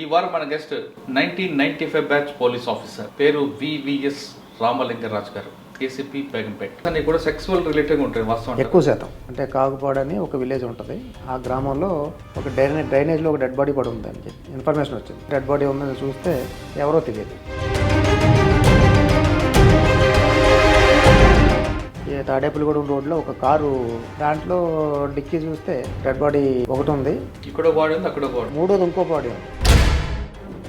ఈ వారం మన గెస్ట్ 1995 బ్యాచ్ పోలీస్ ఆఫీసర్, పేరు వివిఎస్ రామలింగరాజు గారు, ఏసీపీ బేగంపేట్. అన్ని కూడా సెక్సువల్ రిలేటెడ్ ఉంటుంది వాస్తవం. ఎక్కువ శాతం అంటే కాగుపాడు అని ఒక విలేజ్ ఉంటుంది. ఆ గ్రామంలో ఒక డ్రైనేజ్లో ఒక డెడ్ బాడీ పడి ఉందని చెప్పి ఇన్ఫర్మేషన్ వచ్చింది. డెడ్ బాడీ ఉందని చూస్తే ఎవరో తెలియదు. తాడేపల్లిగూడెం రోడ్లో ఒక కారు, దాంట్లో డిక్కీ చూస్తే డెడ్ బాడీ ఒకటి ఉంది, ఇక్కడ బాడీ ఉంది, అక్కడ బాడీ, మూడోది ఇంకో బాడీ ఉంది.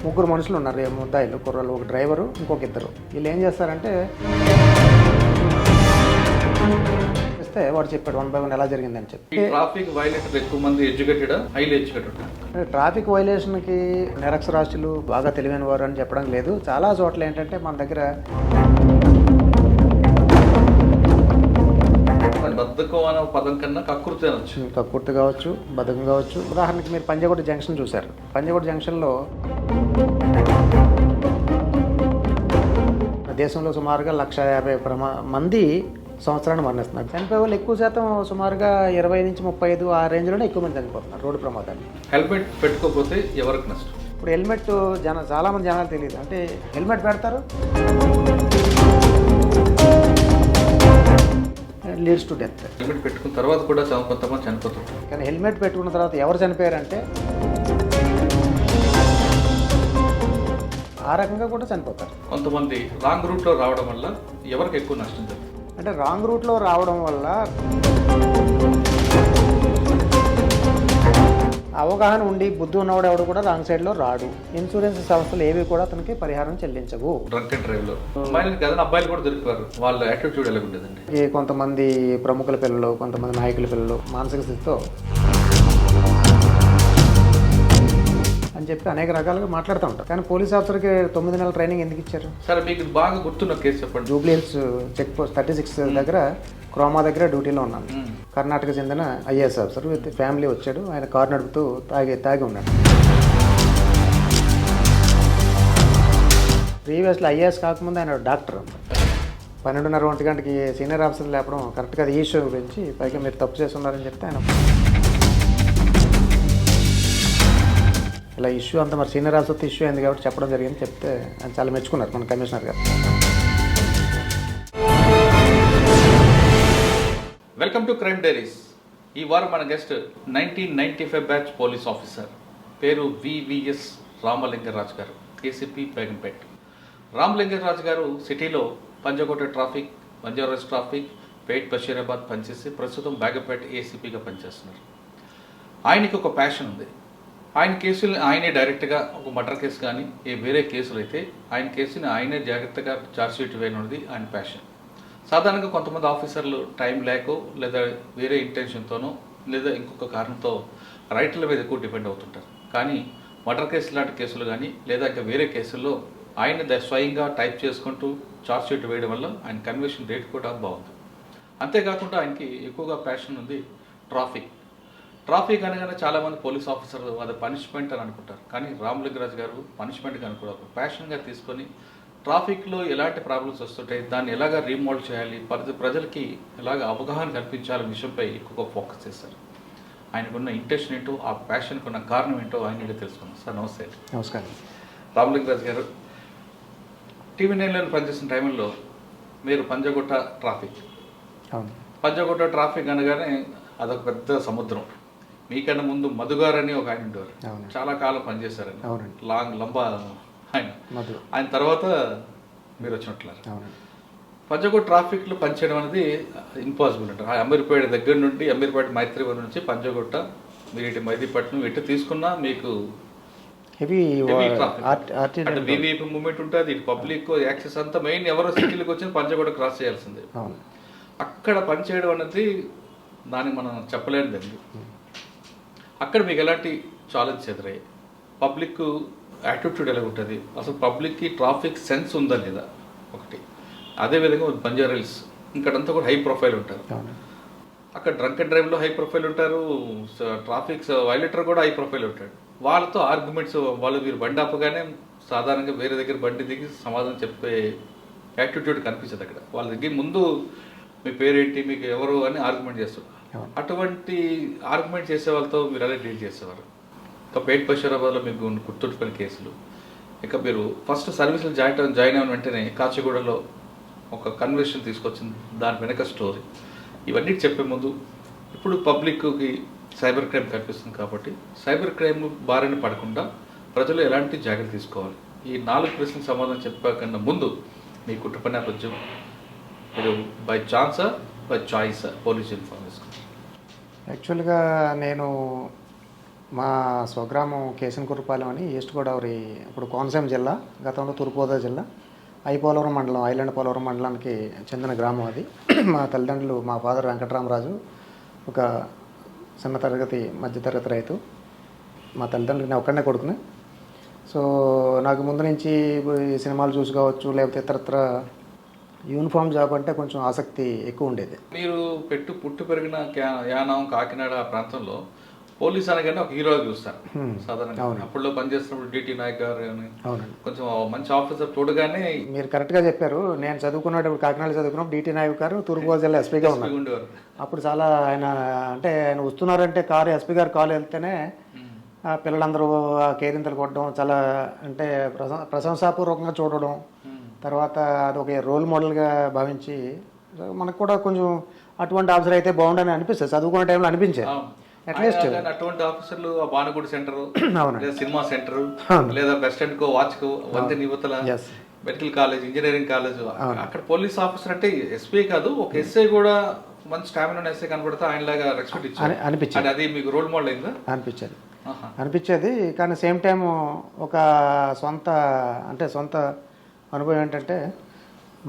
ముగ్గురు మనుషులు ఉన్నారు, ముద్దాయిలు, కుర్రలు, ఒక డ్రైవరు, ఇంకొక ఇద్దరు. వీళ్ళు ఏం చేస్తారంటే ఇస్తే వాడు చెప్పాడు 1 by 1 ఎలా జరిగిందని చెప్పి. ట్రాఫిక్ వైలేటర్ ఎక్కువ మంది ఎడ్యుకేటెడ్, హైలీ ఎడ్యుకేటెడ్. ట్రాఫిక్ వైలేషన్కి నిరక్షరాస్యులు బాగా తెలివైన వారు అని చెప్పడం లేదు. చాలా చోట్ల ఏంటంటే మన దగ్గర బద్ధకం అనే పదం కన్నా కక్కుర్తి అనొచ్చు. కక్కుర్తి కావచ్చు, బద్ధకం కావచ్చు. ఉదాహరణకి మీరు పంజాగుట్ట జంక్షన్ చూశారు. పంజాగుట్ట జంక్షన్లో దేశంలో సుమారుగా 150,000 మంది సంవత్సరాన్ని మరణిస్తున్నారు. చనిపోయే వాళ్ళు ఎక్కువ శాతం సుమారుగా 20 నుంచి 35 ఆ రేంజ్లోనే ఎక్కువ మంది చనిపోతున్నారు రోడ్డు ప్రమాదాలు. హెల్మెట్ పెట్టుకోకపోతే ఎవరికి నష్టం? ఇప్పుడు హెల్మెట్ చాలామంది జనాలు తెలియదు. అంటే హెల్మెట్ పెడతారు, లీడ్స్ టు డెత్. హెల్మెట్ పెట్టుకున్న తర్వాత కూడా కొంతమంది చనిపోతుంటారు. కానీ హెల్మెట్ పెట్టుకున్న తర్వాత ఎవరు చనిపోయారంటే ఆ రకంగా కూడా చనిపోతారు. కొంతమంది రాంగ్ రూట్లో రావడం వల్ల ఎవరికి ఎక్కువ నష్టం జరుగుతుంది? అంటే రాంగ్ రూట్లో రావడం వల్ల అవగాహన ఉండి బుద్ధి ఉన్నవాడు ఎవడు కూడా రాంగ్ సైడ్లో రాడు. ఇన్సూరెన్స్ సంస్థలు ఏవి కూడా అతనికి పరిహారం చెల్లించవు. డ్రంక్ అండ్ డ్రైవ్లో అమ్మాయిలు కదా, అబ్బాయిలు కూడా దొరికారు. వాళ్ళ యాటిట్యూడ్ ఎలా ఉండేదండి? కొంతమంది ప్రముఖుల పిల్లలు, కొంతమంది నాయకుల పిల్లలు మానసిక స్థితితో అని చెప్పి అనేక రకాలుగా మాట్లాడుతూ ఉంటారు. కానీ పోలీస్ ఆఫీసర్కి 9 నెలల ట్రైనింగ్ ఎందుకు ఇచ్చారు? సరే, మీకు బాగా గుర్తున్న కేసు చెప్పండి. జూబ్లీ హిల్స్ చెక్ పోస్ట్ 36 దగ్గర క్రోమా దగ్గర డ్యూటీలో ఉన్నాను. కర్ణాటక చెందిన ఐఏఎస్ ఆఫీసర్ విత్ ఫ్యామిలీ వచ్చాడు. ఆయన కారు నడుపుతూ తాగి ఉన్నాడు. ప్రీవియస్లో ఐఏఎస్ కాకముందు ఆయన డాక్టర్. 12:30 1 గంటకి సీనియర్ ఆఫీసర్ లేపడం కరెక్ట్గా అది ఇష్యూ గురించి, పైగా మీరు తప్పు చేస్తున్నారని చెప్తే ఆయన ఇలా ఇష్యూ అంతా మరి సీనియర్ ఆఫీసర్తో ఇష్యూ అయింది కాబట్టి చెప్పడం జరిగింది. చెప్తే ఆయన చాలా మెచ్చుకున్నారు మన కమిషనర్ గారు. Welcome to crime diaries. ఈ వారం మన గెస్ట్ 1995 బ్యాచ్ పోలీస్ ఆఫీసర్, పేరు వివిఎస్ రామలింగరాజు గారు, ఏసీపీ బేగంపేట్. రామలింగరాజు గారు సిటీలో పంజాగుట్ట ట్రాఫిక్, బంజారాస్ ట్రాఫిక్, పేట్ బషీరాబాద్ పనిచేసి ప్రస్తుతం బేగంపేట్ ఏసీపీగా పనిచేస్తున్నారు. ఆయనకి ఒక ప్యాషన్ ఉంది. ఆయన కేసులు ఆయనే డైరెక్ట్గా, ఒక మర్డర్ కేసు కానీ వేరే కేసులు అయితే ఆయన కేసుని ఆయనే జాగ్రత్తగా ఛార్జ్షీట్ వేయనున్నది ఆయన ప్యాషన్. సాధారణంగా కొంతమంది ఆఫీసర్లు టైం లేకో లేదా వేరే ఇంటెన్షన్తోనో లేదా ఇంకొక కారణంతో రైట్ల మీద ఎక్కువ డిపెండ్ అవుతుంటారు. కానీ మర్డర్ కేసు లాంటి కేసులు కానీ లేదా ఇంకా వేరే కేసుల్లో ఆయన స్వయంగా టైప్ చేసుకుంటూ ఛార్జ్షీట్ వేయడం వల్ల ఆయన కన్విక్షన్ రేట్ కూడా బాగుంది. అంతేకాకుండా ఆయనకి ఎక్కువగా ప్యాషన్ ఉంది ట్రాఫిక్ అనగానే చాలామంది పోలీస్ ఆఫీసర్లు అది పనిష్మెంట్ అని అనుకుంటారు. కానీ రామలింగరాజు గారు పనిష్మెంట్గా అనుకోవడం ప్యాషన్గా తీసుకొని ట్రాఫిక్లో ఎలాంటి ప్రాబ్లమ్స్ వస్తుంటాయి, దాన్ని ఎలాగ రీమోల్డ్ చేయాలి, ప్రజలకి ఎలాగ అవగాహన కల్పించాలనే విషయంపై ఎక్కువగా ఫోకస్ చేస్తారు. ఆయనకున్న ఇంటెన్షన్ ఏంటో, ఆ ప్యాషన్కి ఉన్న కారణం ఏంటో ఆయన తెలుసుకున్నాం. సార్ నమస్తే. నమస్కారం. రామలింగరాజు గారు, TV9లో పనిచేసిన టైంలో మీరు పంజాగుట్ట ట్రాఫిక్ అనగానే అదొక పెద్ద సముద్రం. మీకన్నా ముందు మధుగారు అని ఒక ఆయన ఉండేవారు, చాలా కాలం పనిచేశారని, లంబా ఆయన తర్వాత మీరు వచ్చినట్లున్నారు. పంజాగుట్ట ట్రాఫిక్లో పనిచేయడం అనేది ఇంపాసిబుల్ అంటారు. అమీర్పేట దగ్గర నుండి, అమీర్పేట మైత్రివరం నుంచి పంజాగుట్ట మీరు ఇటు మైదీపట్నం ఇటు తీసుకున్నా మీకు వీవీఐపీ మూవ్మెంట్ ఉంటుంది, ఇటు పబ్లిక్ యాక్సెస్ అంతా మెయిన్ ఎవరో సిటీలకు వచ్చి పంజాగుట్ట క్రాస్ చేయాల్సిందే. అక్కడ పనిచేయడం అనేది దాన్ని మనం చెప్పలేనిదండి. అక్కడ మీకు ఎలాంటి ఛాలెంజ్ ఎదురయ్యాయి? పబ్లిక్ యాటిట్యూడ్ ఎలా ఉంటుంది, అసలు పబ్లిక్కి ట్రాఫిక్ సెన్స్ ఉందా లేదా ఒకటి. అదేవిధంగా బంజారాహిల్స్ ఇంకడంతా కూడా హై ప్రొఫైల్ ఉంటారు. అక్కడ డ్రంక్ అండ్ డ్రైవ్లో హై ప్రొఫైల్ ఉంటారు, ట్రాఫిక్ వైలేటర్ కూడా హై ప్రొఫైల్ ఉంటాడు. వాళ్ళతో ఆర్గ్యుమెంట్స్, వాళ్ళు మీరు బండి ఆపగానే సాధారణంగా వేరే దగ్గర బండి దిగి సమాధానం చెప్పే యాటిట్యూడ్ కనిపించదు అక్కడ. వాళ్ళ దగ్గర ముందు మీ పేరేంటి, మీకు ఎవరు అని ఆర్గ్యుమెంట్ చేస్తారు. అటువంటి ఆర్గ్యుమెంట్ చేసే వాళ్ళతో మీరు అలా డీల్ చేసేవారు? ఇంకా పేట్ బషీరాబాద్లో మీకు గుర్తుండిపోయిన కేసులు, ఇక మీరు ఫస్ట్ సర్వీసులు జాయిన్ అయిన వెంటనే కాచిగూడలో ఒక కన్వర్షన్ తీసుకొచ్చింది, దాని వెనక స్టోరీ, ఇవన్నీ చెప్పే ముందు ఇప్పుడు పబ్లిక్కి సైబర్ క్రైమ్ కనిపిస్తుంది కాబట్టి సైబర్ క్రైమ్ బారిన పడకుండా ప్రజలు ఎలాంటి జాగ్రత్త తీసుకోవాలి, ఈ 4 ప్రశ్నలకు సమాధానం చెప్పకన్నా ముందు మీ కుటుంబ నేపథ్యం, మీరు బై ఛాన్సా బై చాయిసా పోలీస్ ఇన్ఫర్మేషన్? యాక్చువల్గా నేను మా స్వగ్రామం కేశనకుర్రపాలెం అని ఈస్ట్ గోదావరి, ఇప్పుడు కోనసీమ జిల్లా, గతంలో తూర్పుగోదావరి జిల్లా, ఐపోలవరం మండలం, ఐలాండ్ పోలవరం మండలానికి చెందిన గ్రామం అది. మా తల్లిదండ్రులు, మా ఫాదర్ వెంకటరామరాజు ఒక చిన్న తరగతి మధ్యతరగతి రైతు. మా తల్లిదండ్రులు నేను ఒక్కడనే కొడుకుని. సో నాకు ముందు నుంచి ఈ సినిమాలు చూసి కావచ్చు, లేకపోతే ఇతరత్ర యూనిఫామ్ జాబ్ అంటే కొంచెం ఆసక్తి ఎక్కువ ఉండేది. మీరు పుట్టి పెరిగిన యానం, కాకినాడ ఆ ప్రాంతంలో పోలీస్ అనగానే ఒక హీరోగా చూస్తారు సాధారణంగా. అప్పుడులో పనిచేస్తున్నప్పుడు డిటి నాయక్ గారు కానీ కొంచెం మంచి ఆఫీసర్ చూడగానే. మీరు కరెక్ట్గా చెప్పారు. నేను చదువుకున్నప్పుడు కాకినాడ చదువుకున్నప్పుడు డిటి నాయక్ గారు తూర్పుగోదావరి జిల్లా ఎస్పీగా ఉండేవారు. అప్పుడు చాలా ఆయన వస్తున్నారంటే కారు, ఎస్పీ గారు కాలు వెళ్తేనే పిల్లలందరూ కేరింతలు కొట్టడం, చాలా అంటే ప్రశంసాపూర్వకంగా చూడడం, తర్వాత అది ఒక రోల్ మోడల్గా భావించి మనకు కూడా కొంచెం అటువంటి ఆఫీసర్ అయితే బాగుండని అనిపిస్తుంది. చదువుకునే టైంలో అనిపించేది. అట్లీస్ట్ అటువంటి ఆఫీసర్లు బాణగూడి సెంటర్, సినిమా సెంటర్, లేదా ప్రెసిడెంట్ కో వాచ్ కో, వంతెన యువతల, మెడికల్ కాలేజ్, ఇంజనీరింగ్ కాలేజ్, అక్కడ పోలీస్ ఆఫీసర్ అంటే ఎస్పీ కాదు, ఒక ఎస్ఐ కూడా మంచి స్టామినా ఎస్ఐ కనబడితే ఆయనలాగా రెస్పెక్ట్ ఇచ్చారు అనిపించింది. అది మీకు రోల్ మోడల్ అయిందా? అనిపించేది. కానీ సేమ్ టైం ఒక సొంత అనుభవం ఏంటంటే,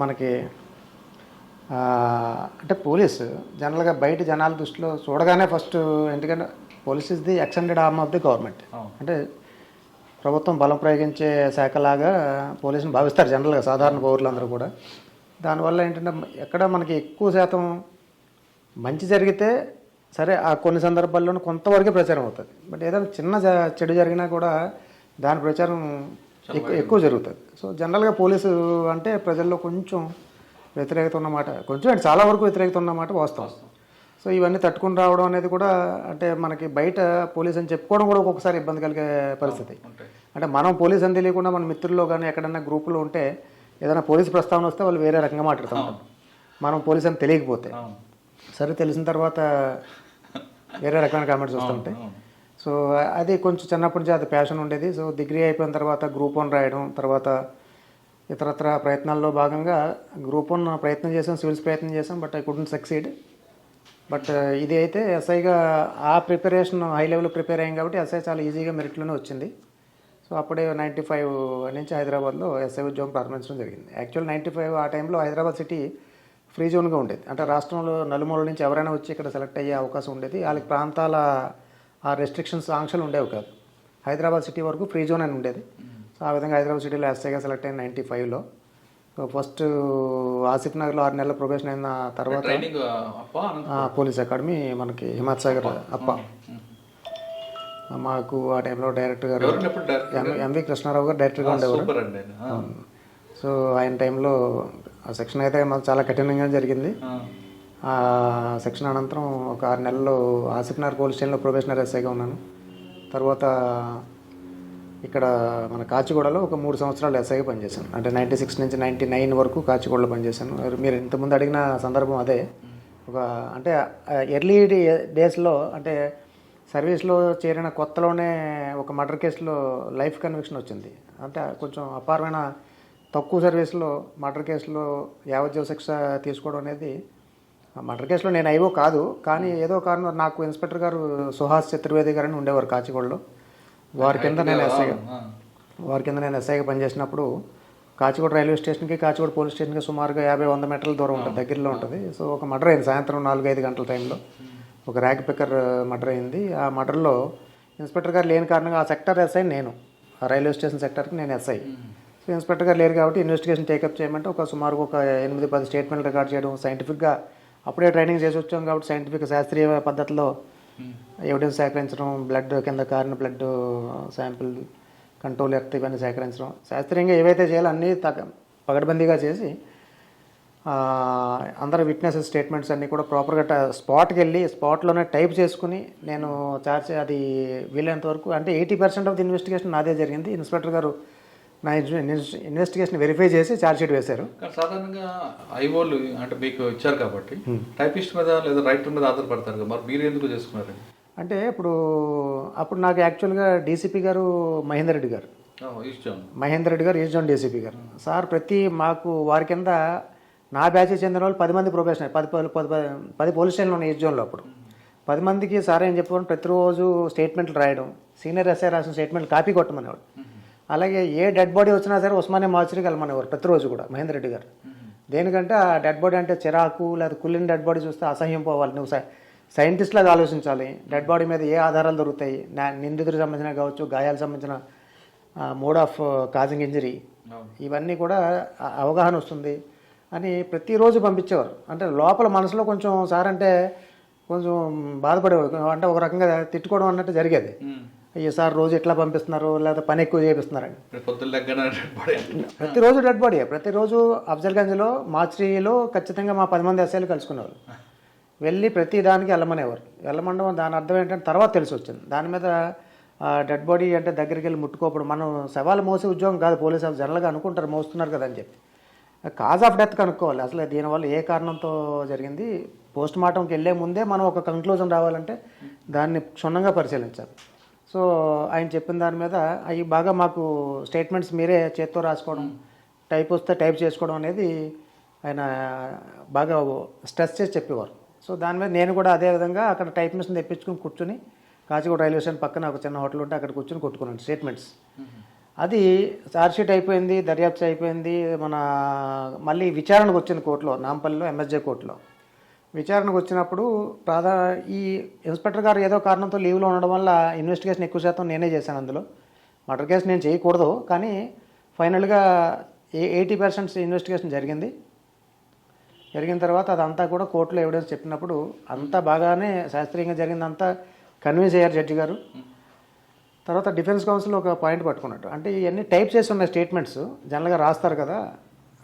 మనకి అంటే పోలీసు జనరల్గా బయట జనాల దృష్టిలో చూడగానే ఫస్ట్, ఎందుకంటే police is the extended arm of the government. అంటే ప్రభుత్వం బలం ప్రయోగించే శాఖలాగా పోలీసుని భావిస్తారు జనరల్గా సాధారణ పౌరులందరూ కూడా. దానివల్ల ఏంటంటే ఎక్కడ మనకి ఎక్కువ శాతం మంచి జరిగితే సరే, ఆ కొన్ని సందర్భాల్లోనూ కొంతవరకే ప్రచారం అవుతుంది. బట్ ఏదైనా చిన్న చెడు జరిగినా కూడా దాని ప్రచారం ఎక్కువ జరుగుతుంది. సో జనరల్గా పోలీసు అంటే ప్రజల్లో కొంచెం వ్యతిరేకత ఉన్నమాట, కొంచెం చాలా వరకు వ్యతిరేకత ఉన్నమాట వాస్తవం. సో ఇవన్నీ తట్టుకుని రావడం అనేది కూడా, అంటే మనకి బయట పోలీస్ అని చెప్పుకోవడం కూడా ఒక్కొక్కసారి ఇబ్బంది కలిగే పరిస్థితి. అంటే మనం పోలీస్ అని తెలియకుండా మన మిత్రుల్లో కానీ ఎక్కడన్నా గ్రూపులో ఉంటే ఏదైనా పోలీసు ప్రస్తావన వస్తే వాళ్ళు వేరే రకంగా మాట్లాడుతూ ఉంటాం, మనం పోలీస్ అని తెలియకపోతే. సరే, తెలిసిన తర్వాత వేరే రకమైన కామెంట్స్ వస్తుంటాయి. సో అది కొంచెం చిన్నప్పటి నుంచి అది ప్యాషన్ ఉండేది. సో డిగ్రీ అయిపోయిన తర్వాత గ్రూప్ 1 రాయడం, తర్వాత ఇతరత్ర ప్రయత్నాల్లో భాగంగా గ్రూప్ 1 ప్రయత్నం చేసాం, సివిల్స్ ప్రయత్నం చేసాం, but I couldn't succeed. But ఇది అయితే ఎస్ఐగా ఆ ప్రిపరేషన్ హై లెవెల్ ప్రిపేర్ అయ్యాం కాబట్టి ఎస్ఐ చాలా ఈజీగా మెరిట్లోనే వచ్చింది. సో అప్పుడే 95 నుంచి హైదరాబాద్లో ఎస్ఐ ఉద్యోగం ప్రారంభించడం జరిగింది. యాక్చువల్ 95 ఆ టైంలో హైదరాబాద్ సిటీ ఫ్రీ జోన్గా ఉండేది. అంటే రాష్ట్రంలో నలుమూల నుంచి ఎవరైనా వచ్చి ఇక్కడ సెలెక్ట్ అయ్యే అవకాశం ఉండేది. వాళ్ళకి ప్రాంతాల ఆ రెస్ట్రిక్షన్స్, ఆంక్షలు ఉండేవి కాదు. హైదరాబాద్ సిటీ వరకు ఫ్రీ జోన్ అని ఉండేది. సో ఆ విధంగా హైదరాబాద్ సిటీలో ఎస్ఐగా సెలెక్ట్ అయిన 95లో. సో ఫస్ట్ ఆసిఫ్ నగర్లో 6 నెలల ప్రొబేషన్ అయిన తర్వాత పోలీస్ అకాడమీ మనకి హిమాత్ సాగర్ అప్ప. మాకు ఆ టైంలో డైరెక్టర్ గారు ఎంవి కృష్ణారావు గారు డైరెక్టర్గా ఉండేవారు. సో ఆయన టైంలో ఆ సెక్షన్ అయితే మాకు చాలా కఠినంగా జరిగింది. ఆ సెక్షన్ అనంతరం ఒక 6 నెలల్లో ఆసిఫ్ నగర్ పోలీస్ స్టేషన్లో ప్రొబేషనరీ ఎస్ఐగా ఉన్నాను. తర్వాత ఇక్కడ మన కాచిగూడలో ఒక 3 సంవత్సరాలు ఎస్ఐగా పనిచేశాను. అంటే 96 నుంచి 99 వరకు కాచిగూడలో పనిచేశాను. మీరు ఇంతకుముందు అడిగిన సందర్భం అదే. అంటే ఎర్లీ డేస్లో, అంటే సర్వీస్లో చేరిన కొత్తలోనే ఒక మర్డర్ కేసులో లైఫ్ కన్విక్షన్ వచ్చింది. అంటే కొంచెం అపారమైన తక్కువ సర్వీస్లో మర్డర్ కేసులో యావజ్జీవ శిక్ష తీసుకోవడం అనేది, మర్డర్ కేసులో నేను ఐవో కాదు, కానీ ఏదో కారణం నాకు ఇన్స్పెక్టర్ గారు సుహాస్ చతుర్వేది గారని ఉండేవారు కాచిగూడలో. వారి కింద నేను ఎస్ఐగా పనిచేసినప్పుడు కాచిగూడ రైల్వే స్టేషన్కి కాచిగూడ పోలీస్ స్టేషన్కి సుమారుగా 50-100 మీటర్ల దూరం ఉంటుంది, దగ్గరలో ఉంటుంది. సో ఒక మర్డర్ అయింది సాయంత్రం 4-5 గంటల టైంలో. ఒక ర్యాగ్ పిక్కర్ మర్డర్ అయింది. ఆ మర్డర్లో ఇన్స్పెక్టర్ గారు లేని కారణంగా ఆ సెక్టర్ ఎస్ఐ నేను, ఆ రైల్వే స్టేషన్ సెక్టర్కి నేను ఎస్ఐ. సో ఇన్స్పెక్టర్ గారు లేరు కాబట్టి ఇన్వెస్టిగేషన్ టేకప్ చేయమంటే సుమారుగా ఒక 8-10 స్టేట్మెంట్ రికార్డ్ చేయడం, సైంటిఫిక్గా అప్పుడే ట్రైనింగ్ చేసి వచ్చాం కాబట్టి సైంటిఫిక్ శాస్త్రీయ పద్ధతిలో ఎవిడెన్స్ సేకరించడం, బ్లడ్ కింద కారిన బ్లడ్ శాంపిల్, కంట్రోల్ ఎర్త్ ఇవన్నీ సేకరించడం, శాస్త్రీయంగా ఏవైతే చేయాలో అన్నీ పగడబందీగా చేసి అందరు విట్నెసెస్ స్టేట్మెంట్స్ అన్నీ కూడా ప్రాపర్గా స్పాట్కి వెళ్ళి స్పాట్లోనే టైప్ చేసుకుని నేను చార్జ్ అది వీలైనంత వరకు అంటే 80% ఆఫ్ ది ఇన్వెస్టిగేషన్ నాదే జరిగింది. ఇన్స్పెక్టర్ గారు నా ఇన్వెస్టిగేషన్ వెరిఫై చేసి ఛార్జ్ షీట్ వేశారు. కానీ సాధారణంగా ఐఓలు అంటే మీకు ఇచ్చారు కాబట్టి టైపిస్ట్ మీద లేదా రైటర్ మీద ఆధారపడతారు కదా, మరి మీరు ఎందుకు చేసుకున్నారు? అంటే అప్పుడు నాకు యాక్చువల్గా డీసీపీ గారు మహేందర్ రెడ్డి గారు ఈస్ట్ జోన్ డీసీపీ గారు సార్ మాకు వారి కింద నా బ్యాచ్ చెందిన వాళ్ళు 10 మంది ప్రొబేషనర్ 10 పోలీస్ స్టేషన్లు ఉన్నాయి ఈస్ట్ జోన్లో. అప్పుడు 10 మందికి సార్ ఏం చెప్పాను, ప్రతిరోజు స్టేట్మెంట్లు రాయడం, సీనియర్ ఎస్ఐ రాసిన స్టేట్మెంట్లు కాపీ కొట్టమనేవాడు. అలాగే ఏ డెడ్ బాడీ వచ్చినా సరే ఉస్మానియా మార్చురీకి వెళ్ళమనేవారు ప్రతిరోజు కూడా మహేందర్ రెడ్డి గారు. దేనికంటే ఆ డెడ్ బాడీ అంటే చిరాకు లేదా కుళ్ళిన డెడ్ బాడీ చూస్తే అసహ్యం పోవాలి, నువ్వు సైంటిస్ట్ లాగా ఆలోచించాలి, డెడ్ బాడీ మీద ఏ ఆధారాలు దొరుకుతాయి, నిందితుడికి సంబంధించిన కావచ్చు, గాయాలకు సంబంధించిన మోడ్ ఆఫ్ కాజింగ్ ఇంజరీ, ఇవన్నీ కూడా అవగాహన వస్తుంది అని ప్రతిరోజు పంపించేవారు. అంటే లోపల మనసులో కొంచెం సార్ అంటే కొంచెం బాధపడేవాడు, అంటే ఒక రకంగా తిట్టుకోవడం అన్నట్టు జరిగేది. అయ్యో సార్ రోజు ఎట్లా పంపిస్తున్నారు, లేదా పని ఎక్కువ చేపిస్తున్నారని. ప్రతిరోజు డెడ్ బాడీ, ప్రతిరోజు అఫ్జల్గంజ్లో మార్చిరీలో ఖచ్చితంగా మా 10 మంది ఎస్ఐలు కలుసుకునేవారు. వెళ్ళి ప్రతి దానికి వెళ్ళమండడం దాని అర్థం ఏంటంటే తర్వాత తెలిసి వచ్చింది. దాని మీద డెడ్ బాడీ అంటే దగ్గరికి వెళ్ళి ముట్టుకోప్పుడు మనం సవాలు మోసే ఉద్యోగం కాదు, పోలీసు వాళ్ళు జనరల్గా అనుకుంటారు మోస్తున్నారు కదా అని చెప్పి. కాజ్ ఆఫ్ డెత్ కనుక్కోవాలి, అసలు దీనివల్ల ఏ కారణంతో జరిగింది. పోస్ట్ మార్టంకి వెళ్ళే ముందే మనం ఒక కంక్లూజన్ రావాలంటే దాన్ని క్షుణ్ణంగా పరిశీలించాలి. సో ఆయన చెప్పిన దాని మీద అవి బాగా మాకు స్టేట్మెంట్స్ మీరే చేత్తో రాసుకోవడం, టైప్ వస్తే టైప్ చేసుకోవడం అనేది ఆయన బాగా స్ట్రెస్ చేసి చెప్పేవారు. సో దాని మీద నేను కూడా అదేవిధంగా అక్కడ టైప్ మిషన్ తెప్పించుకుని కూర్చుని కాచిగూడ రైల్వే స్టేషన్ పక్కన ఒక చిన్న హోటల్ ఉంటే అక్కడ కూర్చొని కొట్టుకున్నాను స్టేట్మెంట్స్. అది ఛార్జ్షీట్ అయిపోయింది, దర్యాప్తు అయిపోయింది. మళ్ళీ విచారణకు వచ్చింది కోర్టులో, నాంపల్లిలో ఎంఎస్జే కోర్టులో. విచారణకు వచ్చినప్పుడు ఈ ఇన్స్పెక్టర్ గారు ఏదో కారణంతో లీవ్లో ఉండడం వల్ల ఇన్వెస్టిగేషన్ ఎక్కువ శాతం నేనే చేశాను. అందులో మర్డర్ కేసు నేను చేయకూడదు, కానీ ఫైనల్గా 80% ఇన్వెస్టిగేషన్ జరిగింది. జరిగిన తర్వాత అదంతా కూడా కోర్టులో ఎవిడెన్స్ చెప్పినప్పుడు అంతా బాగానే శాస్త్రీయంగా జరిగిందంతా కన్విన్స్ అయ్యారు జడ్జి గారు. తర్వాత డిఫెన్స్ కౌన్సిల్ ఒక పాయింట్ పట్టుకున్నట్టు, అంటే ఇవన్నీ టైప్ చేసి ఉన్న స్టేట్మెంట్స్ జనరల్గా రాస్తారు కదా,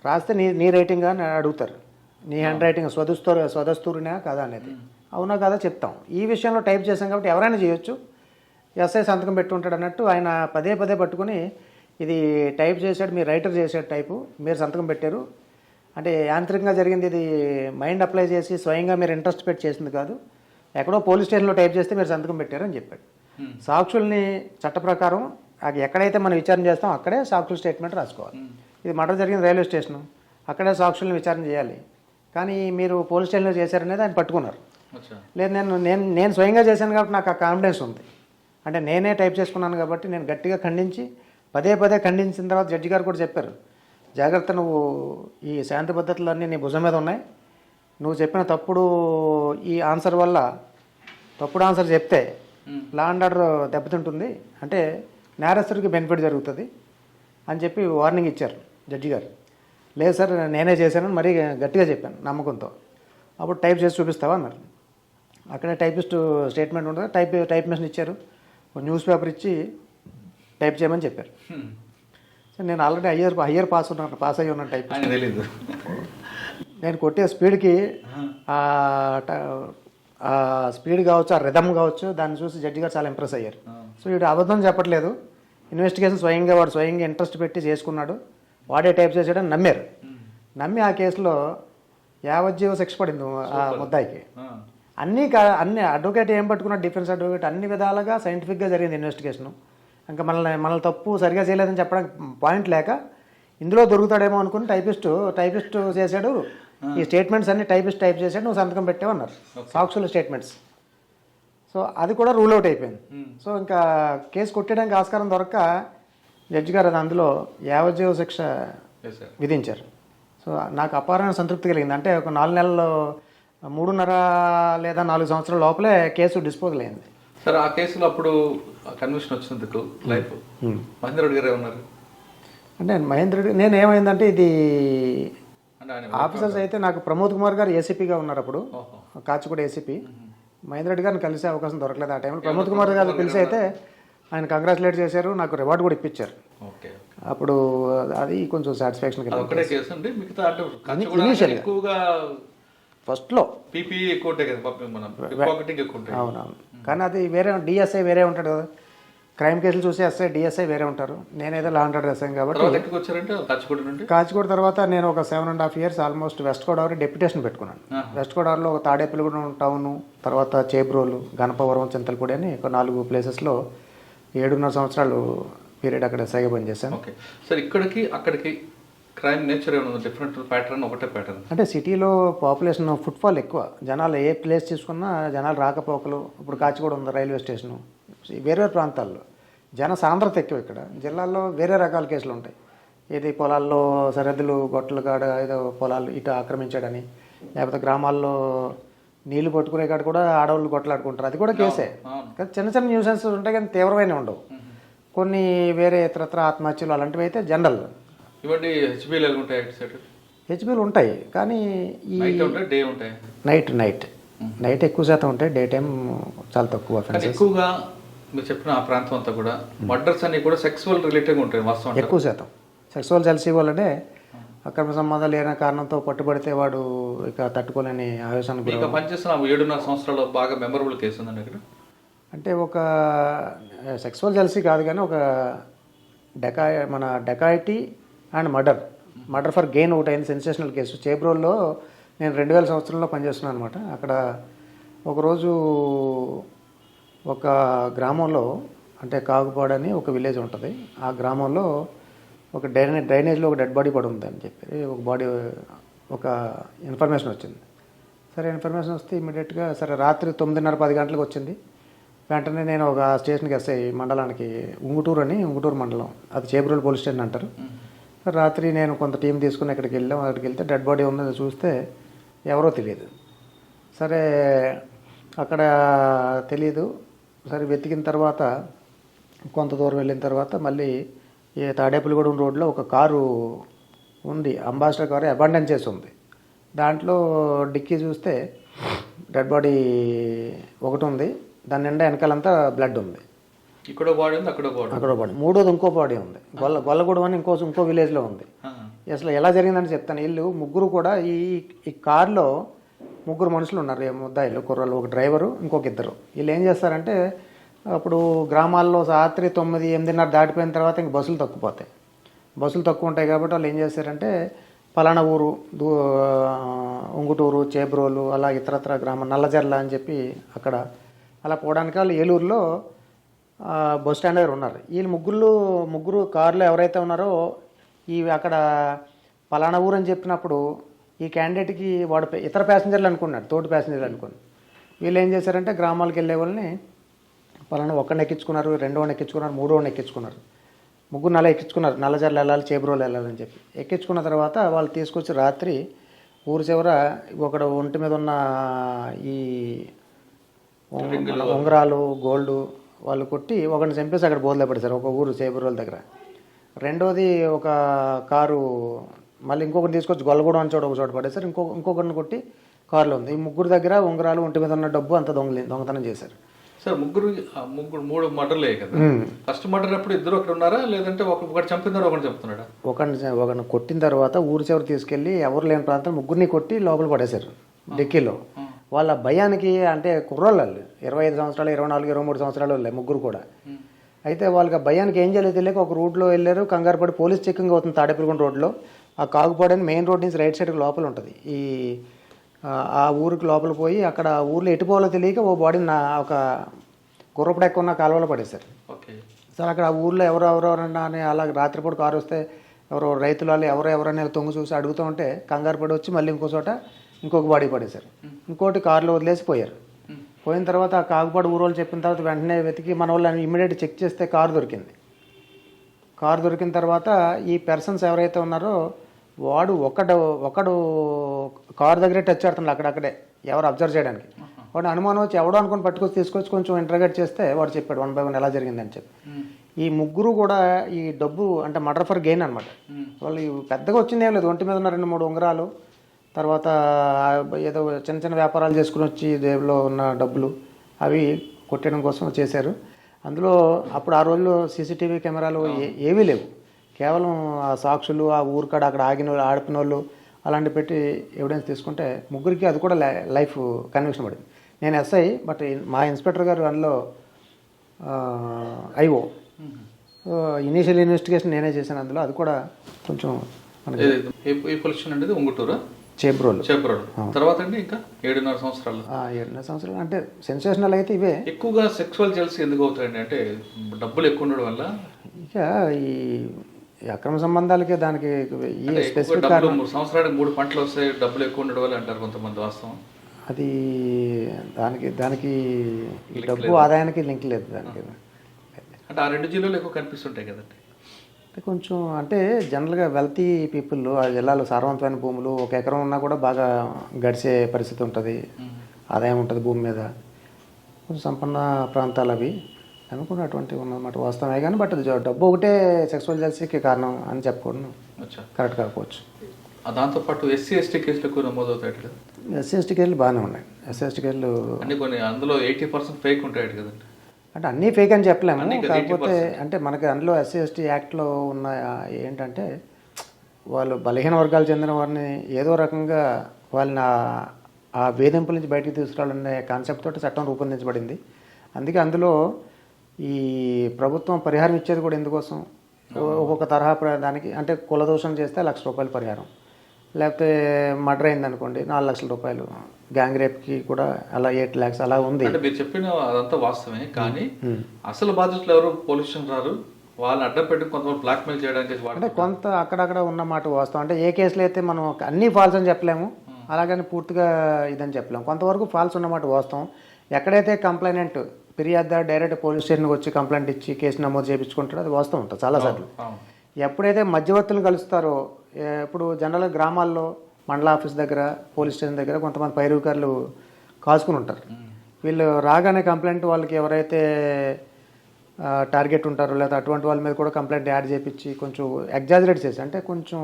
రాస్తే నీ రైటింగ్గా అడుగుతారు, నీ హ్యాండ్ రైటింగ్ స్వదస్తూరినా కదా అనేది. అవునా కదా చెప్తాం. ఈ విషయంలో టైప్ చేసాం కాబట్టి ఎవరైనా చేయొచ్చు, ఎస్ఐ సంతకం పెట్టుంటాడు అన్నట్టు ఆయన పదే పట్టుకుని ఇది టైప్ చేశాడు, మీరు రైటర్ చేసాడు టైపు, మీరు సంతకం పెట్టారు, అంటే యాంత్రికంగా జరిగింది, ఇది మైండ్ అప్లై చేసి స్వయంగా మీరు ఇంట్రెస్ట్ పెట్టి చేసింది కాదు, ఎక్కడో పోలీస్ స్టేషన్లో టైప్ చేస్తే మీరు సంతకం పెట్టారు అని చెప్పాడు. సాక్షుల్ని చట్ట ప్రకారం ఎక్కడైతే మనం విచారణ చేస్తాం అక్కడే సాక్షుల స్టేట్మెంట్ రాసుకోవాలి. ఇది మర్డర్ జరిగిన రైల్వే స్టేషను, అక్కడే సాక్షుల్ని విచారణ చేయాలి, కానీ మీరు పోలీస్ స్టేషన్లో చేశారనేది ఆయన పట్టుకున్నారు. లేదు నేను స్వయంగా చేశాను కాబట్టి నాకు ఆ కాన్ఫిడెన్స్ ఉంది, అంటే నేనే టైప్ చేసుకున్నాను కాబట్టి నేను గట్టిగా ఖండించి పదే ఖండించిన తర్వాత జడ్జి గారు కూడా చెప్పారు, జాగ్రత్త, నువ్వు ఈ శాంతి పద్ధతులన్నీ నీ భుజం మీద ఉన్నాయి, నువ్వు చెప్పిన ఈ ఆన్సర్ వల్ల తప్పుడు ఆన్సర్ చెప్తే లా అండ్ ఆర్డర్ దెబ్బతింటుంది, అంటే నేరస్తుడికి బెనిఫిట్ జరుగుతుంది అని చెప్పి వార్నింగ్ ఇచ్చారు జడ్జి గారు. లేదు సార్ నేనే చేశానని మరీ గట్టిగా చెప్పాను నమ్మకంతో. అప్పుడు టైప్ చేసి చూపిస్తావా అన్నారు. అక్కడే టైపిస్ట్ స్టేట్మెంట్ ఉంటుంది, టైప్ మిషన్ ఇచ్చారు, న్యూస్ పేపర్ ఇచ్చి టైప్ చేయమని చెప్పారు. నేను ఆల్రెడీ హయ్యర్ పాస్ అయ్యి ఉన్నాను టైప్. నేను కొట్టే స్పీడ్కి స్పీడ్ కావచ్చు, ఆ రిథమ్ కావచ్చు, దాన్ని చూసి జడ్జి గారు చాలా ఇంప్రెస్ అయ్యారు. సో వీడు అబద్ధం చెప్పట్లేదు, ఇన్వెస్టిగేషన్ వాడు స్వయంగా ఇంట్రెస్ట్ పెట్టి చేసుకున్నాడు, వాడే టైప్ చేసాడని నమ్మారు. నమ్మి ఆ కేసులో యావజ్జీవ శిక్ష పడింది ఆ ముద్దాయికి. అన్ని అడ్వకేట్ ఏం పట్టుకున్నాడు, డిఫెన్స్ అడ్వకేట్, అన్ని విధాలుగా సైంటిఫిక్గా జరిగింది ఇన్వెస్టిగేషను. ఇంకా మనల్ని తప్పు సరిగా చేయలేదని చెప్పడానికి పాయింట్ లేక ఇందులో దొరుకుతాడేమో అనుకుని టైపిస్ట్ చేశాడు, ఈ స్టేట్మెంట్స్ అన్ని టైప్ చేశాడు, నువ్వు సంతకం పెట్టావు అన్నారు, సాక్షుల స్టేట్మెంట్స్. సో అది కూడా రూల్ అవుట్ అయిపోయింది. సో ఇంకా కేసు కొట్టడానికి ఆస్కారం దొరక్క జడ్జి గారు అది అందులో యావజ్జీవ శిక్ష విధించారు. సో నాకు అపారమైన సంతృప్తి కలిగింది. అంటే ఒక 4 నెలలు 3.5 లేదా 4 సంవత్సరాల లోపలే కేసు డిస్పోజల్ అయింది. సరే, ఆ కేసులో అప్పుడు కన్విషన్ వచ్చినందుకు లైఫ్ మహేందర్ రెడ్డి గారు ఏమన్నారు? అంటే మహేందర్ రెడ్డి నేను ఏమైందంటే ఇది ఆఫీసర్స్ అయితే నాకు ప్రమోద్ కుమార్ గారు ఏసీపీగా ఉన్నారు అప్పుడు, కాచిగూడ ఏసీపీ. మహేందర్ రెడ్డి గారిని కలిసే అవకాశం దొరకలేదు ఆ టైంలో. ప్రమోద్ కుమార్ గారు పిలిచి అయితే ఆయన కంగ్రాచులేట్ చేశారు, నాకు రివార్డు కూడా ఇప్పించారు. అప్పుడు అది కొంచెం సాటిస్ఫాక్షన్ అది ఒకటే కేసు అండి మిగతా అంటే ఖర్చు కూడా Initially. ఎక్కువగా ఫస్ట్లో. పీపీఈ ఎక్కువ ఉంటాయి కదా పాపం మనం పాకెటింగ్ ఎక్కువ ఉంటాయి. అవునవును. కానీ అది వేరే డిఎస్ఐ వేరే ఉంటాడు కదా, క్రైమ్ కేసులు చూసి ఎస్ఐ డిఎస్ఐ వేరే ఉంటారు. నేనేదో లా అండ్ ఆర్డర్ ఎస్ఐ కాబట్టి తర్వాత ఎక్కడికి వచ్చారంటే కాచిగూడ నుండి. కాచిగూడ తర్వాత నేను ఒక 7.5 years almost west Godavari deputation పెట్టుకున్నాను. వెస్ట్ గోదావరిలో ఒక తాడేపల్లిగూడెం టౌను, తర్వాత చేబ్రోలు, గణపవరం, చింతలపూడి అని ఒక 4 ప్లేసెస్లో 7.5 సంవత్సరాలు పీరియడ్ అక్కడ ఎస్ఐగా పనిచేశాను. ఓకే సార్, ఇక్కడికి అక్కడికి క్రైమ్ నేచర్ ఏమైనా డిఫరెంట్ ప్యాటర్న్ ఒకటే ప్యాటర్న్? అంటే సిటీలో పాపులేషన్ ఫుట్ఫాల్ ఎక్కువ, జనాలు ఏ ప్లేస్ తీసుకున్నా జనాలు రాకపోకలు. ఇప్పుడు కాచిగూడ ఉంది రైల్వే స్టేషను, వేరే ప్రాంతాల్లో జన సాంద్రత ఎక్కువ. ఇక్కడ జిల్లాల్లో వేరే రకాల కేసులు ఉంటాయి. ఏది పొలాల్లో సరిహద్దులు గొట్టలు కాడ ఏదో పొలాలు ఇటు ఆక్రమించాడని, లేకపోతే గ్రామాల్లో నీళ్లు పట్టుకునే కాడ కూడా ఆడవాళ్ళు గొట్టలాడుకుంటారు, అది కూడా కేసే. కానీ చిన్న చిన్న న్యూసెన్స్ ఉంటాయి కానీ తీవ్రమైన ఉండవు. కొన్ని వేరే ఇతరత్ర ఆత్మహత్యలు అలాంటివి అయితే జనరల్. ఇవన్నీ హెచ్బీలు ఎలా ఉంటాయి? హెచ్బీలు ఉంటాయి కానీ ఈ డే ఉంటాయి. నైట్ ఎక్కువ శాతం ఉంటాయి, డే టైం చాలా తక్కువ. ఎక్కువగా మీరు చెప్పిన ఆ ప్రాంతం అంతా కూడా మర్డర్స్ అన్ని కూడా సెక్సువల్ రిలేటెడ్ ఉంటాయి వాస్తవం. ఎక్కువ శాతం సెక్సువల్ జెలసీ వల్లనే అక్రమ సంబంధాలు లేని కారణంతో పట్టుబడితే వాడు ఇక తట్టుకోలేని ఆవేశానికి ఇంకా పనిచేస్తున్న 7.5 సంవత్సరాలు బాగా మెమరబుల్ కేసు ఉందండి ఇక్కడ. అంటే ఒక సెక్సువల్ జెలసీ కాదు కానీ ఒక dacoity and murder for gain ఒకటి అయింది, సెన్సేషనల్ కేసు. చేబ్రోల్లో నేను 2000 సంవత్సరంలో పనిచేస్తున్నాను అనమాట. అక్కడ ఒకరోజు ఒక గ్రామంలో, అంటే కాగుపాడని ఒక విలేజ్ ఉంటుంది, ఆ గ్రామంలో ఒక డ్రైనేజ్లో ఒక డెడ్ బాడీ పడి ఉంది అని చెప్పి ఒక ఇన్ఫర్మేషన్ వచ్చింది. సరే ఇన్ఫర్మేషన్ వస్తే ఇమీడియట్గా సరే రాత్రి 9:30-10 గంటలకు వచ్చింది. వెంటనే నేను ఒక స్టేషన్కి ఎస్ఐ మండలానికి, ఉంగుటూరు మండలం, అది చేబ్రోలు పోలీస్ స్టేషన్ అంటారు. రాత్రి నేను కొంత టీం తీసుకుని అక్కడికి వెళ్తే డెడ్ బాడీ ఉందని చూస్తే ఎవరో తెలియదు. సరే అక్కడ తెలియదు. సరే వెతికిన తర్వాత కొంత దూరం వెళ్ళిన తర్వాత మళ్ళీ ఈ తాడేపల్లిగూడెం రోడ్లో ఒక కారు ఉంది, అంబాసిడర్ కారు అబాండన్ చేసి ఉంది. దాంట్లో డిక్కీ చూస్తే డెడ్ బాడీ ఒకటి ఉంది, దాని నిండా వెనకాలంతా బ్లడ్ ఉంది. ఇక్కడ బాడీ ఉంది, అక్కడ బాడీ. మూడోది ఇంకో బాడీ ఉంది, గొల్లగూడెం అని ఇంకో విలేజ్లో ఉంది. అసలు ఎలా జరిగిందని చెప్తాను. వీళ్ళు ముగ్గురు కూడా ఈ కారులో ముగ్గురు మనుషులు ఉన్నారు, ముద్దాయిలు కుర్రలు, ఒక డ్రైవరు, ఇంకొక ఇద్దరు. వీళ్ళు ఏం చేస్తారంటే అప్పుడు గ్రామాల్లో రాత్రి 9-8:30 దాటిపోయిన తర్వాత ఇంక బస్సులు తక్కుపోతాయి. బస్సులు తక్కువ ఉంటాయి కాబట్టి వాళ్ళు ఏం చేస్తారంటే పలానా ఊరు, ఉంగుటూరు, చేబ్రోలు, అలా ఇతరత్ర గ్రామం, నల్లజర్ల అని చెప్పి అక్కడ అలా పోవడానికి వాళ్ళు ఏలూరులో బస్ స్టాండ్ దగ్గర ఉన్నారు. వీళ్ళు ముగ్గురు కారులో ఎవరైతే ఉన్నారో అక్కడ పలానా ఊరు అని చెప్పినప్పుడు ఈ క్యాండిడేట్కి వాడు ఇతర ప్యాసింజర్లు అనుకున్నాడు, తోటి ప్యాసింజర్లు అనుకుని. వీళ్ళు ఏం చేశారంటే గ్రామాలకు వెళ్ళే వాళ్ళని పలానా ఒక్కడిని ఎక్కించుకున్నారు, రెండోని ఎక్కించుకున్నారు, మూడోని ఎక్కించుకున్నారు, ముగ్గురు అలా ఎక్కించుకున్నారు. నల్లజర్లు వెళ్ళాలి, చేబ్రోలు వెళ్ళాలని చెప్పి ఎక్కించుకున్న తర్వాత వాళ్ళు తీసుకొచ్చి రాత్రి ఊరు చివర ఒకడు ఒంటి మీద ఉన్న ఈ ఉంగరాలు, గోల్డ్ వాళ్ళు కొట్టి ఒకరిని చంపేసి అక్కడ బోధలో పడేశారు, ఒక ఊరు చేబ్రోల దగ్గర. రెండోది ఒక కారు మళ్ళీ ఇంకొకటి తీసుకొచ్చి గొల్లగూడెం అని ఒక చోట పడేశారు, ఇంకొకరిని కొట్టి కారులో ఉంది. ఈ ముగ్గురు దగ్గర ఉంగరాలు, ఒంటి మీద ఉన్న డబ్బు అంతా దొంగతనం చేశారు. సార్ మూడు మర్డర్లే కదా. ఫస్ట్ మర్డర్ అప్పుడు ఇద్దరు అక్కడ ఉన్నారా, లేదంటే ఒకటి చంపినారు, ఒకటి చెప్తున్నాడా? ఒకరిని కొట్టిన తర్వాత ఊరు చివరి తీసుకెళ్ళి ఎవరు లేని ప్రాంతం ముగ్గురిని కొట్టి లోపల పడేశారు డిక్కీలో. వాళ్ళ భయానికి, అంటే కుర్రోళ్ళు 25 సంవత్సరాలు, 24, 23 సంవత్సరాలు వాళ్ళే ముగ్గురు కూడా. అయితే వాళ్ళకి భయానికి ఏం చేయలేదు తెలియక ఒక రూట్లో వెళ్ళారు. కంగారు పడి పోలీస్ చెకింగ్ అవుతుంది తాడేపల్లిగూడెం రోడ్లో. ఆ కాగుపాడని మెయిన్ రోడ్ నుంచి రైట్ సైడ్కి లోపల ఉంటుంది. ఆ ఊరికి లోపల పోయి అక్కడ ఊర్లో ఎటుపోవాలో తెలియక ఓ బాడీని ఒక గుర్రపడెక్క ఉన్న కాలువలో పడేశారు. సార్ అక్కడ ఆ ఊర్లో ఎవరెవరన్నా అని అలా రాత్రిపూట కారు వస్తే ఎవరో రైతులు వాళ్ళు ఎవరెవరని తొంగి చూసి అడుగుతూ ఉంటే కంగారు పడి వచ్చి మళ్ళీ ఇంకో చోట ఇంకొక బాడీ పడేశారు. ఇంకోటి కారులో వదిలేసి పోయారు. పోయిన తర్వాత ఆ కాగుపాడు ఊరోళ్ళు చెప్పిన తర్వాత వెంటనే వెతికి మన వాళ్ళు ఇమ్మీడియట్ చెక్ చేస్తే కారు దొరికింది. కారు దొరికిన తర్వాత ఈ పర్సన్స్ ఎవరైతే ఉన్నారో వాడు ఒకడు కారు దగ్గరే టచ్ ఆడుతున్నాడు అక్కడక్కడే, ఎవరు అబ్జర్వ్ చేయడానికి. వాడు అనుమానం వచ్చి ఎవడో అనుకుని తీసుకొచ్చి కొంచెం ఇంటర్గేట్ చేస్తే వాడు చెప్పాడు 1 by 1 ఎలా జరిగిందని చెప్పి. ఈ ముగ్గురు కూడా ఈ డబ్బు అంటే మర్డర్ ఫర్ గెయిన్ అనమాట. వాళ్ళు పెద్దగా వచ్చింది ఏం లేదు, ఒంటి మీద ఉన్న 2-3 ఉంగరాలు, తర్వాత ఏదో చిన్న చిన్న వ్యాపారాలు చేసుకుని వచ్చి జేబులో ఉన్న డబ్బులు అవి కొట్టడం కోసం చేశారు. అందులో అప్పుడు ఆ రోజుల్లో సీసీటీవీ కెమెరాలు ఏమీ లేవు. కేవలం ఆ సాక్షులు ఆ ఊరికాడ అక్కడ ఆగిన వాళ్ళు ఆడిపిన వాళ్ళు అలాంటి పెట్టి ఎవిడెన్స్ తీసుకుంటే ముగ్గురికి అది కూడా లైఫ్ కన్విక్షన్ పడింది. నేను ఎస్ఐ, బట్ మా ఇన్స్పెక్టర్ గారు అందులో ఐఓ. ఇనీషియల్ ఇన్వెస్టిగేషన్ నేనే చేశాను అందులో. అది కూడా కొంచెం మనకి ఈ పొజిషన్ అనేది ఉంగుటూరా చేబ్రోలు తర్వాత అండి ఇంకా 7.5 సంవత్సరాలు 7.5 సంవత్సరాలు అంటే సెన్సేషనల్ అయితే ఇవే. ఎక్కువగా సెక్సువల్ జెల్సీ ఎందుకు అవుతాయండి? అంటే డబ్బులు ఎక్కువ ఉండడం వల్ల? ఇక ఈ అక్రమ సంబంధాలకి దానికి ఈ స్పెసిఫిక్ సంవత్సరానికి 3 పంటలు వస్తాయి, డబ్బులు ఎక్కువ ఉండడం వల్ల అంటారు కొంతమంది. వాస్తవం అది దానికి ఈ డబ్బు ఆదాయానికి లింక్ లేదు దానికి. అంటే ఆ 2 జిల్లాలు ఎక్కువ కనిపిస్తుంటాయి కదండి. కొంచెం అంటే జనరల్గా వెల్తీ పీపుల్ ఆ జిల్లాలో సారవంతమైన భూములు 1 ఎకరం ఉన్నా కూడా బాగా గడిచే పరిస్థితి ఉంటుంది, ఆదాయం ఉంటుంది భూమి మీద. కొంచెం సంపన్న ప్రాంతాలు అవి అనుకున్న అటువంటివి ఉన్నమాట వాస్తవమే. కానీ బట్ డబ్బు ఒకటే సెక్సువల్ జెల్సీకి కారణం అని చెప్పుకోవడం కరెక్ట్ కాకపోవచ్చు. దాంతోపాటు ఎస్సీ ఎస్టీ కేసులు ఎక్కువ నమోదవుతాయి కదా? ఎస్సీ ఎస్టీ కేసులు బాగానే ఉన్నాయి. ఎస్సీ ఎస్టీ కేసులు అన్ని కొన్ని అందులో 80% ఫేక్ ఉంటాయి కదండి. అంటే అన్నీ ఫేక్ అని చెప్పలేము. కాకపోతే అంటే మనకి అందులో ఎస్సీ ఎస్టీ యాక్ట్లో ఉన్న ఏంటంటే వాళ్ళు బలహీన వర్గాలు చెందిన వారిని ఏదో రకంగా వాళ్ళని ఆ వేధింపుల నుంచి బయటికి తీసుకురావాలనే కాన్సెప్ట్ తోటి చట్టం రూపొందించబడింది. అందుకే అందులో ఈ ప్రభుత్వం పరిహారం ఇచ్చేది కూడా ఎందుకోసం, ఒక్కొక్క తరహా దానికి అంటే కులదోషం చేస్తే ₹1,00,000 పరిహారం, లేకపోతే మర్డర్ అయింది అనుకోండి ₹4,00,000, గ్యాంగ్ రేప్కి కూడా అలా 8 lakhs అలా ఉంది. అంటే మీరు చెప్పిన అదంతా వాస్తవమే, కానీ అసలు బాధితులు ఎవరు పోలీస్ స్టేషన్ రారు, వాళ్ళని అడ్డం పెట్టి కొంతమంది బ్లాక్మెయిల్ చేయడానికి అంటే కొంత అక్కడక్కడ ఉన్నమాట వాస్తవం. అంటే ఏ కేసులో అయితే మనం అన్నీ ఫాల్స్ అని చెప్పలేము, అలాగని పూర్తిగా ఇదని చెప్పలేము. కొంతవరకు ఫాల్స్ ఉన్నమాట వాస్తవం. ఎక్కడైతే కంప్లైనెంట్ ఫిర్యాదు డైరెక్ట్ పోలీస్ స్టేషన్కి వచ్చి కంప్లైంట్ ఇచ్చి కేసు నమోదు చేయించుకుంటారో అది వాస్తవం ఉంటుంది చాలాసార్లు. ఎప్పుడైతే మధ్యవర్తులు కలుస్తారో, ఇప్పుడు జనరల్గా గ్రామాల్లో మండల ఆఫీస్ దగ్గర పోలీస్ స్టేషన్ దగ్గర కొంతమంది పైరవికారులు కాసుకుని ఉంటారు. వీళ్ళు రాగానే కంప్లైంట్ వాళ్ళకి ఎవరైతే టార్గెట్ ఉంటారో లేదా అటువంటి వాళ్ళ మీద కూడా కంప్లైంట్ యాడ్ చేయించి కొంచెం ఎగ్జాజరేట్ చేసి, అంటే కొంచెం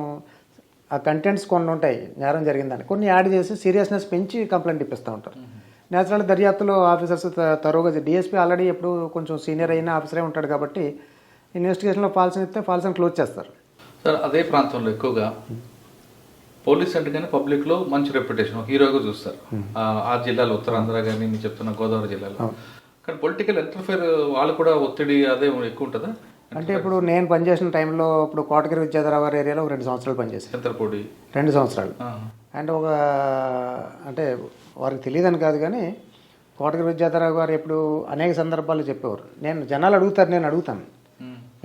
ఆ కంటెంట్స్ కొన్ని ఉంటాయి నేరం జరిగిందని కొన్ని యాడ్ చేసి సీరియస్నెస్ పెంచి కంప్లైంట్ ఇప్పిస్తూ ఉంటారు. నేచురల్ దర్యాప్తులో ఆఫీసర్స్ తరువుగా డిఎస్పీ ఆల్రెడీ ఎప్పుడు కొంచెం సీనియర్ అయిన ఆఫీసరే ఉంటాడు కాబట్టి ఇన్వెస్టిగేషన్లో ఫాల్స్ ఇస్తే ఫాల్స్ని క్లోజ్ చేస్తారు. సార్ అదే ప్రాంతంలో ఎక్కువగా పోలీస్ అంటే కానీ పబ్లిక్లో మంచి రెప్యుటేషన్ హీరోగా చూస్తారు. ఆ జిల్లాలో ఉత్తరాంధ్ర కానీ నేను చెప్తున్న గోదావరి జిల్లాలో. కానీ పొలిటికల్ ఇంటర్ఫేర్ వాళ్ళు కూడా ఒత్తిడి అదే ఎక్కువ ఉంటుందా? అంటే ఇప్పుడు నేను పనిచేసిన టైంలో ఇప్పుడు కోటగిరి విద్యాధరావు గారి ఏరియాలో 2 సంవత్సరాలు పనిచేశాను. చింతలపూడి 2 సంవత్సరాలు. అండ్ అంటే వారికి తెలియదని కాదు కానీ కోటగిరి విద్యాధరావు గారు ఎప్పుడు అనేక సందర్భాల్లో చెప్పేవారు, నేను జనాలు అడుగుతారు, నేను అడుగుతాను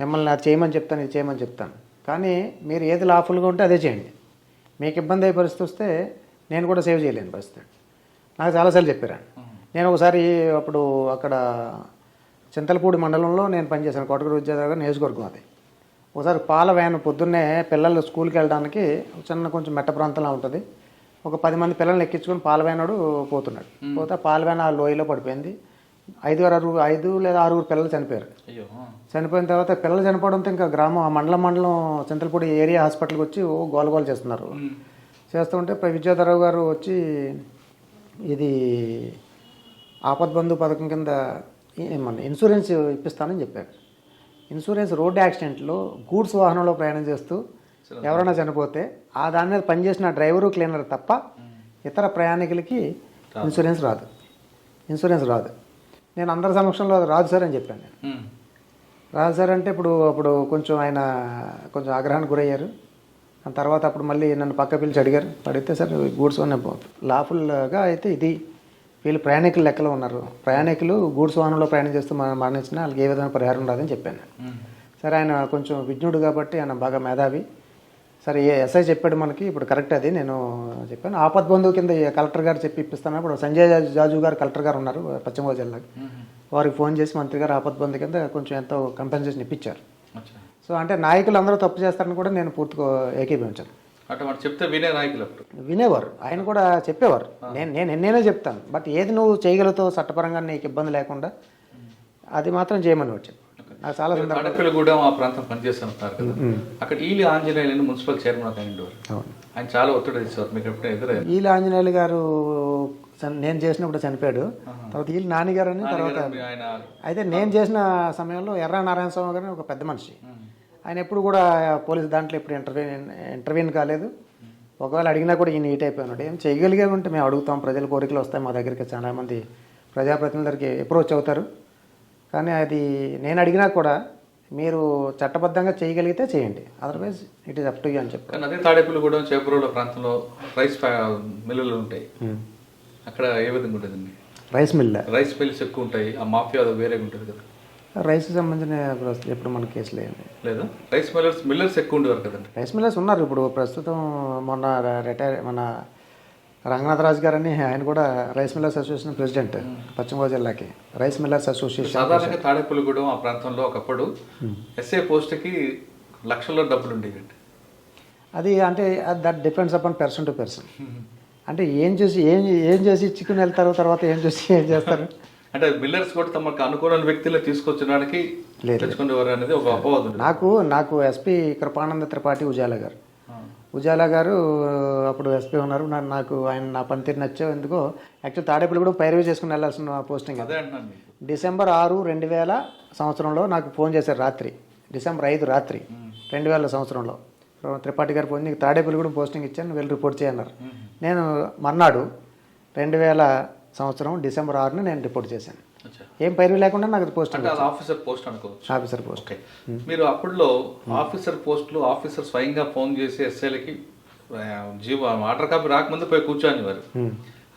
మిమ్మల్ని అది చేయమని చెప్తాను, ఇది చేయమని చెప్తాను, కానీ మీరు ఏది లాఫుల్గా ఉంటే అదే చేయండి, మీకు ఇబ్బంది అయ్యే పరిస్థితి వస్తే నేను కూడా సేవ్ చేయలేని పరిస్థితి. నాకు చాలాసార్లు చెప్పారు. నేను ఒకసారి అప్పుడు అక్కడ చింతలపూడి మండలంలో నేను పనిచేశాను, కోటగిరి విద్యాధరావు గారు నియోజకవర్గం అది. ఒకసారి పాల వ్యాన్ పొద్దున్నే పిల్లలు స్కూల్కి వెళ్ళడానికి చిన్న కొంచెం మెట్ట ప్రాంతంలో ఉంటుంది, ఒక 10 మంది పిల్లల్ని ఎక్కించుకొని పాల వ్యానుడు పోతున్నాడు. పోతే పాల వ్యాన్ ఆ లోయలో పడిపోయింది. 5 లేదా 6 పిల్లలు చనిపోయారు. చనిపోయిన తర్వాత పిల్లలు చనిపోవడంతో ఇంకా గ్రామం ఆ మండలం చింతలపూడి ఏరియా హాస్పిటల్కి వచ్చి గోల చేస్తున్నారు. చేస్తుంటే విద్యాధరావు గారు వచ్చి ఇది ఆపద్బంధు పథకం కింద ఇన్సూరెన్స్ ఇప్పిస్తానని చెప్పారు. ఇన్సూరెన్స్ రోడ్డు యాక్సిడెంట్లో గూడ్స్ వాహనంలో ప్రయాణం చేస్తూ ఎవరైనా చనిపోతే దాని మీద పనిచేసిన డ్రైవరు క్లీనర్ తప్ప ఇతర ప్రయాణికులకి ఇన్సూరెన్స్ రాదు. నేను అందరి సమక్షంలో అది రాదు సార్ అని చెప్పాను. రాదు సార్ అంటే అప్పుడు కొంచెం ఆయన కొంచెం ఆగ్రహానికి గురయ్యారు. ఆ తర్వాత అప్పుడు మళ్ళీ నన్ను పక్క పిలిచి అడిగారు. అడిగితే సార్ గూడ్స్ లాఫుల్గా అయితే ఇది వీళ్ళు ప్రయాణికులు లెక్కలో ఉన్నారు, ప్రయాణికులు గూడ్స్ వాహనంలో ప్రయాణం చేస్తూ మరణించినా వాళ్ళకి ఏ విధమైన పరిహారం రాదని చెప్పాను. సరే ఆయన కొంచెం విజ్ఞుడు కాబట్టి ఆయన బాగా మేధావి, సరే ఎస్ఐ చెప్పాడు మనకి ఇప్పుడు కరెక్ట్ అది నేను చెప్పాను. ఆపద్బంధువు కింద కలెక్టర్ గారు చెప్పి ఇప్పిస్తాను. ఇప్పుడు సంజయ్ జాజు గారు కలెక్టర్ గారు ఉన్నారు పశ్చిమ గోదావరి జిల్లాకి, వారికి ఫోన్ చేసి మంత్రి గారు ఆపద్బంధు కింద కొంచెం ఎంతో కంపెన్సేషన్ ఇప్పించారు. సో అంటే నాయకులు అందరూ తప్పు చేస్తారని కూడా నేను పూర్తిగా ఏకీభవించాను. చెప్తే వినే నాయకులు వినేవారు, ఆయన కూడా చెప్పేవారు, నేనే చెప్తాను, బట్ ఏది నువ్వు చేయగలుగుతావు చట్టపరంగా నీకు ఇబ్బంది లేకుండా అది మాత్రం చేయమని వచ్చాను. నాకు చాలా కూడా ఆ ప్రాంతం పనిచేస్తున్నారు కదా, అక్కడ ఈలి ఆంజనేయులు మున్సిపల్ చైర్మన్ ఆయన చాలా ఒత్తిడి తెచ్చారు మీకు ఎప్పుడైనా ఎదురయ్యారు? ఈలి ఆంజనేయులు గారు నేను చేసినప్పుడు చనిపోయాడు. తర్వాత ఈలి నాన్నగారు అని తర్వాత అయితే నేను చేసిన సమయంలో ఎర్ర నారాయణ స్వామి గారు ఒక పెద్ద మనిషి, ఆయన ఎప్పుడు కూడా పోలీస్ దాంట్లో ఎప్పుడు ఇంటర్వ్యూన్ కాలేదు. ఒకవేళ అడిగినా కూడా ఈయన నీట్ అయిపోయినాడు. ఏం చేయగలిగే ఉంటే మేము అడుగుతాం, ప్రజల కోరికలు వస్తాయి మా దగ్గరికి, చాలామంది ప్రజాప్రతినిధులకి అప్రోచ్ అవుతారు. కానీ అది నేను అడిగినా కూడా మీరు చట్టబద్ధంగా చేయగలిగితే చేయండి, otherwise it is up to you అని చెప్పారు. కానీ అదే తాడేపల్లిగూడెం చేపరోడ ప్రాంతంలో రైస్ మిల్లులు ఉంటాయి. అక్కడ ఏ విధంగా ఉంటుందండి? రైస్ రైస్ మిల్స్ ఎక్కువ ఉంటాయి, ఆ మాఫియా వేరేగా ఉంటుంది కదా. రైస్కి సంబంధించిన ఎప్పుడు మన కేసులు ఏంటి లేదా? రైస్ మిల్లర్స్ ఎక్కువ ఉండేవారు కదండి. రైస్ మిల్లర్స్ ఉన్నారు. ఇప్పుడు ప్రస్తుతం మన రంగనాథరాజు గారు అని ఆయన కూడా రైస్ మిల్లర్స్ అసోసియేషన్ ప్రెసిడెంట్, పశ్చిమ గోదావరి జిల్లాకి రైస్ మిల్లర్స్ అసోసియేషన్. సాధారణంగా తాడేపల్లిగూడెం ఆ ప్రాంతంలో ఒకప్పుడు ఎస్ఐ పోస్ట్కి లక్షల్లో డబ్బులు ఉండేవండి. అది అంటే that depends upon person to person. అంటే ఏం చేసి ఇచ్చుకుని వెళ్తారు, తర్వాత ఏం చేస్తారు. అంటే మిల్లర్స్ కూడా తమకు అనుకూల వ్యక్తులు తీసుకొచ్చడానికి తెచ్చుకునేవారు అనేది ఒక అపవాదం. నాకు ఎస్పీ కృపానంద త్రిపాఠి ఉజాలా గారు అప్పుడు ఎస్పీ ఉన్నారు. నాకు ఆయన నా పనితీరు నచ్చే ఎందుకో యాక్చువల్ తాడేపల్లి కూడా పైరవీ చేసుకుని వెళ్ళాల్సిన పోస్టింగ్. అదే అంటున్నాను. డిసెంబర్ 6, 2000 సంవత్సరంలో నాకు ఫోన్ చేశారు రాత్రి, డిసెంబర్ 5 రాత్రి 2000 సంవత్సరంలో త్రిపాఠి గారు ఫోన్, నీకు తాడేపల్లి కూడా పోస్టింగ్ ఇచ్చాను, వెళ్ళి రిపోర్ట్ చేయన్నారు. నేను మన్నాడు 2000 సంవత్సరం డిసెంబర్ 6న నేను రిపోర్ట్ చేశాను. ఏం పైరు లేకుండా నాకు పోస్టింగ్. ఆఫీసర్ పోస్ట్ అనుకోవచ్చు. Officer post. మీరు అప్పుడులో ఆఫీసర్ పోస్టులు ఆఫీసర్ స్వయంగా ఫోన్ చేసి ఎస్ఐలకి ఆర్డర్ కాపీ రాకముందు పోయి కూర్చొని వారు.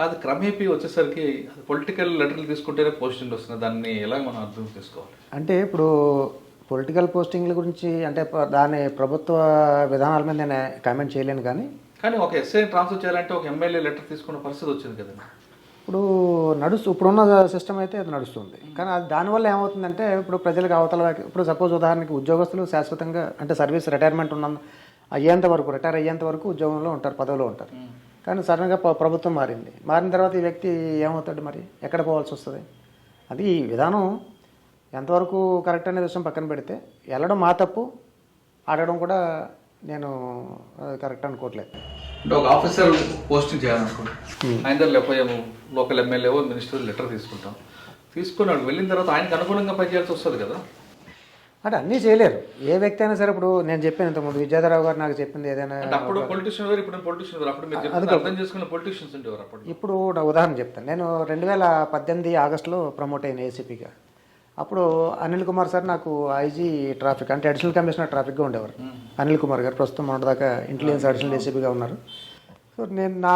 అది క్రమేపీ వచ్చేసరికి పొలిటికల్ లెటర్లు తీసుకుంటేనే పోస్టింగ్ వస్తుంది. దాన్ని ఎలా మనం అర్థం చేసుకోవాలి? అంటే ఇప్పుడు పొలిటికల్ పోస్టింగ్ల గురించి అంటే దాని ప్రభుత్వ విధానాల మీద నేను కామెంట్ చేయలేను. కానీ ఒక ఎస్ఐ ట్రాన్స్ఫర్ చేయాలంటే ఒక ఎమ్మెల్యే లెటర్ తీసుకున్న పరిస్థితి వచ్చింది కదండి. ఇప్పుడున్న సిస్టమ్ అయితే అది నడుస్తుంది. కానీ అది దానివల్ల ఏమవుతుందంటే ఇప్పుడు ప్రజలకు ఇప్పుడు సపోజ్ ఉదాహరణకి ఉద్యోగస్తులు శాశ్వతంగా అంటే సర్వీస్ రిటైర్మెంట్ రిటైర్ అయ్యేంత వరకు ఉద్యోగంలో ఉంటారు, పదవిలో ఉంటారు. కానీ సడన్గా ప్రభుత్వం మారిన తర్వాత ఈ వ్యక్తి ఏమవుతాడు, మరి ఎక్కడ పోవాల్సి వస్తుంది? అది ఈ విధానం ఎంతవరకు కరెక్ట్ అనే విషయం పక్కన పెడితే వెళ్ళడం మా తప్పు, ఆడడం కూడా నేను కరెక్ట్ అనుకోవట్లేదు. అంటే ఒక ఆఫీసర్ పోస్టింగ్ చేయాలనుకోండి, ఆయన దగ్గర లేకపోయాము లోకల్ ఎమ్మెల్యే మినిస్టర్ లెటర్ తీసుకున్నాడు, వెళ్ళిన తర్వాత ఆయనకు అనుకూలంగా పనిచేయాల్సి వస్తుంది కదా. అంటే అన్నీ చేయలేరు. ఏ వ్యక్తి అయినా సరే. ఇప్పుడు నేను చెప్పాను ఇంతకుముందు విద్యాధరరావు గారు నాకు చెప్పింది ఏదైనా. అప్పుడు పొలిటీషియన్ వేరు, ఇప్పుడు పొలిటీషియన్ వేరు. అప్పుడు మీరు అర్థం చేసుకున్న పొలిటీషియన్స్ ఉండేవారు అప్పుడు. ఇప్పుడు నా ఉదాహరణ చెప్తాను. నేను 2018 ఆగస్టులో ప్రమోట్ అయిన ఏసీపీగా. అప్పుడు అనిల్ కుమార్ సార్ నాకు ఐజీ ట్రాఫిక్ అంటే అడిషనల్ కమిషనర్ ట్రాఫిక్గా ఉండేవారు. అనిల్ కుమార్ గారు ప్రస్తుతం మొన్నటిదాకా ఇంటెలిజెన్స్ అడిషనల్ ఏసీపీగా ఉన్నారు. సో నేను నా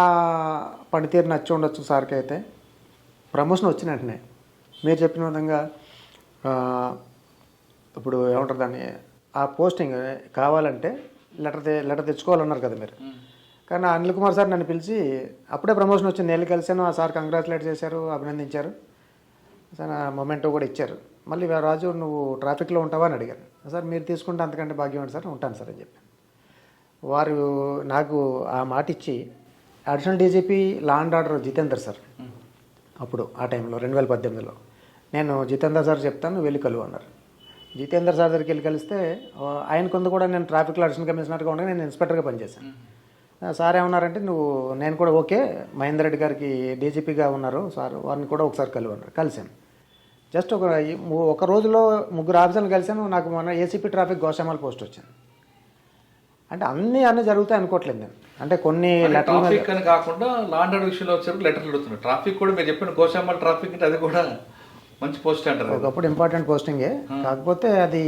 పనితీరు నచ్చి ఉండొచ్చు సార్కి. అయితే ప్రమోషన్ వచ్చిన వెంటనే మీరు చెప్పిన విధంగా ఇప్పుడు ఏమంటారు దాన్ని, ఆ పోస్టింగ్ కావాలంటే లెటర్ తెచ్చుకోవాలన్నారు కదా మీరు. కానీ అనిల్ కుమార్ సార్ నన్ను పిలిచి అప్పుడే ప్రమోషన్ వచ్చింది, నేను కలిశాను. ఆ సార్ కంగ్రాచులేట్ చేశారు, అభినందించారు, మొమెంటో కూడా ఇచ్చారు. మళ్ళీ రాజు నువ్వు ట్రాఫిక్లో ఉంటావా అని అడిగారు. సార్ మీరు తీసుకుంటే అంతకంటే భాగ్యం ఏంటి సార్, ఉంటాను సార్ అని చెప్పాను. వారు నాకు ఆ మాట ఇచ్చి additional DGP law and order Jitender sir అప్పుడు ఆ టైంలో 2018లో నేను జితేందర్ సార్ చెప్తాను వెళ్ళి కలువు అన్నారు. జితేందర్ సార్ దగ్గరికి వెళ్ళి కలిస్తే ఆయన కొంత కూడా నేను ట్రాఫిక్లో అడిషనల్ కమిషనర్గా ఉండగా నేను ఇన్స్పెక్టర్గా పనిచేశాను. సార్ ఏమన్నారంటే నేను కూడా ఓకే, మహేందర్ రెడ్డి గారికి డీజీపీగా ఉన్నారు సార్, వారిని కూడా ఒకసారి కలువు అన్నారు. కలిశాను. జస్ట్ ఒక రోజులో 3 ఆఫీసర్లు కలిశాను. నాకు మొన్న ఏసీపీ ట్రాఫిక్ గోశామల్ పోస్ట్ వచ్చింది. అంటే అన్నీ జరుగుతాయి అనుకోవట్లేదు నేను. అంటే కొన్ని ట్రాఫిక్ అని కాకుండా లా అండ్ ఆర్డర్ విషయంలో వచ్చారు లెటర్లు అడుగుతున్నారు. ట్రాఫిక్ కూడా మీరు చెప్పిన గోశామల్ ట్రాఫిక్ అంటే అది కూడా మంచి పోస్ట్ అంటారు. ఒకప్పుడు ఇంపార్టెంట్ పోస్టింగే, కాకపోతే అది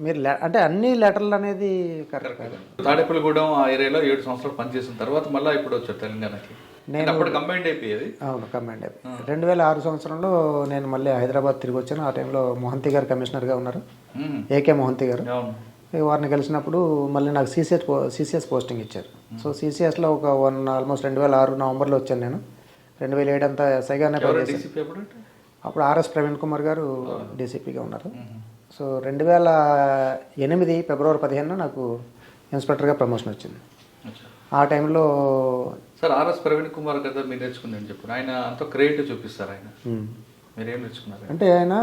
మీరు అంటే అన్ని లెటర్లు అనేది కరెక్ట్ కాదు. తాడేపల్లిగూడెం ఆ ఏరియాలో 7 సంవత్సరాలు పనిచేసిన తర్వాత మళ్ళీ ఇప్పుడు వచ్చారు తెలంగాణకి. నేను అప్పుడు కంబైండ్ అయిపోయేది. అవును, కంబైండ్ అయిపోయి 2006 సంవత్సరంలో నేను మళ్ళీ హైదరాబాద్ తిరిగి వచ్చాను. ఆ టైంలో మోహంతి గారు కమిషనర్గా ఉన్నారు, ఏకే మోహంతి గారు. వారిని కలిసినప్పుడు మళ్ళీ నాకు సిసిఎస్ పోస్టింగ్ ఇచ్చారు. సో సిసిఎస్లో ఒక ఆల్మోస్ట్ 2006 నవంబర్లో వచ్చాను నేను. 2007 అంతా ఎస్ఐగానే పనిచేశాను. అప్పుడు ఆర్ఎస్ ప్రవీణ్ కుమార్ గారు డీసీపీగా ఉన్నారు. సో 2008 ఫిబ్రవరి 15 నాకు ఇన్స్పెక్టర్గా ప్రమోషన్ వచ్చింది. ఆ టైంలో సార్ ఆర్ఎస్ ప్రవీణ్ కుమార్ కదా మీరు నేర్చుకుందని చెప్పారు. ఆయన అంత క్రియేటివ్ చూపిస్తారు. ఆయన మీరేం నేర్చుకున్నారు? అంటే ఆయన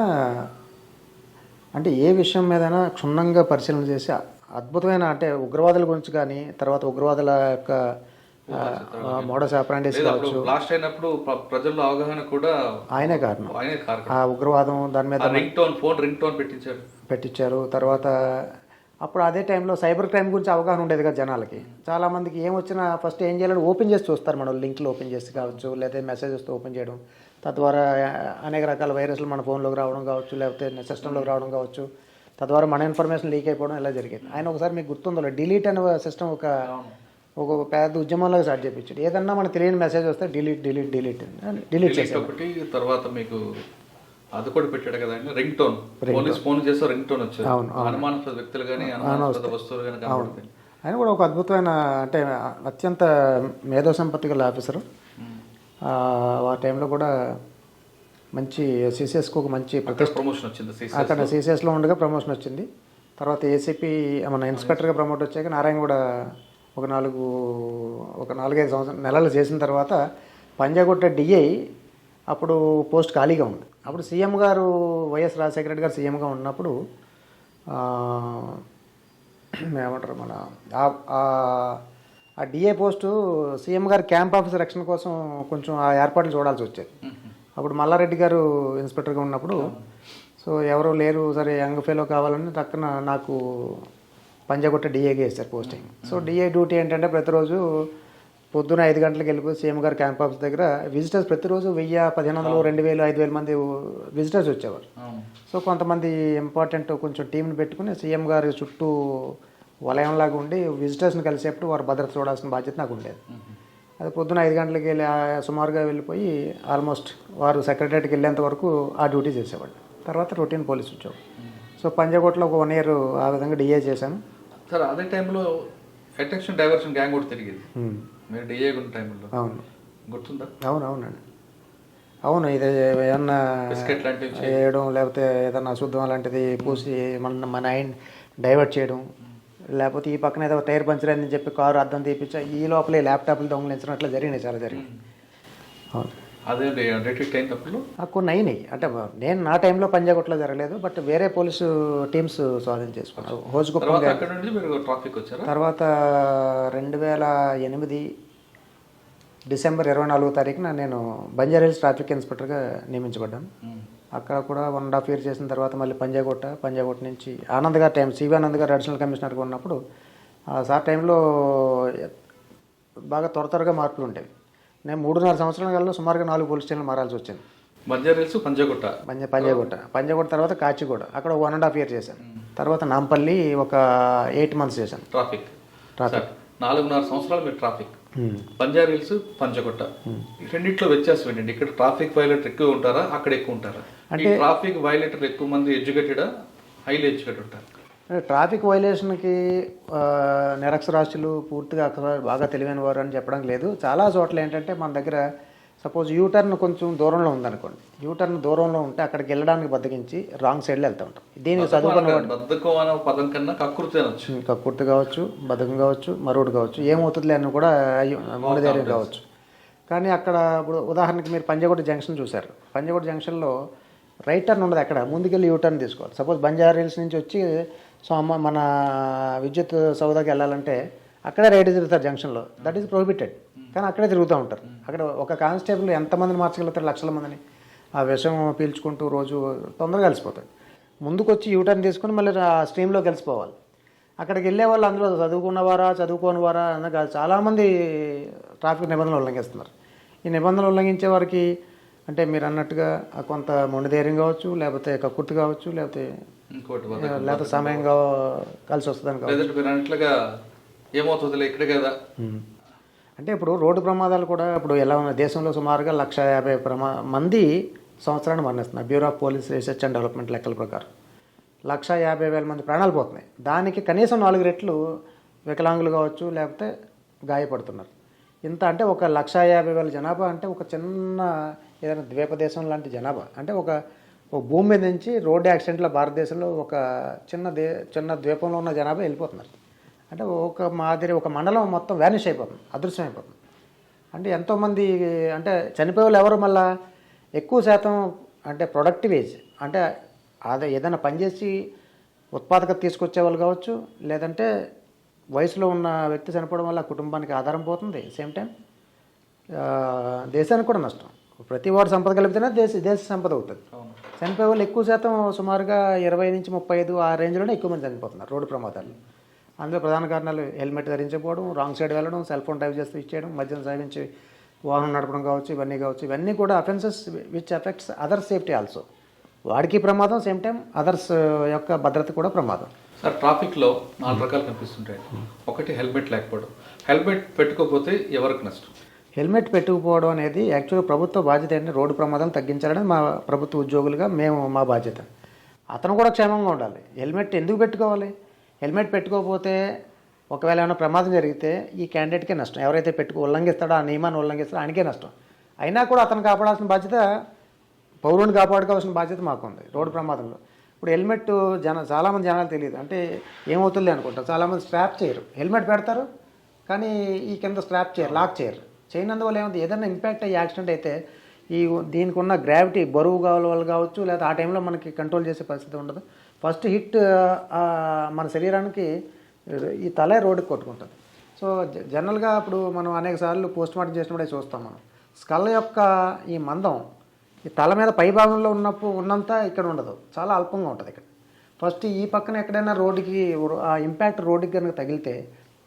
అంటే ఏ విషయం మీదైనా క్షుణ్ణంగా పరిశీలన చేసి అద్భుతమైన అంటే ఉగ్రవాదుల గురించి కానీ తర్వాత ఉగ్రవాదుల యొక్క మోడస్ ఆపరాండిస్ కావచ్చు, బ్లాస్ట్ అయినప్పుడు ప్రజల్లో అవగాహన కూడా ఆయనే కారణం. ఆ ఉగ్రవాదం దాని మీద ఫోన్ రింగ్ టోన్ పెట్టించారు. తర్వాత అప్పుడు అదే టైంలో సైబర్ క్రైమ్ గురించి అవగాహన ఉండేది కదా జనాలకి. చాలామందికి ఏం వచ్చినా ఫస్ట్ ఏం చేయాలని ఓపెన్ చేసి చూస్తారు, మనం లింక్లు ఓపెన్ చేసి కావచ్చు, లేదా మెసేజెస్తో ఓపెన్ చేయడం, తద్వారా అనేక రకాల వైరస్లు మన ఫోన్లోకి రావడం కావచ్చు, లేకపోతే సిస్టంలోకి రావడం కావచ్చు, తద్వారా మన ఇన్ఫర్మేషన్ లీక్ అయిపోవడం ఇలా జరిగేది. ఆయన ఒకసారి మీకు గుర్తుందో డిలీట్ అనే సిస్టమ్ ఒక పెద్ద ఉద్యమంలో స్టార్ట్ చేయించాడు. ఏదన్నా మనకు తెలియని మెసేజ్ వస్తే డిలీట్ చేసేది. ఒకటి తర్వాత మీకు అది కూడా పెట్టాడు కదండి, రింగ్ టోన్. పోలీస్ ఫోన్ చేస్తే రింగ్ టోన్ వచ్చారు, అనుమానాస్పద వ్యక్తులు కానీ అనుమానాస్పద వస్తువులు కానీ కనబడతాయి. ఆయన కూడా ఒక అద్భుతమైన, అంటే అత్యంత మేధో సంపత్తి గల ఆఫీసరు. ఆ టైంలో కూడా మంచి సిసిఎస్కి ఒక మంచి ప్రమోషన్ వచ్చింది. అక్కడ సిసిఎస్లో ఉండగా ప్రమోషన్ వచ్చింది. తర్వాత ఏసీపీ మన ఇన్స్పెక్టర్గా ప్రమోట్ వచ్చాక నారాయణ కూడా ఒక 4-5 నెలలు చేసిన తర్వాత పంజాగుట్ట డిఐ అప్పుడు పోస్ట్ ఖాళీగా ఉంది. అప్పుడు సీఎం గారు వైఎస్ రాజశేఖర రెడ్డి గారు సీఎంగా ఉన్నప్పుడు ఏమంటారు మన ఆ డిఏ పోస్టు సీఎం గారు క్యాంప్ ఆఫీసర్ రక్షణ కోసం కొంచెం ఆ ఏర్పాట్లు చూడాల్సి వచ్చేది. అప్పుడు మల్లారెడ్డి గారు ఇన్స్పెక్టర్గా ఉన్నప్పుడు సో ఎవరో లేరు, సరే యంగ్ ఫెలో కావాలని పక్కన నాకు పంజాగుట్ట డిఏగా వేస్తారు పోస్టింగ్. సో డిఏ డ్యూటీ ఏంటంటే ప్రతిరోజు పొద్దున 5 గంటలకు వెళ్ళిపోయి సీఎం గారు క్యాంప్ ఆఫీస్ దగ్గర విజిటర్స్ ప్రతిరోజు 1000, 1500, 2000, 5000 మంది విజిటర్స్ వచ్చేవారు. సో కొంతమంది ఇంపార్టెంట్ కొంచెం టీంని పెట్టుకుని సీఎం గారి చుట్టూ వలయంలాగా ఉండి విజిటర్స్ని కలిసేప్పుడు వారు భద్రత చూడాల్సిన బాధ్యత నాకు ఉండేది. అది పొద్దున 5 గంటలకు వెళ్ళి సుమారుగా వెళ్ళిపోయి ఆల్మోస్ట్ వారు సెక్రటరీకి వెళ్ళేంత వరకు ఆ డ్యూటీ చేసేవాళ్ళు. తర్వాత రొటీన్ పోలీస్ ఉద్యోగం. సో పంజాగుట్టలో ఒక 1 year ఆ విధంగా డిఏ చేశాను. సార్ అదే టైంలో అట్రాక్షన్ డైవర్షన్ గ్యాంగ్ కూడా తిరిగింది మీరు డిఏ ఉన్న టైంలో. అవును, గుర్తుందా? అవునండి, అవును. ఇది ఏమన్నా చేయడం, లేకపోతే ఏదన్నా అశుద్ధం అలాంటిది పూసి మన ఆయన డైవర్ట్ చేయడం, లేకపోతే ఈ పక్కన ఏదో టైర్ పంచర్ అయిందని చెప్పి కారు అద్దం తీపించా, ఈ లోపల ల్యాప్టాప్లు దొంగలించినట్లు జరిగినాయి, చాలా జరిగింది. అవును, అదే డిటెక్ట్ అయినప్పుడు కొన్ని అయినాయి. అంటే నేను నా టైంలో పంజాగుట్టలో జరగలేదు, బట్ వేరే పోలీసు టీమ్స్ స్వాధీనం చేసుకున్నారు. హోజ్గుప్పం తర్వాత 2008 డిసెంబర్ 24వ తారీఖున నేను బంజారాహిల్స్ ట్రాఫిక్ ఇన్స్పెక్టర్గా నియమించబడ్డాను. అక్కడ కూడా 1.5 years చేసిన తర్వాత మళ్ళీ పంజాగుట్ట నుంచి ఆనంద్ గారు సివి ఆనంద్ గారు అడిషనల్ కమిషనర్గా ఉన్నప్పుడు ఆ టైంలో బాగా త్వరగా మార్పులు ఉండేవి. నేను 3.5 సంవత్సరాల కాలంలో సుమారుగా 4 పోలీస్ స్టేషన్లు మారాల్సి వచ్చింది. బంజారాహిల్స్, పంజాగుట్ట తర్వాత కాచిగూడ, అక్కడ 1.5 years చేశాను. తర్వాత నాంపల్లి ఒక 8 months చేశాను. ట్రాఫిక్ 4.5 సంవత్సరాలు మీరు ట్రాఫిక్. బంజారాహిల్స్, పంజాగుట్ట ఈ రెండిట్లో వ్యత్యాసం ఏంటండి? ఇక్కడ ట్రాఫిక్ వైలేటర్ ఎక్కువ ఉంటారా, అక్కడ ఎక్కువ ఉంటారా? అంటే ట్రాఫిక్ వైలేటర్ ఎక్కువ మంది ఎడ్యుకేటెడా, హైలీ ఎడ్యుకేటెడ్ ఉంటారు? ట్రాఫిక్ వైలేషన్కి నిరక్షరాస్యులు పూర్తిగా అక్కడ బాగా తెలివైన వారు అని చెప్పడం లేదు. చాలా చోట్ల ఏంటంటే మన దగ్గర సపోజ్ యూటర్న్ కొంచెం దూరంలో ఉందనుకోండి, యూటర్న్ దూరంలో ఉంటే అక్కడికి వెళ్ళడానికి బద్దకించి రాంగ్ సైడ్లో వెళ్తూ ఉంటాం. దీనికి చదువుకున్న పదం కన్నా కక్కుర్తి కావచ్చు, బద్ధకం కావచ్చు, మరొకటి కావచ్చు, ఏమవుతుందిలే అని కూడా మూడధైర్యం కావచ్చు. కానీ అక్కడ ఇప్పుడు ఉదాహరణకి మీరు పంజాగుట్ట జంక్షన్ చూశారు. పంజాగుట్ట జంక్షన్లో రైట్ టర్న్ ఉండదు, అక్కడ ముందుకెళ్ళి యూటర్న్ తీసుకోవాలి. సపోజ్ బంజారాహిల్స్ నుంచి వచ్చి మన విద్యుత్ సౌదాకి వెళ్ళాలంటే అక్కడే రైట్ తిరుగుతారు జంక్షన్లో, దట్ ఈస్ ప్రొహిబిటెడ్. కానీ అక్కడే తిరుగుతూ ఉంటారు. అక్కడ ఒక కానిస్టేబుల్ ఎంతమందిని మార్చగలుగుతారు? లక్షల మందిని. ఆ విషం పీల్చుకుంటూ రోజు తొందరగా కలిసిపోతాడు. ముందుకు వచ్చి యూటర్న్ తీసుకుని మళ్ళీ ఆ స్ట్రీమ్లో కలిసిపోవాలి. అక్కడికి వెళ్ళే వాళ్ళు అందులో చదువుకోని వారా అన్నగా చాలామంది ట్రాఫిక్ నిబంధనలు ఉల్లంఘిస్తున్నారు. ఈ నిబంధనలు ఉల్లంఘించే వారికి అంటే మీరు అన్నట్టుగా కొంత మొండిధైర్యం కావచ్చు, లేకపోతే కక్కుర్తి కావచ్చు, లేకపోతే సమయంగా కలిసి వస్తుందని కావచ్చు. ఏమవుతుంది ఇక్కడ కదా అంటే ఇప్పుడు రోడ్డు ప్రమాదాలు కూడా ఇప్పుడు ఎలా ఉన్నాయి, దేశంలో సుమారుగా 150,000 మంది సంవత్సరాన్ని మరణిస్తున్నారు. Bureau of police research and development లెక్కల ప్రకారం 150,000 మంది ప్రాణాలు పోతున్నాయి. దానికి కనీసం 4 రెట్లు వికలాంగులు కావచ్చు, లేకపోతే గాయపడుతున్నారు. ఇంత అంటే 150,000 జనాభా అంటే ఒక చిన్న ఏదైనా ద్వీపదేశం లాంటి జనాభా. అంటే ఒక భూమి మీద నుంచి రోడ్డు యాక్సిడెంట్లో భారతదేశంలో ఒక చిన్న ద్వీపంలో ఉన్న జనాభా వెళ్ళిపోతున్నారు. అంటే ఒక మండలం మొత్తం వ్యానిష్ అయిపోతుంది, అదృశ్యం అయిపోతుంది. అంటే ఎంతోమంది అంటే చనిపోయే వాళ్ళు ఎవరు మళ్ళా ఎక్కువ శాతం అంటే ప్రొడక్టివ్ ఏజ్, అంటే అదే ఏదైనా పనిచేసి ఉత్పాదకత తీసుకొచ్చే వాళ్ళు కావచ్చు, లేదంటే వయసులో ఉన్న వ్యక్తి చనిపోవడం వల్ల కుటుంబానికి ఆధారం పోతుంది. సేమ్ టైం దేశానికి కూడా నష్టం. ప్రతి వాడు సంపద కలిపితేనే దేశ సంపద అవుతుంది. చనిపోయే వాళ్ళు ఎక్కువ శాతం సుమారుగా 20 నుంచి 35 ఆ రేంజ్లోనే ఎక్కువ మంది చనిపోతున్నారు రోడ్డు ప్రమాదాలు. అందులో ప్రధాన కారణాలు హెల్మెట్ ధరించకపోవడం, రాంగ్ సైడ్ వెళ్ళడం, సెల్ ఫోన్ డ్రైవ్ చేస్తూ ఇచ్చేయడం, మద్యం సేవించి వాహనం నడపడం కావచ్చు, ఇవన్నీ కూడా offences which effects other safety also. వాడికి ప్రమాదం, సేమ్ టైం అదర్స్ యొక్క భద్రత కూడా ప్రమాదం. సార్ ట్రాఫిక్లో 4 రకాలు కనిపిస్తుంటాయి. ఒకటి హెల్మెట్ లేకపోవడం. హెల్మెట్ పెట్టుకోకపోతే ఎవరికి నష్టం? హెల్మెట్ పెట్టుకుపోవడం అనేది యాక్చువల్గా ప్రభుత్వ బాధ్యత ఏంటంటే రోడ్డు ప్రమాదం తగ్గించాలని మా ప్రభుత్వ ఉద్యోగులుగా మా బాధ్యత. అతను కూడా క్షేమంగా ఉండాలి. హెల్మెట్ ఎందుకు పెట్టుకోవాలి? హెల్మెట్ పెట్టుకోకపోతే ఒకవేళ ఏమైనా ప్రమాదం జరిగితే ఈ క్యాండిడేట్కే నష్టం. ఎవరైతే ఉల్లంఘిస్తాడో, ఆ నియమాన్ని ఉల్లంఘిస్తాడో ఆయనకే నష్టం. అయినా కూడా అతను కాపాడాల్సిన బాధ్యత, పౌరుని కాపాడుకోవాల్సిన బాధ్యత మాకుంది రోడ్డు ప్రమాదంలో. ఇప్పుడు హెల్మెట్ చాలామంది జనాలు తెలియదు. అంటే ఏమవుతుంది అనుకుంటారు. చాలామంది స్ట్రాప్ చేయరు, హెల్మెట్ పెడతారు కానీ ఈ కింద స్ట్రాప్ చేయరు, లాక్ చేయరు. చేయనందువల్ల ఏమవుతుంది, ఏదైనా ఇంపాక్ట్ అయ్యి యాక్సిడెంట్ అయితే దీనికి ఉన్న గ్రావిటీ, బరువు వల్ల కావచ్చు, లేదా ఆ టైంలో మనకి కంట్రోల్ చేసే పరిస్థితి ఉండదు. ఫస్ట్ హిట్ మన శరీరానికి ఈ తలే రోడ్డుకి కొట్టుకుంటుంది. సో జనరల్గా ఇప్పుడు మనం అనేక సార్లు పోస్ట్ మార్టం చేసినప్పుడే చూస్తాం. మనం స్కల్ యొక్క ఈ మందం ఈ తల మీద పై భాగంలో ఉన్నంత ఇక్కడ ఉండదు, చాలా అల్పంగా ఉంటుంది ఇక్కడ. ఫస్ట్ ఈ పక్కన ఎక్కడైనా రోడ్డుకి ఆ ఇంపాక్ట్ రోడ్డుకి కనుక తగిలితే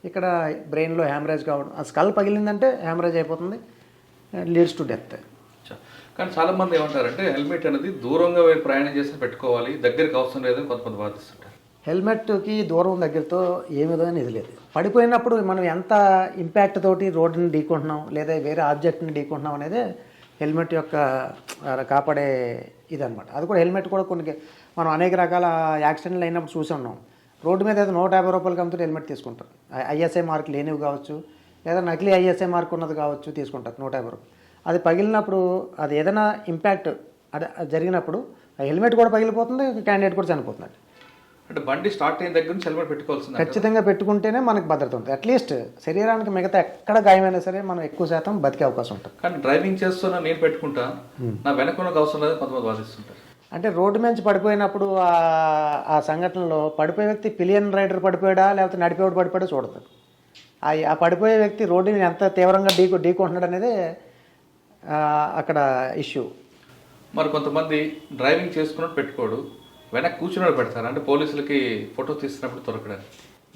ఇక్కడ బ్రెయిన్లో హ్యామరేజ్ కావడం, ఆ స్కల్ పగిలిందంటే హ్యామరేజ్ అయిపోతుంది, లీడ్స్ టు డెత్. కానీ చాలామంది ఏమంటారంటే హెల్మెట్ అనేది దూరంగా ప్రయాణం చేసి పెట్టుకోవాలి, దగ్గరికి అవసరం లేదని కొంతమంది వాదిస్తుంటారు. హెల్మెట్కి దూరం దగ్గరతో ఏ విధమైన ఇది లేదు. పడిపోయినప్పుడు మనం ఎంత ఇంపాక్ట్ తోటి రోడ్డుని ఢీకుంటున్నాం లేదా వేరే ఆబ్జెక్ట్ని ఢీకుంటున్నాం అనేది హెల్మెట్ యొక్క కాపాడే ఇదనమాట. అది కూడా హెల్మెట్ కూడా కొన్ని మనం అనేక రకాల యాక్సిడెంట్లు అయినప్పుడు చూసి ఉన్నాం. రోడ్డు మీద ఏదో 150 రూపాయలకి అమ్ముతుంటే హెల్మెట్ తీసుకుంటారు. ఐఎస్ఐ మార్క్ లేనివి కావచ్చు, లేదా నకిలీ ఐఎస్ఐ మార్క్ ఉన్నది కావచ్చు, తీసుకుంటారు 150 రూపాయలు. అది పగిలినప్పుడు, అది ఏదైనా ఇంపాక్ట్ అది జరిగినప్పుడు ఆ హెల్మెట్ కూడా పగిలిపోతుంది, క్యాండిడేట్ కూడా చనిపోతుంది. అంటే బండి స్టార్ట్ అయిన దగ్గర నుంచి హెల్మెట్ పెట్టుకోవాల్సింది. ఖచ్చితంగా పెట్టుకుంటేనే మనకు భద్రత ఉంటుంది. అట్లీస్ట్ శరీరానికి మిగతా ఎక్కడ గాయమైనా సరే మనం ఎక్కువ శాతం బతికే అవకాశం ఉంటుంది. కానీ డ్రైవింగ్ చేస్తున్నా నేను పెట్టుకుంటా, నా వెనక అవసరం లేదు కొంతమంది వాదిస్తుంటారు. అంటే రోడ్డు నుంచి పడిపోయినప్పుడు ఆ సంఘటనలో పడిపోయే వ్యక్తి పిలియన్ రైడర్ పడిపోయాడా లేకపోతే నడిపేవాడు పడిపోయాడా చూడదు. ఆ పడిపోయే వ్యక్తి రోడ్డుని ఎంత తీవ్రంగా ఢీకొంటున్నాడు అనేది అక్కడ ఇష్యూ. మరి కొంతమంది డ్రైవింగ్ చేసుకున్నట్టు పెట్టుకోడు, వెనక్కి కూర్చున్నాడు పెడతారు. అంటే పోలీసులకి ఫోటో తీసినప్పుడు దొరకడానికి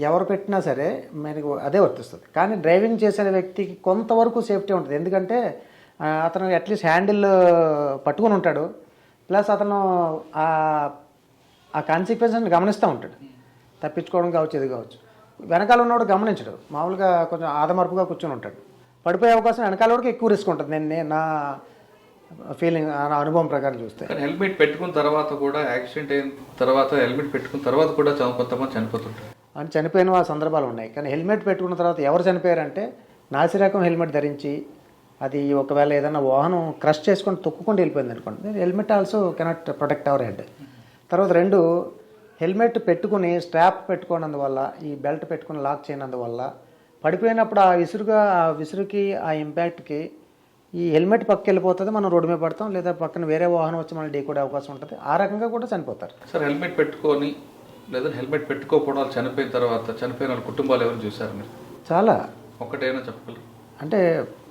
ఎవరు పెట్టినా సరే మనకు అదే వర్తిస్తుంది. కానీ డ్రైవింగ్ చేసే వ్యక్తికి కొంతవరకు సేఫ్టీ ఉంటుంది. ఎందుకంటే అతను అట్లీస్ట్ హ్యాండిల్ పట్టుకుని ఉంటాడు, ప్లస్ అతను ఆ కాన్సిక్వెన్స్ని గమనిస్తూ ఉంటాడు. తప్పించుకోవడం కావచ్చు, ఇది కావచ్చు. వెనకాల ఉన్నవాడు గమనించడు, మామూలుగా కొంచెం ఆదమర్పుగా కూర్చొని ఉంటాడు. పడిపోయే అవకాశం వెనకాల వాడికి ఎక్కువ రిస్క్ ఉంటుంది. నేను నా ఫీలింగ్, నా అనుభవం ప్రకారం చూస్తే. హెల్మెట్ పెట్టుకున్న తర్వాత కూడా, యాక్సిడెంట్ అయిన తర్వాత హెల్మెట్ పెట్టుకున్న తర్వాత కూడా కొంతమంది చనిపోతుంటారు. అని చనిపోయిన సందర్భాలు ఉన్నాయి. కానీ హెల్మెట్ పెట్టుకున్న తర్వాత ఎవరు చనిపోయారంటే నాసిరకం హెల్మెట్ ధరించి అది ఒకవేళ ఏదైనా వాహనం క్రష్ చేసుకొని తొక్కుకుంటూ వెళ్ళిపోయింది అనుకోండి, helmet also cannot protect our head. తర్వాత 2, హెల్మెట్ పెట్టుకుని స్ట్రాప్ పెట్టుకోనందువల్ల, ఈ బెల్ట్ పెట్టుకుని లాక్ చేయనందువల్ల పడిపోయినప్పుడు ఆ విసురుకి ఆ ఇంపాక్ట్కి ఈ హెల్మెట్ పక్కకి వెళ్ళిపోతుంది, మనం రోడ్డు మీద పడతాం, లేదా పక్కన వేరే వాహనం వచ్చి మనం ఢీకొడే అవకాశం ఉంటుంది. ఆ రకంగా కూడా చనిపోతారు. సార్ హెల్మెట్ పెట్టుకొని లేదా హెల్మెట్ పెట్టుకోకపోవడం వాళ్ళు చనిపోయిన తర్వాత చనిపోయిన వాళ్ళ కుటుంబాలు ఎవరు చూశారు మీరు? చాలా. ఒకటేనా చెప్పగలరు? అంటే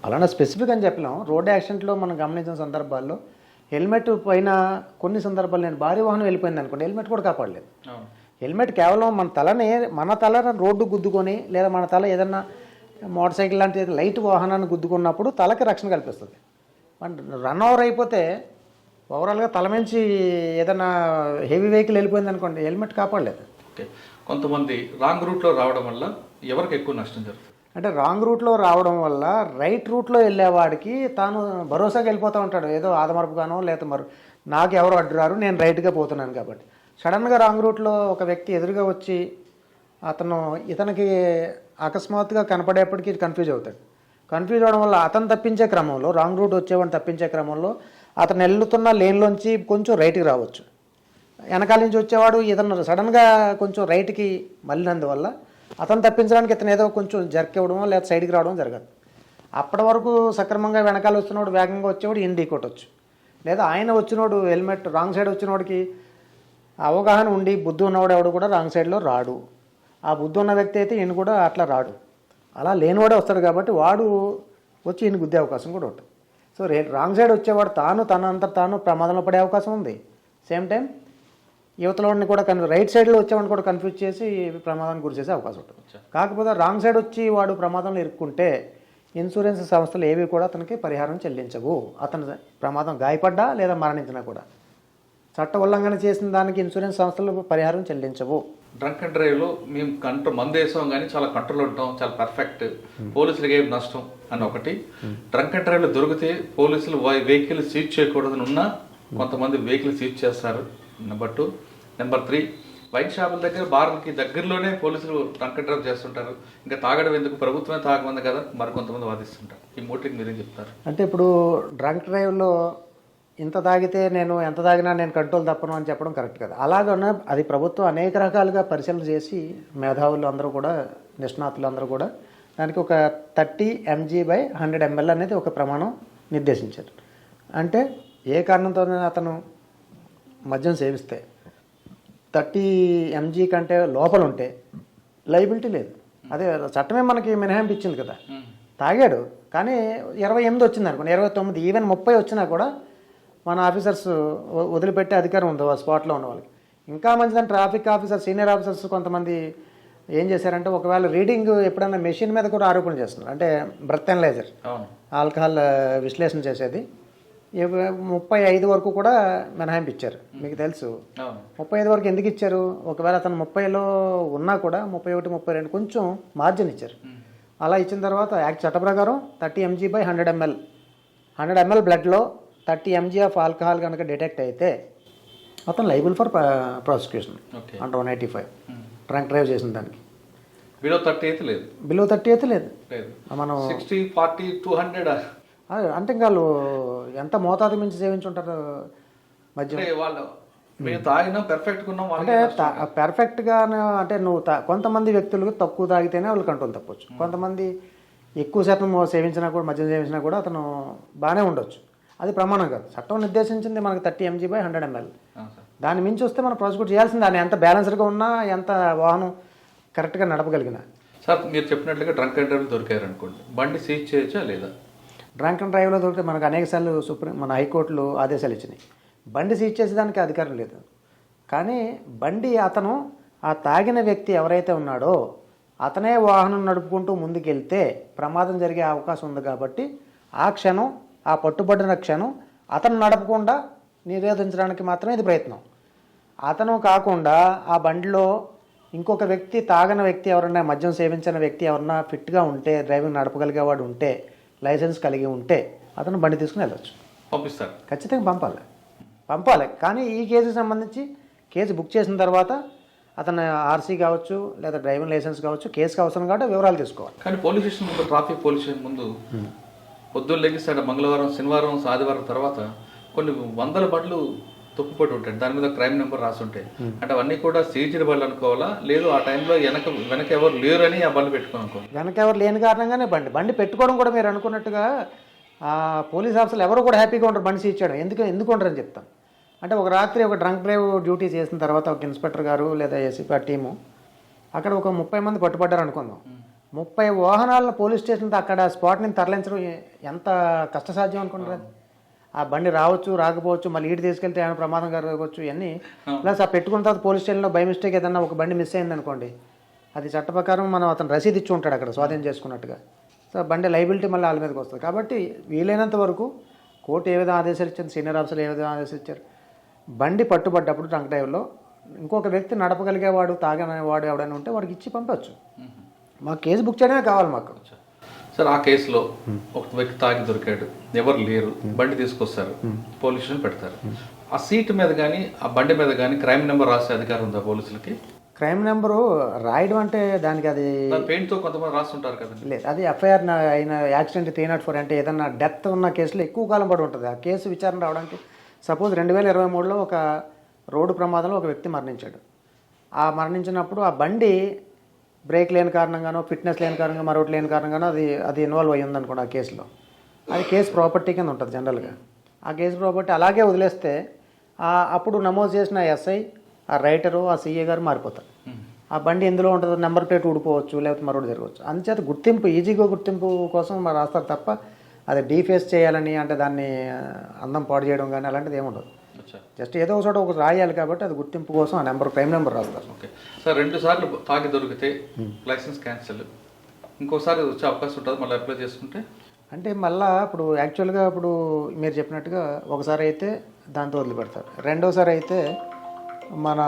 అలానా స్పెసిఫిక్ అని చెప్పలేం. రోడ్ యాక్సిడెంట్లో మనం గమనించిన సందర్భాల్లో హెల్మెట్ పైన కొన్ని సందర్భాలు నేను భారీ వాహనం వెళ్ళిపోయింది అనుకోండి, హెల్మెట్ కూడా కాపాడలేదు. హెల్మెట్ కేవలం మన తల రోడ్డు గుద్దుకొని, లేదా మన తల ఏదన్నా మోటార్ సైకిల్ లాంటి లైట్ వాహనాన్ని గుద్దుకున్నప్పుడు తలకి రక్షణ కల్పిస్తుంది. రన్ ఓవర్ అయిపోతే ఓవరాల్గా తల నుంచి ఏదైనా హెవీ వెహికల్ వెళ్ళిపోయింది అనుకోండి, హెల్మెట్ కాపాడలేదు. ఓకే. కొంతమంది రాంగ్ రూట్లో రావడం వల్ల ఎవరికి ఎక్కువ నష్టం జరుగుతుంది? అంటే రాంగ్ రూట్లో రావడం వల్ల రైట్ రూట్లో వెళ్ళేవాడికి తాను భరోసాగా వెళ్ళిపోతూ ఉంటాడు, ఏదో ఆదమరపుగానో లేదా నాకు ఎవరు అడ్డురారు, నేను రైట్గా పోతున్నాను కాబట్టి. సడన్గా రాంగ్ రూట్లో ఒక వ్యక్తి ఎదురుగా వచ్చి ఇతనికి అకస్మాత్తుగా కనపడేప్పటికీ కన్ఫ్యూజ్ అవుతాడు. కన్ఫ్యూజ్ అవడం వల్ల అతను తప్పించే క్రమంలో, రాంగ్ రూట్ వచ్చేవాడిని తప్పించే క్రమంలో అతను వెళ్తున్న లేన్లోంచి కొంచెం రైట్కి రావచ్చు. వెనకాల నుంచి వచ్చేవాడు ఇతను సడన్గా కొంచెం రైట్కి మళ్ళినందువల్ల అతను తప్పించడానికి ఇతను ఏదో కొంచెం జర్క్ ఇవ్వడమో లేదా సైడ్కి రావడం జరగదు. అప్పటి వరకు సక్రమంగా వెనకాల వచ్చినోడు వేగంగా వచ్చేవాడు ఈయన ఢీకొట్టవచ్చు, లేదా ఆయన వచ్చినోడు హెల్మెట్ రాంగ్ సైడ్ వచ్చినోడికి అవగాహన ఉండి బుద్ధి ఉన్నవాడు ఎవడు కూడా రాంగ్ సైడ్లో రాడు. ఆ బుద్ధి ఉన్న వ్యక్తి అయితే ఈయన కూడా అట్లా రాడు. అలా లేనివాడే వస్తాడు కాబట్టి వాడు వచ్చి ఈయన గుద్దే అవకాశం కూడా ఉంటుంది. సో రాంగ్ సైడ్ వచ్చేవాడు తనంతా తాను ప్రమాదంలో పడే అవకాశం ఉంది. సేమ్ టైం యువతలోని కూడా రైట్ సైడ్లో వచ్చేవాడిని కూడా కన్ఫ్యూజ్ చేసి ప్రమాదానికి గురి చేసే అవకాశం ఉంటుంది. కాకపోతే రాంగ్ సైడ్ వచ్చి వాడు ప్రమాదంలో ఇరుక్కుంటే ఇన్సూరెన్స్ సంస్థలు ఏవి కూడా అతనికి పరిహారం చెల్లించవు. అతను ప్రమాదం గాయపడ్డా లేదా మరణించినా కూడా చట్ట ఉల్లంఘన చేసిన దానికి ఇన్సూరెన్స్ సంస్థలు పరిహారం చెల్లించవు. డ్రంక్ అండ్ డ్రైవ్లో మేము మందు వేసాం కానీ చాలా కంట్రోల్ ఉంటాం, చాలా పర్ఫెక్ట్, పోలీసులకి ఏం నష్టం అని ఒకటి. డ్రంక్ అండ్ డ్రైవ్లో దొరికితే పోలీసులు వెహికల్ సీజ్ చేయకూడదని ఉన్నా కొంతమంది వెహికల్ సీజ్ చేస్తారు. నెంబర్ 2. నెంబర్ 3, వైన్ షాపుల దగ్గర బార్లకి దగ్గరలోనే పోలీసులు డ్రంక్ అండ్ డ్రైవ్ చేస్తుంటారు. ఇంకా తాగడం ఎందుకు, ప్రభుత్వమే తాగమంది కదా మరి కొంతమంది వాదిస్తుంటారు. ఈ మూటికి మీరేం చెప్తారు? అంటే ఇప్పుడు డ్రంక్ డ్రైవ్లో ఇంత తాగితే ఎంత తాగినా నేను కంట్రోల్ తప్పను అని చెప్పడం కరెక్ట్ కదా. అలాగన్నా అది ప్రభుత్వం అనేక రకాలుగా పరిశీలన చేసి మేధావులు అందరూ కూడా, నిష్ణాతులు అందరూ కూడా దానికి ఒక 30 mg/100 ml అనేది ఒక ప్రమాణం నిర్దేశించారు. అంటే ఏ కారణంతో అతను మద్యం సేవిస్తే 30 mg కంటే లోపల ఉంటే లైబిలిటీ లేదు. అదే చట్టమే మనకి మినహాయింపు ఇచ్చింది కదా. తాగాడు కానీ 28 వచ్చింది అనుకోండి, 29, ఈవెన్ 30 వచ్చినా కూడా మన ఆఫీసర్స్ వదిలిపెట్టే అధికారం ఉంది ఆ స్పాట్లో ఉన్న వాళ్ళకి. ఇంకా మంచిదని ట్రాఫిక్ ఆఫీసర్, సీనియర్ ఆఫీసర్స్ కొంతమంది ఏం చేశారంటే ఒకవేళ రీడింగ్ ఎప్పుడైనా మెషిన్ మీద కూడా ఆరోపణ చేస్తున్నారు. అంటే బ్రెత్ అనలైజర్, ఆల్కహాల్ విశ్లేషణ చేసేది 35 వరకు కూడా మినహాయింపు ఇచ్చారు. మీకు తెలుసు 35 వరకు ఎందుకు ఇచ్చారు? ఒకవేళ అతను 30లో ఉన్నా కూడా 31, 32 కొంచెం మార్జిన్ ఇచ్చారు. అలా ఇచ్చిన తర్వాత యాక్ట్ చట్ట ప్రకారం 30 mg/100 ml 100 ml బ్లడ్లో 30 mg ఆఫ్ ఆల్కహాల్ కనుక డిటెక్ట్ అయితే అతను liable for prosecution under 185 drunk drive చేసిన దానికి. బిలో 30 అయితే లేదు, బిలో 30 అయితే లేదు. మనం 60, 40, 200 అంటే ఇంకా వాళ్ళు ఎంత మోతాదు మించి సేవించుంటారు మధ్య. వాళ్ళు మేము తాగినా పర్ఫెక్ట్గా ఉన్నాం అంటే పర్ఫెక్ట్గా అంటే నువ్వు కొంతమంది వ్యక్తులు తక్కువ తాగితేనే వాళ్ళు కంట్రోల్ తప్పవచ్చు. కొంతమంది ఎక్కువ శాతం సేవించినా కూడా, మద్యం సేవించినా కూడా అతను బాగానే ఉండొచ్చు. అది ప్రమాణం కాదు. చట్టం నిర్దేశించింది మనకి 30 mg/100 ml. దాన్ని మించి వస్తే మనం ప్రాసిక్యూట్ చేయాల్సింది. దాన్ని ఎంత బ్యాలెన్స్డ్గా ఉన్నా, ఎంత వాహనం కరెక్ట్గా నడపగలిగిన. సార్ మీరు చెప్పినట్లుగా డ్రంక్ అండ్ డ్రైవ్ దొరికారు అనుకోండి, బండి సీజ్ చేయొచ్చా లేదా? డ్రంక్ అండ్ డ్రైవ్లో దొరికితే మనకు అనేకసార్లు మన హైకోర్టులు ఆదేశాలు ఇచ్చినాయి. బండి సీజ్ చేసేదానికి అధికారం లేదు. కానీ బండి అతను ఆ తాగిన వ్యక్తి ఎవరైతే ఉన్నాడో అతనే వాహనం నడుపుకుంటూ ముందుకెళ్తే ప్రమాదం జరిగే అవకాశం ఉంది. కాబట్టి ఆ క్షణం, ఆ పట్టుబడిన క్షణం అతను నడపకుండా నిరోధించడానికి మాత్రమే ఇది ప్రయత్నం. అతను కాకుండా ఆ బండిలో ఇంకొక వ్యక్తి, తాగని వ్యక్తి ఎవరన్నా, మద్యం సేవించిన వ్యక్తి ఎవరన్నా ఫిట్గా ఉంటే, డ్రైవింగ్ నడపగలిగేవాడు ఉంటే, లైసెన్స్ కలిగి ఉంటే అతను బండి తీసుకుని వెళ్ళొచ్చు. పంపిస్తారు, ఖచ్చితంగా పంపాలి. కానీ ఈ కేసుకి సంబంధించి కేసు బుక్ చేసిన తర్వాత అతను ఆర్సీ కావచ్చు లేదా డ్రైవింగ్ లైసెన్స్ కావచ్చు, కేసుకి అవసరం కాబట్టి వివరాలు తీసుకోవాలి. కానీ పోలీస్ స్టేషన్ ముందు, ట్రాఫిక్ పోలీస్ స్టేషన్ ముందు పొద్దున్న లెగిస్తాడు, మంగళవారం, శనివారం, ఆదివారం తర్వాత కొన్ని వందల బండ్లు తొక్కుపడి ఉంటాయి. దాని మీద క్రైమ్ నెంబర్ రాసి ఉంటాయి. అంటే అవన్నీ కూడా సీజ్డ్ బండ్లు అనుకోవాలా, లేదు ఆ టైంలో వెనక ఎవరు లేరు అని ఆ బండ్లు పెట్టుకుని అనుకోవాలి? వెనక ఎవరు లేని కారణంగానే బండి పెట్టుకోవడం కూడా మీరు అనుకున్నట్టుగా పోలీస్ ఆఫీసర్లు ఎవరు కూడా హ్యాపీగా ఉంటారు బండి సీజ్ చేయడం. ఎందుకు ఉంటారని చెప్తాను. అంటే ఒక రాత్రి ఒక డ్రంక్ డ్రైవ్ డ్యూటీ చేసిన తర్వాత ఒక ఇన్స్పెక్టర్ గారు లేదా ఏసీపీ టీము అక్కడ ఒక 30 మంది పట్టుబడ్డారు అనుకుందాం. 30 వాహనాలను పోలీస్ స్టేషన్తో అక్కడ స్పాట్ని తరలించడం ఎంత కష్టసాధ్యం అనుకుంటారు. ఆ బండి రావచ్చు, రాకపోవచ్చు, మళ్ళీ ఈడు తీసుకెళ్తే ఏమైనా ప్రమాదం కలగవచ్చు, ఇవన్నీ ప్లస్ ఆ పెట్టుకున్న తర్వాత పోలీస్ స్టేషన్లో బై మిస్టేక్ ఏదన్నా ఒక బండి మిస్ అయింది అనుకోండి, అది చట్ట ప్రకారం మనం అతను రసీదు ఇచ్చి ఉంటాడు అక్కడ స్వాధీనం చేసుకున్నట్టుగా. సో బండి లైబిలిటీ మళ్ళీ వాళ్ళ మీదకి వస్తుంది. కాబట్టి వీలైనంత వరకు కోర్టు ఏ విధంగా ఆదేశాలు ఇచ్చింది, సీనియర్ ఆఫీసర్లు ఏ విధంగా ఆదేశాలు ఇచ్చారు, బండి పట్టుబడ్డప్పుడు డ్రంక్ డ్రైవ్లో ఇంకొక వ్యక్తి నడపగలిగేవాడు, తాగనేవాడు ఎవడైనా ఉంటే వాడికి ఇచ్చి పంపవచ్చు. మాకు కేసు బుక్ చేయడమే కావాలి మాకు. సార్ ఆ కేసులో ఒక వ్యక్తి తాగి దొరికాడు, ఎవరు లేరు, బండి తీసుకొస్తారు, పోలీస్ స్టేషన్ పెడతారు. ఆ సీట్ మీద కానీ ఆ బండి మీద కానీ క్రైమ్ నెంబర్ రాసే అధికారం ఉందా పోలీసులకి? క్రైమ్ నెంబరు రాయడం అంటే దానికి అది పెయింట్తో కొంతమంది రాస్తుంటారు కదా. లేదు, అది ఎఫ్ఐఆర్ అయిన యాక్సిడెంట్ 304 అంటే ఏదన్నా డెత్ ఉన్న కేసులో ఎక్కువ కాలం పడి ఉంటుంది. ఆ కేసు విచారణ రావడానికి సపోజ్ 2023లో ఒక రోడ్డు ప్రమాదంలో ఒక వ్యక్తి మరణించాడు. ఆ మరణించినప్పుడు ఆ బండి బ్రేక్ లేని కారణంగానో, ఫిట్నెస్ లేని కారణంగా, మరొకటి లేని కారణంగానో అది ఇన్వాల్వ్ అయ్యి ఉందనుకోండి ఆ కేసులో. అది కేసు ప్రాపర్టీ కింద ఉంటుంది జనరల్గా. ఆ కేసు ప్రాపర్టీ అలాగే వదిలేస్తే అప్పుడు నమోదు చేసిన ఎస్ఐ, ఆ రైటరు, ఆ సీఏ గారు మారిపోతారు. ఆ బండి ఎందులో ఉంటుందో నెంబర్ ప్లేట్ ఊడిపోవచ్చు, లేకపోతే మరొకటి జరగవచ్చు. అందుచేత గుర్తింపు, ఈజీగా గుర్తింపు కోసం రాస్తారు తప్ప అది డీఫేస్ చేయాలని, అంటే దాన్ని అందం పాడు చేయడం కానీ అలాంటిది ఏముండదు. అచ్చా. జస్ట్ ఏదో ఒక చోట ఒక రాయాలి కాబట్టి అది గుర్తింపు కోసం ఆ నెంబర్ క్రైమ్ నెంబర్ రాస్తారు. ఓకే సార్, 2 సార్లు తాగి దొరికితే లైసెన్స్ క్యాన్సిల్, ఇంకోసారి వచ్చే అవకాశం ఉంటుంది మళ్ళీ అప్లై చేసుకుంటే? అంటే మళ్ళా ఇప్పుడు యాక్చువల్గా ఇప్పుడు మీరు చెప్పినట్టుగా ఒకసారి అయితే దాంతో వదిలిపెడతారు, రెండోసారి అయితే మన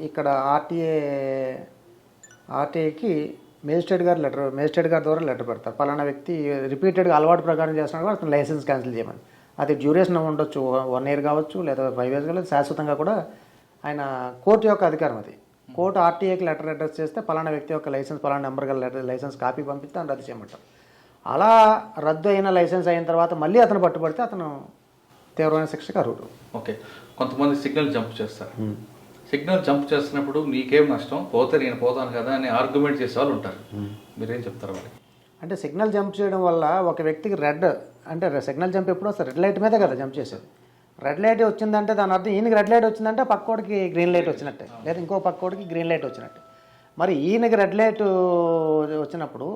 ఇక్కడ ఆర్టీఏకి మేజిస్ట్రేట్ గారి ద్వారా లెటర్ పెడతారు. పలానా వ్యక్తి రిపీటెడ్గా అలవాటు ప్రకారం చేస్తున్నాడు కూడా అతను లైసెన్స్ క్యాన్సిల్ చేయమని. అది డ్యూరేషన్ ఉండొచ్చు, 1 year కావచ్చు, లేదా 5 years కావచ్చు, శాశ్వతంగా కూడా ఆయన కోర్టు యొక్క అధికారం అది. కోర్టు ఆర్టీఏకి లెటర్ అడ్రస్ చేస్తే పలానా వ్యక్తి యొక్క లైసెన్స్ పలానా నెంబర్ గల లైసెన్స్ కాపీ పంపిస్తే అని రద్దు చేయమంటారు. అలా రద్దు అయిన లైసెన్స్ అయిన తర్వాత మళ్ళీ అతను పట్టుబడితే అతను తీవ్రమైన శిక్షకు అర్హుడు. ఓకే, కొంతమంది సిగ్నల్ జంప్ చేస్తారు. సిగ్నల్ జంప్ చేస్తున్నప్పుడు నీకేం నష్టం, పోతే నేను పోతాను కదా అని ఆర్గ్యుమెంట్ చేసే వాళ్ళు ఉంటారు. మీరేం చెప్తారు వాళ్ళకి? అంటే సిగ్నల్ జంప్ చేయడం వల్ల ఒక వ్యక్తికి అంటే సిగ్నల్ జంప్ ఎప్పుడు వస్తారు? రెడ్ లైట్ మీదే కదా జంప్ చేసేది. రెడ్ లైట్ వచ్చిందంటే దాని అర్థం ఈయనకి రెడ్ లైట్ వచ్చిందంటే పక్కోడికి గ్రీన్ లైట్ వచ్చినట్టే, లేదా ఇంకో పక్కోడికి గ్రీన్ లైట్ వచ్చినట్టే. మరి ఈయనకి రెడ్ లైట్ వచ్చినప్పుడు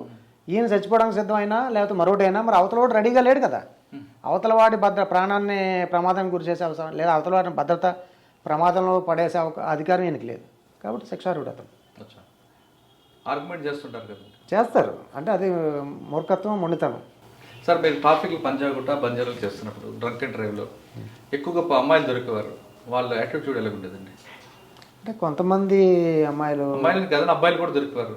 ఈయన చచ్చిపోవడానికి సిద్ధమైనా లేకపోతే మరొకటైనా మరి అవతల వాడు రెడీగా లేడు కదా. అవతల వాడి ప్రాణాన్ని ప్రమాదానికి గురి చేసే అవసరం లేదా అవతల వాడిని భద్రత ప్రమాదంలో పడేసే అధికారం ఈయనకి లేదు. కాబట్టి శిక్షార్హుడు అతను. ఆర్గ్యుమెంట్ చేస్తుంటారు కదా? చేస్తారు. అంటే అది మూర్ఖత్వం, మొండితనం. సార్, మీరు ట్రాఫిక్లో పంజాగుట్ట బంజారాలు చేస్తున్నప్పుడు డ్రంక్ అండ్ డ్రైవ్లో ఎక్కువగా అమ్మాయిలు దొరికేవారు, వాళ్ళ యాటిట్యూడ్ ఎలా ఉండేదండి? అంటే కొంతమంది అమ్మాయిలు కదా, అబ్బాయిలు కూడా దొరికేవారు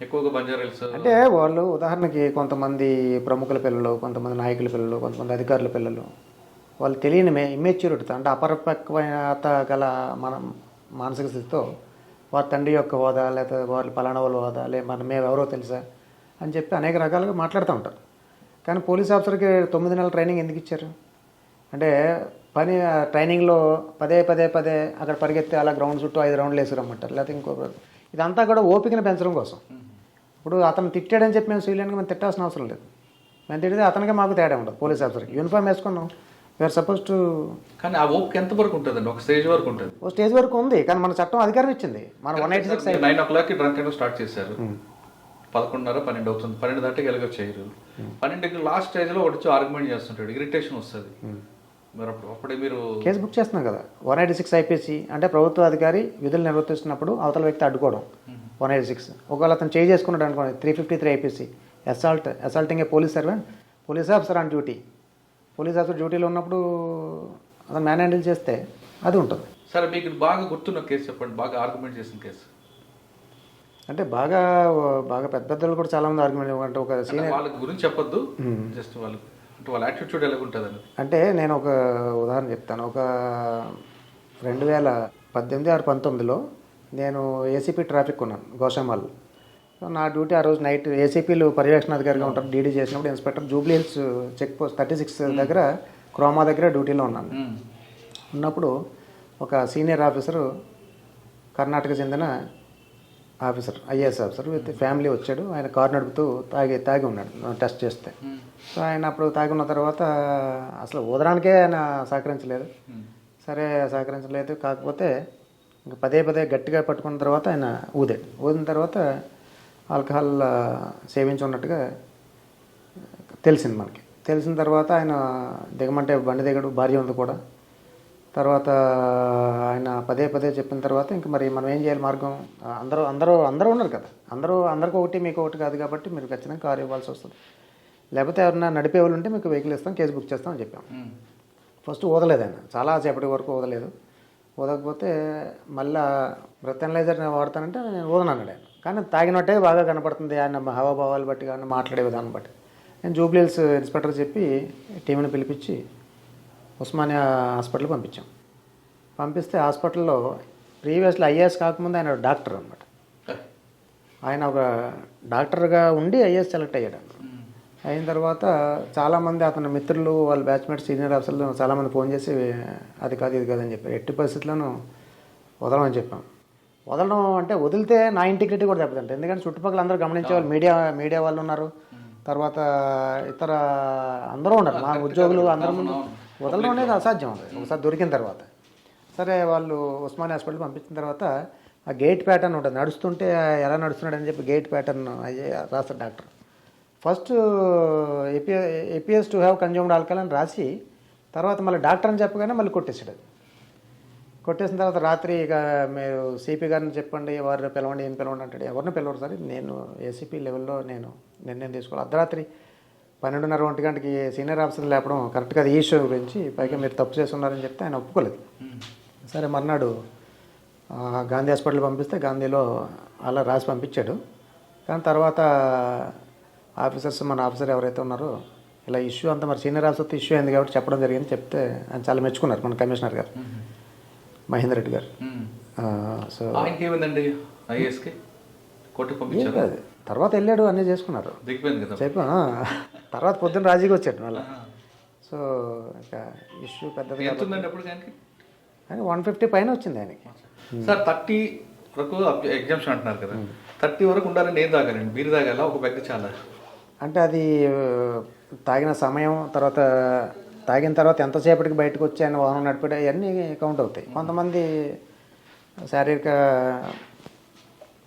ఎక్కువగా బంజారాల్స్. అంటే వాళ్ళు ఉదాహరణకి కొంతమంది ప్రముఖుల పిల్లలు, కొంతమంది నాయకుల పిల్లలు, కొంతమంది అధికారుల పిల్లలు, వాళ్ళు తెలియని ఇమ్మెచ్యూరిటీతో అంటే అపరిపక్వత గల మానసిక స్థితితో వారి తండ్రి యొక్క హోదా లేకపోతే వాళ్ళు పలానా వాళ్ళ హోదా మేము ఎవరో తెలుసా అని చెప్పి అనేక రకాలుగా మాట్లాడుతూ ఉంటారు. కానీ పోలీస్ ఆఫీసర్కి 9 నెలల ట్రైనింగ్ ఎందుకు ఇచ్చారు అంటే ట్రైనింగ్లో పదే అక్కడ పరిగెత్తి అలా గ్రౌండ్ చుట్టూ 5 రౌండ్లు వేసి రమ్మంటారు, లేకపోతే ఇంకో ఇదంతా కూడా ఓపికను పెంచడం కోసం. ఇప్పుడు అతను తిట్టాడని చెప్పి మేము సీలియన్గా మేము తిట్టాల్సిన అవసరం లేదు. మేము తిడితే అతనికే మాకు తేడా ఉండదు. పోలీస్ ఆఫీసర్కి యూనిఫామ్ వేసుకున్నాం, వీఆర్ సపోజ్ టు. కానీ ఆ ఓపిక ఎంత వరకు ఉంటుందండి? ఒక స్టేజ్ వరకు ఉంటుంది. ఓ స్టేజ్ వరకు ఉంది, కానీ మన చట్టం అధికారం ఇచ్చింది. మన 186 9 o'clock డ్రంక్ అండ్ స్టార్ట్ చేశారు, 11:30 12 అవుతుంది, 12 దాటికి ఎలాగో చేయరు. 12కి లాస్ట్ స్టేజ్లో వచ్చి ఆర్గ్యుమెంట్ చేస్తుంటాడు, ఇరిటేషన్ వస్తుంది. మరి అప్పుడే మీరు కేసు బుక్ చేస్తున్నాం కదా. 186 ఐపీసీ అంటే ప్రభుత్వ అధికారి విధులు నిర్వర్తిస్తున్నప్పుడు అవతల వ్యక్తి అడ్డుకోవడం 186. ఒకవేళ అతను చేంజ్ చేసుకున్నాడు అనుకోండి 353 IPC assaulting A police servant, police officer on duty. Police officer డ్యూటీలో ఉన్నప్పుడు అతను మ్యాన్ హ్యాండిల్ చేస్తే అది ఉంటుంది. సరే, మీకు బాగా గుర్తున్న కేసు చెప్పండి, బాగా ఆర్గ్యుమెంట్ చేసిన కేసు. అంటే బాగా పెద్దలు కూడా చాలా మంది ఆర్గ్యుమెంట్ అంటే ఒక సీనియర్ వాళ్ళ గురించి చెప్పొద్దు, జస్ట్ వాళ్ళ యాటిట్యూడ్ ఎలా ఉంటుంది అంటే నేను ఒక ఉదాహరణ చెప్తాను. ఒక 2018 or 19లో నేను ఏసీపీ ట్రాఫిక్ ఉన్నాను గోషామాల్. నా డ్యూటీ ఆ రోజు నైట్ ఏసీపీలు పర్యవేక్షణాధికారిగా ఉంటారు. డీడీ చేసినప్పుడు inspector Jubilee Hills check post 36 దగ్గర క్రోమా దగ్గర డ్యూటీలో ఉన్నాను. ఉన్నప్పుడు ఒక సీనియర్ ఆఫీసరు కర్ణాటక చెందిన officer, IAS officer with family వచ్చాడు. ఆయన కారు నడుపుతూ తాగి ఉన్నాడు టెస్ట్ చేస్తే. సో ఆయన అప్పుడు తాగి ఉన్న తర్వాత అసలు ఊదడానికే ఆయన సహకరించలేదు. సరే సహకరించలేదు, కాకపోతే ఇంకా పదే గట్టిగా పట్టుకున్న తర్వాత ఆయన ఊదిన తర్వాత ఆల్కహాల్ సేవించి ఉన్నట్టుగా తెలిసింది మనకి. తెలిసిన తర్వాత ఆయన దిగమంటే బండి దిగడు, భార్య ఉంది కూడా. తర్వాత ఆయన పదే చెప్పిన తర్వాత ఇంక మరి మనం ఏం చేయాలి మార్గం? అందరూ ఉన్నారు కదా, అందరికీ ఒకటి మీకు ఒకటి కాదు కాబట్టి మీరు ఖచ్చితంగా కారు ఇవ్వాల్సి వస్తుంది. లేకపోతే ఎవరన్నా నడిపే వాళ్ళు ఉంటే మీకు వెహికల్ ఇస్తాం, కేసు బుక్ చేస్తామని చెప్పాం. ఫస్ట్ ఊదలేదు ఆయన, చాలా సేపటి వరకు ఊదలేదు. ఊదకపోతే మళ్ళీ బ్రెత్ అనలైజర్ వాడతానంటే నేను ఊదనన్నాడు ఆయన. కానీ తాగినట్టే బాగా కనపడుతుంది ఆయన హావభావాలు బట్టి కానీ మాట్లాడే విధానం బట్టి. నేను జూబ్లీ హిల్స్ ఇన్స్పెక్టర్ చెప్పి టీంని పిలిపించి ఉస్మానియా హాస్పిటల్కి పంపించాం. పంపిస్తే హాస్పిటల్లో ప్రీవియస్లో ఐఏఎస్ కాకముందు ఆయన డాక్టర్ అనమాట. ఆయన ఒక డాక్టర్గా ఉండి ఐఏఎస్ సెలెక్ట్ అయ్యాడు. అయిన తర్వాత చాలామంది అతని మిత్రులు, వాళ్ళ బ్యాచ్మేట్స్, సీనియర్ ఆఫీసర్లు చాలామంది ఫోన్ చేసి అది కాదు ఇది కాదని చెప్పారు. ఎట్టి పరిస్థితుల్లోనూ వదలమని చెప్పాం. వదలడం అంటే వదిలితే నా ఇంటిగ్రిటీ కూడా దెబ్బతింటారు. ఎందుకంటే చుట్టుపక్కల అందరూ గమనించే వాళ్ళు, మీడియా వాళ్ళు ఉన్నారు, తర్వాత ఇతర అందరూ ఉన్నారు, మా ఉద్యోగులు అందరూ ముందు వదలడం అనేది అసాధ్యం. ఒకసారి దొరికిన తర్వాత సరే వాళ్ళు ఉస్మానియా హాస్పిటల్ పంపించిన తర్వాత ఆ గేట్ ప్యాటర్న్ ఉంటుంది, నడుస్తుంటే ఎలా నడుస్తున్నాడు అని చెప్పి గేట్ ప్యాటర్న్ రాస్తారు doctor. First appears to have consumed alcohol అని రాసి తర్వాత మళ్ళీ డాక్టర్ అని చెప్పగానే మళ్ళీ కొట్టేసాడు. కొట్టేసిన తర్వాత రాత్రి ఇక మీరు సిపి గారిని చెప్పండి, వారిని పిలవండి, ఏం పిలవండి అంటాడు. ఎవరిని పిలవరు సార్, నేను ఏసీపీ లెవెల్లో నేను నిర్ణయం తీసుకోవాలి. అర్ధరాత్రి 12:30 1 గంటకి సీనియర్ ఆఫీసర్ లేపడం కరెక్ట్ కాదు, ఈ ఇష్యూ గురించి పైగా మీరు తప్పు చేస్తున్నారని చెప్తే ఆయన ఒప్పుకోలేదు. సరే మర్నాడు గాంధీ హాస్పిటల్ పంపిస్తే గాంధీలో అలా రాసి పంపించాడు. కానీ తర్వాత ఆఫీసర్స్, మన ఆఫీసర్ ఎవరైతే ఉన్నారో ఇలా ఇష్యూ అంతా మరి సీనియర్ ఆఫీసర్తో ఇష్యూ అయింది కాబట్టి చెప్పడం జరిగింది. చెప్తే ఆయన చాలా మెచ్చుకున్నారు మన కమిషనర్ గారు మహేందర్ రెడ్డి గారు. సో ఏమైందండి ఐఏఎస్కి కోర్టుకు పంపించారు. అది తర్వాత వెళ్ళాడు, అన్నీ చేసుకున్నారు, దిగిపోయింది కదా. చెప్పా. తర్వాత పొద్దున్న రాజీకి వచ్చాడు మళ్ళీ. సో ఇంకా ఇష్యూ పెద్దది అప్పుడు కానీ 150 పైన వచ్చింది ఆయనకి. సార్ 30 వరకు ఎగ్జామ్షన్ అంటున్నారు కదా, 30 వరకు ఉండాలని ఏం తాగాలండి? బీరు తాగాల ఒక వ్యక్తి చాలా అంటే అది తాగిన సమయం, తర్వాత తాగిన తర్వాత ఎంతసేపటికి బయటకు వచ్చి ఆయన వాహనం నడిపే అవన్నీ కౌంట్ అవుతాయి. కొంతమంది శారీరక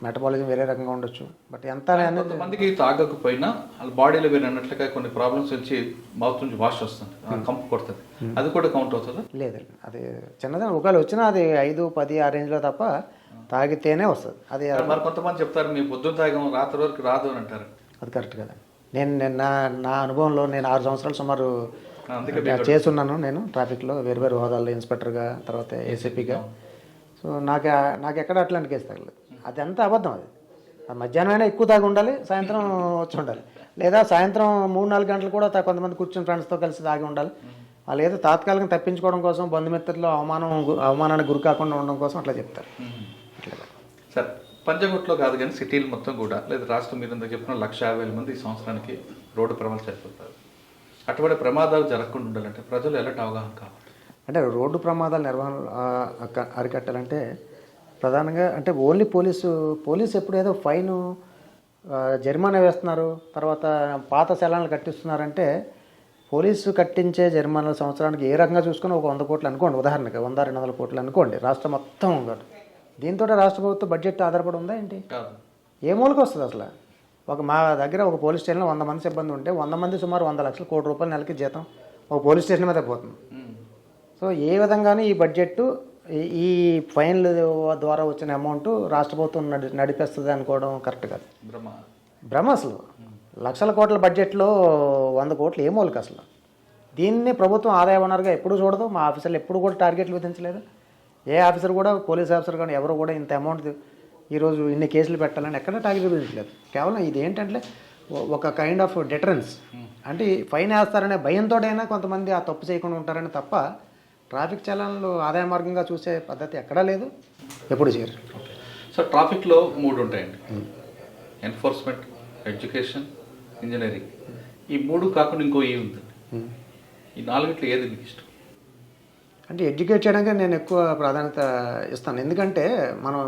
మెటబాలిజం వేరే రకంగా ఉండొచ్చు, బట్ ఎంత అనేది కొంతమందికి తాగకపోయినా వాళ్ళ బాడీలో మీరు అన్నట్లుగా కొన్ని ప్రాబ్లమ్స్ వచ్చి మౌత్ నుంచి వాష్ వస్తుంది, కంపు కొడుతుంది, అది కూడా కౌంట్ అవుతుందా? లేదండి, అది చిన్నదే. ఒకవేళ వచ్చినా అది 5, 10 ఆ రేంజ్లో తప్ప తాగితేనే వస్తుంది. అది మరి కొంతమంది చెప్తారు మీ పొద్దున్న తాగం రాత్రి వరకు రాదు అని అంటారు. అది కరెక్ట్ కదండి. నేను నా అనుభవంలో నేను 6 సంవత్సరాలు సుమారు చేస్తున్నాను. నేను ట్రాఫిక్లో వేరు వేరు హోదాల్లో ఇన్స్పెక్టర్గా, తర్వాత ఏసీపీగా. సో నాకు ఎక్కడ అట్లాంటి కేసు తగలేదు. అదంతా అబద్ధం. అది మధ్యాహ్నం అయినా ఎక్కువ తాగి ఉండాలి, సాయంత్రం వచ్చి ఉండాలి, లేదా సాయంత్రం 3-4 గంటలు కూడా కొంతమంది కూర్చొని ఫ్రెండ్స్తో కలిసి తాగి ఉండాలి. వాళ్ళు ఏదో తాత్కాలికంగా తప్పించుకోవడం కోసం, బంధుమిత్రుల్లో అవమానానికి గురి కాకుండా ఉండడం కోసం అట్లా చెప్తారు. సార్ పంజగుట్లో కాదు కానీ సిటీలు మొత్తం కూడా, లేదా రాష్ట్రం మీద చెప్పిన 150,000 మంది ఈ సంవత్సరానికి రోడ్డు ప్రమాదాలు చనిపోతారు. అటువంటి ప్రమాదాలు జరగకుండా ఉండాలంటే ప్రజలు ఎలాంటి అవగాహన కావాలి? అంటే రోడ్డు ప్రమాదాల నిర్వహణ అరికట్టాలంటే ప్రధానంగా అంటే ఓన్లీ పోలీసు ఎప్పుడు ఏదో ఫైను జరిమానా వేస్తున్నారు, తర్వాత పాత చలానాలు కట్టిస్తున్నారంటే పోలీసు కట్టించే జరిమానాల సంవత్సరానికి ఏ రకంగా చూసుకుని ఒక 100 కోట్లు అనుకోండి, ఉదాహరణకి 100-200 కోట్లు అనుకోండి రాష్ట్రం మొత్తం కాదు. దీంతో రాష్ట్ర ప్రభుత్వం బడ్జెట్ ఆధారపడి ఉందా ఏంటి? ఏ మూలకి వస్తుంది అసలు? మా దగ్గర ఒక పోలీస్ స్టేషన్లో 100 మంది సిబ్బంది ఉంటే 100 మంది సుమారు 100 లక్షల కోటి రూపాయలు నెలకి జీతం ఒక పోలీస్ స్టేషన్ మీద పోతుంది. సో ఏ విధంగానూ ఈ బడ్జెట్ ఈ ఫైన్ల ద్వారా వచ్చిన అమౌంట్ రాష్ట్ర ప్రభుత్వం నడిపేస్తుంది అనుకోవడం కరెక్ట్ కాదు. భ్రమ. అసలు లక్షల కోట్ల బడ్జెట్లో 100 కోట్లు ఏ మూలకి అసలు? దీన్ని ప్రభుత్వం ఆదాయ వనరుగా ఎప్పుడు చూడదు. మా ఆఫీసర్లు ఎప్పుడు కూడా టార్గెట్లు విధించలేదు. ఏ ఆఫీసర్ కూడా, పోలీస్ ఆఫీసర్ కానీ ఎవరు కూడా ఇంత అమౌంట్ ఈరోజు ఇన్ని కేసులు పెట్టాలని ఎక్కడ టార్గెట్ విధించలేదు. కేవలం ఇది ఏంటంటే ఒక కైండ్ ఆఫ్ డిటరెన్స్. అంటే ఫైన్ వేస్తారనే భయంతోటైనా కొంతమంది ఆ తప్పు చేయకుండా ఉంటారని తప్ప ట్రాఫిక్ చలనాలు ఆదాయ మార్గంగా చూసే పద్ధతి ఎక్కడా లేదు, ఎప్పుడు చేయరు. సో ట్రాఫిక్లో 3 ఉంటాయండి: ఎన్ఫోర్స్మెంట్, ఎడ్యుకేషన్, ఇంజనీరింగ్. ఈ 3 కాకుండా ఇంకో ఏ ఉంది? ఈ 4 ఏది మీకు ఇష్టం? అంటే ఎడ్యుకేట్ చేయడానికి నేను ఎక్కువ ప్రాధాన్యత ఇస్తాను. ఎందుకంటే మనం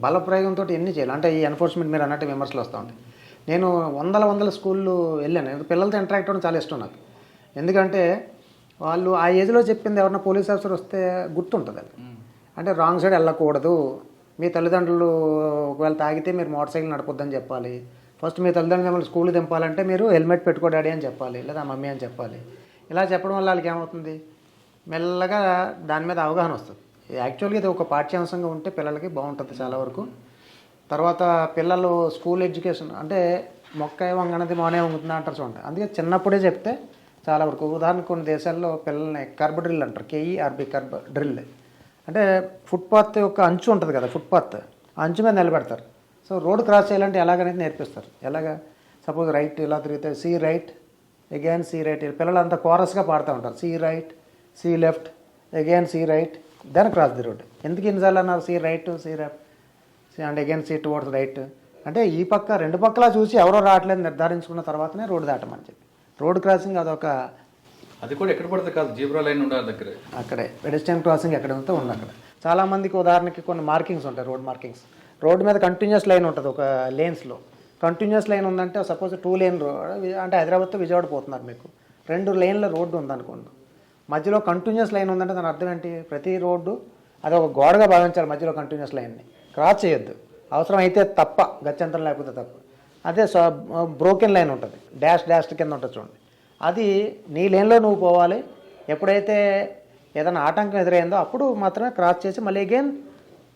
బల ప్రయోగంతో ఎన్ని చేయాలి అంటే ఈ ఎన్ఫోర్స్మెంట్ మీరు అన్నట్టు విమర్శలు వస్తూ ఉంటాయి. నేను వందల స్కూళ్ళు వెళ్ళాను. పిల్లలతో ఇంటరాక్ట్ అవ్వడం చాలా ఇష్టం నాకు. ఎందుకంటే వాళ్ళు ఆ ఏజ్లో చెప్పింది ఎవరన్నా పోలీస్ ఆఫీసర్ వస్తే గుర్తుంటుంది. అది అంటే రాంగ్ సైడ్ వెళ్ళకూడదు, మీ తల్లిదండ్రులు ఒకవేళ తాగితే మీరు మోటార్ సైకిల్ నడపొద్దని చెప్పాలి, ఫస్ట్ మీ తల్లిదండ్రులు మిమ్మల్ని స్కూల్ దింపాలంటే మీరు హెల్మెట్ పెట్టుకో డాడీ అని చెప్పాలి, లేదా మమ్మీ అని చెప్పాలి. ఇలా చెప్పడం వల్ల వాళ్ళకి ఏమవుతుంది, మెల్లగా దాని మీద అవగాహన వస్తుంది. యాక్చువల్గా ఇది ఒక పాఠ్యాంశంగా ఉంటే పిల్లలకి బాగుంటుంది చాలా వరకు. తర్వాత పిల్లలు స్కూల్ ఎడ్యుకేషన్ అంటే మొక్క వంగనది మోనే వంగుతుంది అంటారు చూడండి. అందుకే చిన్నప్పుడే చెప్తే చాలా వరకు. ఉదాహరణకు కొన్ని దేశాల్లో పిల్లల్ని కర్బ్ డ్రిల్ అంటారు, KERB కర్బ్ డ్రిల్. అంటే ఫుట్పాత్ యొక్క అంచు ఉంటుంది కదా, ఫుట్పాత్ అంచు మీద నిలబెడతారు. సో రోడ్ క్రాస్ చేయాలంటే ఎలాగనేది నేర్పిస్తారు. ఎలాగా సపోజ్ రైట్ ఇలా తిరిగితే see right again see right. పిల్లలు అంతా కోరస్గా పాడుతూ ఉంటారు, see right, see left, again see right, then cross the road. ఎందుకు ఇన్నిసార్లు అన్నారు see right, see left, see and again see towards right? అంటే ఈ పక్క 2 పక్కలా చూసి ఎవరో రావట్లేదు నిర్ధారించుకున్న తర్వాతనే రోడ్డు దాటమని చెప్పి. రోడ్ క్రాసింగ్ అదొక, అది కూడా ఎక్కడ పడితే కాదు, జీబ్రా లైన్ ఉండాలి దగ్గర, అక్కడే పెడెస్ట్రియన్ క్రాసింగ్ ఎక్కడ ఉంటే ఉంది అక్కడ. చాలామందికి ఉదాహరణకి కొన్ని మార్కింగ్స్ ఉంటాయి, రోడ్ మార్కింగ్స్. రోడ్డు మీద కంటిన్యూస్ లైన్ ఉంటుంది ఒక లేన్స్లో. కంటిన్యూస్ లైన్ ఉందంటే సపోజ్ 2 లేన్ రోడ్ అంటే హైదరాబాద్తో విజయవాడ పోతున్నారు, మీకు 2 లేన్ల రోడ్డు ఉందనుకోండి, మధ్యలో కంటిన్యూస్ లైన్ ఉందంటే దాని అర్థం ఏంటి? ప్రతి రోడ్డు అది ఒక గోడగా భావించాలి. మధ్యలో కంటిన్యూస్ లైన్ని క్రాస్ చేయొద్దు, అవసరం అయితే తప్ప, గత్యంతరం లేకపోతే తప్ప. అదే బ్రోకెన్ లైన్ ఉంటుంది, డాష్ కింద ఉంటుంది చూడండి, అది నీ లేన్లో నువ్వు పోవాలి, ఎప్పుడైతే ఏదైనా ఆటంకం ఎదురైందో అప్పుడు మాత్రమే క్రాస్ చేసి మళ్ళీ అగైన్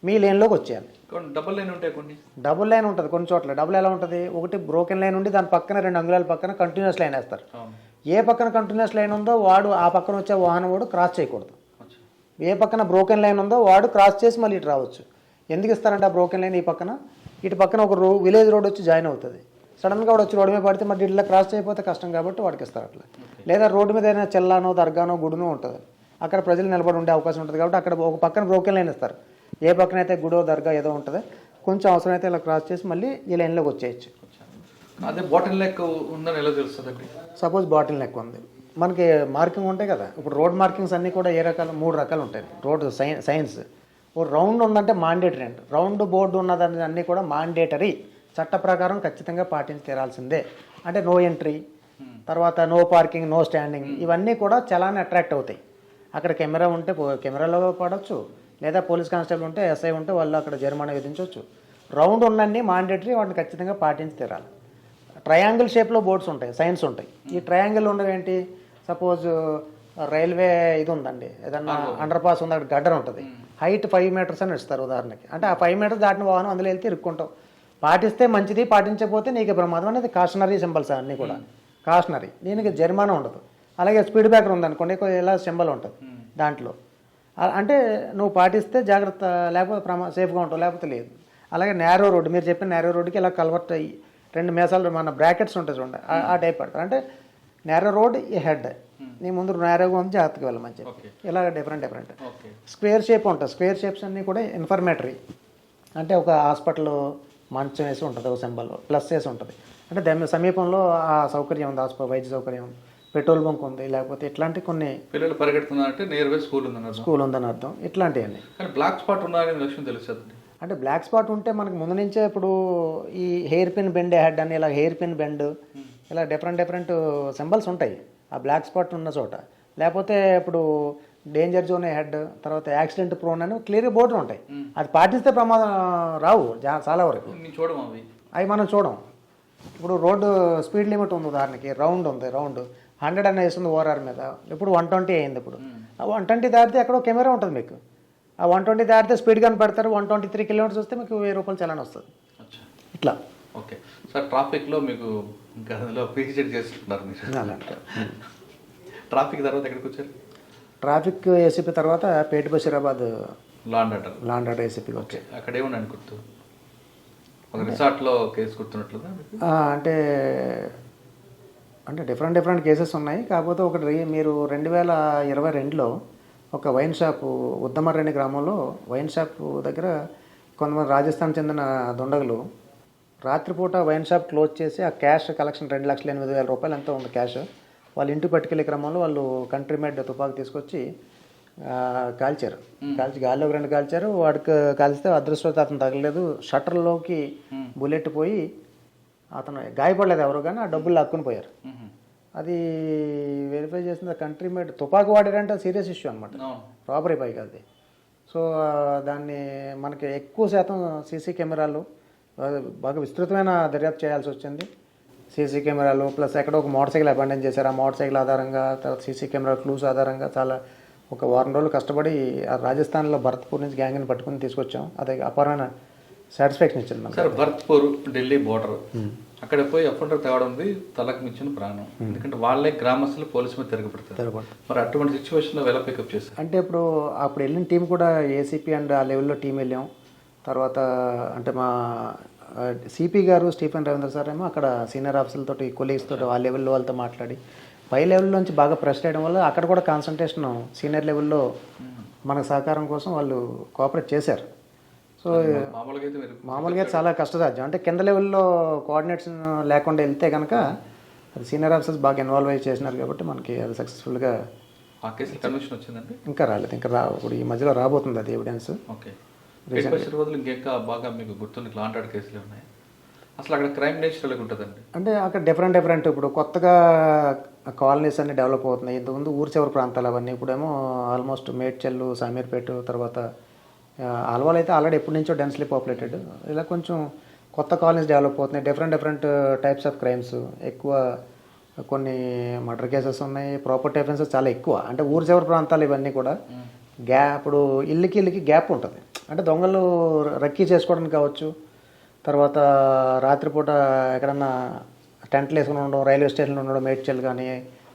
మీ లేన్లోకి వచ్చేయాలి. డబుల్ లైన్ ఉంటాయి కొన్ని. డబుల్ లైన్ ఉంటుంది కొన్ని చోట్ల. డబుల్ ఎలా ఉంటుంది, ఒకటి బ్రోకెన్ లైన్ ఉండి దాని పక్కన 2 అంగుళాల పక్కన కంటిన్యూస్ లైన్ వేస్తారు. ఏ పక్కన కంటిన్యూస్ లైన్ ఉందో వాడు ఆ పక్కన వచ్చే వాహనం వాడు క్రాస్ చేయకూడదు. ఏ పక్కన బ్రోకెన్ లైన్ ఉందో వాడు క్రాస్ చేసి మళ్ళీ ఇటు రావచ్చు. ఎందుకు ఇస్తారంటే ఆ బ్రోకెన్ లైన్ ఈ పక్కన ఇటు పక్కన ఒక విలేజ్ రోడ్ వచ్చి జాయిన్ అవుతుంది. సడన్గా వాడు వచ్చి రోడ్డు మీద పడితే మరి ఇట్లా క్రాస్ చేయకపోతే కష్టం కాబట్టి వాడికి ఇస్తారు అట్లా. లేదా రోడ్డు మీద ఏదైనా చెల్లానో దర్గానో గుడినో ఉంటుంది, అక్కడ ప్రజలు నిలబడి ఉండే అవకాశం ఉంటుంది కాబట్టి అక్కడ ఒక పక్కన బ్రోకెన్ లైన్ ఇస్తారు. ఏ పక్కన అయితే గుడో దర్గా ఏదో ఉంటుందో కొంచెం అవసరమైతే ఇలా క్రాస్ చేసి మళ్ళీ ఈ లైన్లోకి వచ్చేయచ్చు. అదే బాటిల్ నెక్ ఉందని ఎలా తెలుస్తుంది? సపోజ్ బాటిల్ నెక్ ఉంది, మనకి మార్కింగ్ ఉంటాయి కదా. ఇప్పుడు రోడ్ మార్కింగ్స్ అన్నీ కూడా 3 రకాలు ఉంటాయి. రోడ్ సైన్స్ ఓ రౌండ్ ఉందంటే మాండేటరీ అండి. రౌండ్ బోర్డు ఉన్నదాన్ని అన్నీ కూడా మాండేటరీ, చట్ట ప్రకారం ఖచ్చితంగా పాటించి తీరాల్సిందే. అంటే నో ఎంట్రీ, తర్వాత నో పార్కింగ్, నో స్టాండింగ్, ఇవన్నీ కూడా చలాన్ని అట్రాక్ట్ అవుతాయి. అక్కడ కెమెరా ఉంటే కెమెరాలో పడవచ్చు, లేదా పోలీస్ కానిస్టేబుల్ ఉంటే ఎస్ఐ ఉంటే వాళ్ళు అక్కడ జరిమానా విధించవచ్చు. రౌండ్ ఉన్నన్ని మాండేటరీ, వాటిని ఖచ్చితంగా పాటించి తీరాలి. ట్రయాంగిల్ షేప్లో బోర్డ్స్ ఉంటాయి, సైన్స్ ఉంటాయి. ఈ ట్రయాంగిల్ ఉన్నవి ఏంటి, సపోజ్ రైల్వే ఇది ఉందండి, ఏదన్నా అండర్ పాస్ ఉంది, అక్కడ గడ్డర్ ఉంటుంది, హైట్ 5 మీటర్స్ అని ఇస్తారు ఉదాహరణకి. అంటే ఆ 5 మీటర్స్ దాటిన వాహనం అందులో వెళ్తే ఇరుక్కుంటావు. పాటిస్తే మంచిది, పాటించకపోతే నీకు ప్రమాదం అనేది కాషనరీ సింబల్స్ అన్నీ కూడా కాషనరీ, దీనికి జరిమానా ఉండదు. అలాగే స్పీడ్ బ్రేకర్ ఉందనుకోండి, ఇలా సింబల్ ఉంటుంది దాంట్లో. అంటే నువ్వు పాటిస్తే జాగ్రత్త, లేకపోతే సేఫ్గా ఉంటావు, లేకపోతే లేదు. అలాగే నేరో రోడ్డు, మీరు చెప్పిన నేరో రోడ్డుకి ఇలా కన్వర్ట్ అయ్యి 2 మీసాలు మన బ్రాకెట్స్ ఉంటాయి చూడండి, ఆ టైప్ పడతారు. అంటే నేరో రోడ్ ఈ హెడ్, నీ ముందు నేరోగా ఉంది, జాగ్రత్తగా వెళ్ళమని చెప్పి ఇలా డిఫరెంట్. స్క్వేర్ షేప్ ఉంటుంది. స్క్వేర్ షేప్స్ అన్నీ కూడా ఇన్ఫర్మేటరీ. అంటే ఒక హాస్పిటల్ మంచం వేసి ఉంటుంది, ఒక సింబల్ ప్లస్ వేసి ఉంటుంది. అంటే దాని సమీపంలో ఆ సౌకర్యం ఉంది, వైద్య సౌకర్యం, పెట్రోల్ బంక్ ఉంది, లేకపోతే ఇట్లాంటి కొన్ని పిల్లలు పరిగెడుతున్నారంటే నియర్బై స్కూల్ ఉందని అర్థం. ఇట్లాంటివన్నీ. బ్లాక్ స్పాట్ ఉన్నారనే విషయం తెలుస్తుంది. అంటే బ్లాక్ స్పాట్ ఉంటే మనకు ముందు నుంచే ఇప్పుడు ఈ హెయిర్ పిన్ బెండ్ హెడ్ అని, ఇలా హెయిర్ పిన్ బెండ్, ఇలా డిఫరెంట్ సింబల్స్ ఉంటాయి ఆ బ్లాక్ స్పాట్ ఉన్న చోట. లేకపోతే ఇప్పుడు డేంజర్ జోన్ హెడ్, తర్వాత యాక్సిడెంట్ ప్రోన్ అని క్లియర్ బోర్డులు ఉంటాయి. అది పాటిస్తే ప్రమాదం రావు చాలా వరకు. అవి మనం చూడం. ఇప్పుడు రోడ్డు స్పీడ్ లిమిట్ ఉంది ఉదాహరణకి, రౌండ్ ఉంది, రౌండ్ 100 అని వేస్తుంది ఓఆర్ఆర్ మీద, ఇప్పుడు 120 అయింది. ఇప్పుడు ఆ 120 దాటితే ఎక్కడో కెమెరా ఉంటుంది మీకు, ఆ 120 దాటితే స్పీడ్ గా పెడతారు. 123 కిలోమీటర్స్ వస్తే మీకు 1000 రూపాయలు చలాన్ వస్తుంది. ఇట్లా. ఓకే సార్, ట్రాఫిక్లో మీకు ఇంకా అందులో పీహెచ్డీ చేస్తున్నారు మీరు. అలాంటి ట్రాఫిక్ తర్వాత ఎక్కడికి వచ్చారు? ట్రాఫిక్ ఏసీపీ తర్వాత పేట బషీరాబాద్ లాండ్ ఆర్డర్ ఏసీపీకి వచ్చాయి. అక్కడ ఏమన్నా గుర్తు, ఒక రిసార్ట్లో కేసు గుర్తున్నట్లుగా? అంటే డిఫరెంట్ కేసెస్ ఉన్నాయి. కాకపోతే ఒకటి మీరు 2022లో ఒక వైన్ షాపు, ఉద్దమర్రేణి గ్రామంలో వైన్ షాపు దగ్గర కొంతమంది రాజస్థాన్ చెందిన దుండగులు రాత్రిపూట వైన్ షాప్ క్లోజ్ చేసి ఆ క్యాష్ కలెక్షన్ 2,08,000 రూపాయలు ఎంతో ఉంది క్యాష్, వాళ్ళ ఇంటికి పట్టుకెళ్ళే క్రమంలో వాళ్ళు కంట్రీ మేడ్ తుపాకు తీసుకొచ్చి కాల్చి గాల్లోకి 2 కాల్చారు. వాడికి కాల్స్తే అదృష్టవశాత్తు అతను తగలేదు. షట్టర్లోకి బుల్లెట్ పోయి అతను గాయపడలేదు ఎవరు, కానీ ఆ డబ్బులు లాక్కుని పోయారు. అది వెరిఫై చేసిన కంట్రీ మేడ్ తుపాకు వాడారంటే సీరియస్ ఇష్యూ అనమాట, రాబరీ పైగా అది. సో దాన్ని మనకి ఎక్కువ శాతం సీసీ కెమెరాలు, బాగా విస్తృతమైన దర్యాప్తు చేయాల్సి వచ్చింది. సీసీ కెమెరాలు ప్లస్ ఎక్కడో ఒక మోటార్ సైకిల్ అబాండన్ చేశారు. ఆ మోటార్ సైకిల్ ఆధారంగా, తర్వాత సీసీ కెమెరా క్లూస్ ఆధారంగా చాలా ఒక 1 వారం రోజులు కష్టపడి ఆ రాజస్థాన్లో భరత్పూర్ నుంచి గ్యాంగ్ని పట్టుకుని తీసుకొచ్చాం. అది అపారమైన సాటిస్ఫాక్షన్ ఇచ్చింది మనకి. సార్, భరత్పూర్ ఢిల్లీ బోర్డర్, అక్కడ పోయి ఎఫ్ఐఆర్ తేవడం తలకు మించిన ప్రాణం. ఎందుకంటే వాళ్ళే గ్రామస్తులు పోలీసు మీద తిరగబడతారు. మరి అటువంటి సిచ్యువేషన్లో ఎలా పికప్ చేస్తారు? అంటే అప్పుడు వెళ్ళిన టీం కూడా ఏసీపీ అండ్ ఆ లెవెల్లో టీం వెళ్ళాం. తర్వాత అంటే మా సిపి గారు స్టీఫెన్ రవీంద్ర సార్ ఏమో అక్కడ సీనియర్ ఆఫీసర్లతో, కొలీగ్స్ తోటి ఆ లెవెల్లో వాళ్ళతో మాట్లాడి పై లెవెల్లో నుంచి బాగా ప్రెస్ చేయడం వల్ల అక్కడ కూడా కాన్సన్ట్రేషన్ సీనియర్ లెవెల్లో మనకు సహకారం కోసం వాళ్ళు కోఆపరేట్ చేశారు. సో మామూలుగా చాలా కష్టసాధ్యం. అంటే కింద లెవెల్లో కోఆర్డినేషన్ లేకుండా వెళ్తే కనుక అది సీనియర్ ఆఫీసర్స్ బాగా ఇన్వాల్వ్ అయ్యి చేసినారు కాబట్టి మనకి అది సక్సెస్ఫుల్గా. ఆ కేసు కన్విక్షన్ వచ్చిందండి? ఇంకా రాలేదు, ఇంకా ఇప్పుడు ఈ మధ్యలో రాబోతుంది అది ఎవిడెన్స్. ఓకే, ఇంకా బాగా మీకు గుర్తున్న లాంటాడు కేసులు ఉన్నాయి. అసలు అక్కడ క్రైమ్ నేచర్ ఎలా ఉంటుందండి? అంటే అక్కడ డిఫరెంట్ ఇప్పుడు కొత్తగా కాలనీస్ అన్ని డెవలప్ అవుతున్నాయి. ఇంతకుముందు ఊరు చివరి ప్రాంతాలు అవన్నీ, ఇప్పుడేమో ఆల్మోస్ట్ మేడ్చెల్లు, సామీర్పేట, తర్వాత ఆల్వాల్ అయితే ఆల్రెడీ ఎప్పటి నుంచో డెన్స్లీ పాపులేటెడ్. ఇలా కొంచెం కొత్త కాలనీస్ డెవలప్ అవుతున్నాయి. డిఫరెంట్ టైప్స్ ఆఫ్ క్రైమ్స్, ఎక్కువ కొన్ని మర్డర్ కేసెస్ ఉన్నాయి, ప్రాపర్టీ అఫెన్సెస్ చాలా ఎక్కువ. అంటే ఊరు చివరి ప్రాంతాలు ఇవన్నీ కూడా ఇప్పుడు ఇల్లుకి గ్యాప్ ఉంటుంది. అంటే దొంగలు రక్కీ చేసుకోవడానికి కావచ్చు, తర్వాత రాత్రిపూట ఎక్కడన్నా టెంట్లు వేసుకుని ఉండడం, రైల్వే స్టేషన్లో ఉండడం, మేడ్చల్ కానీ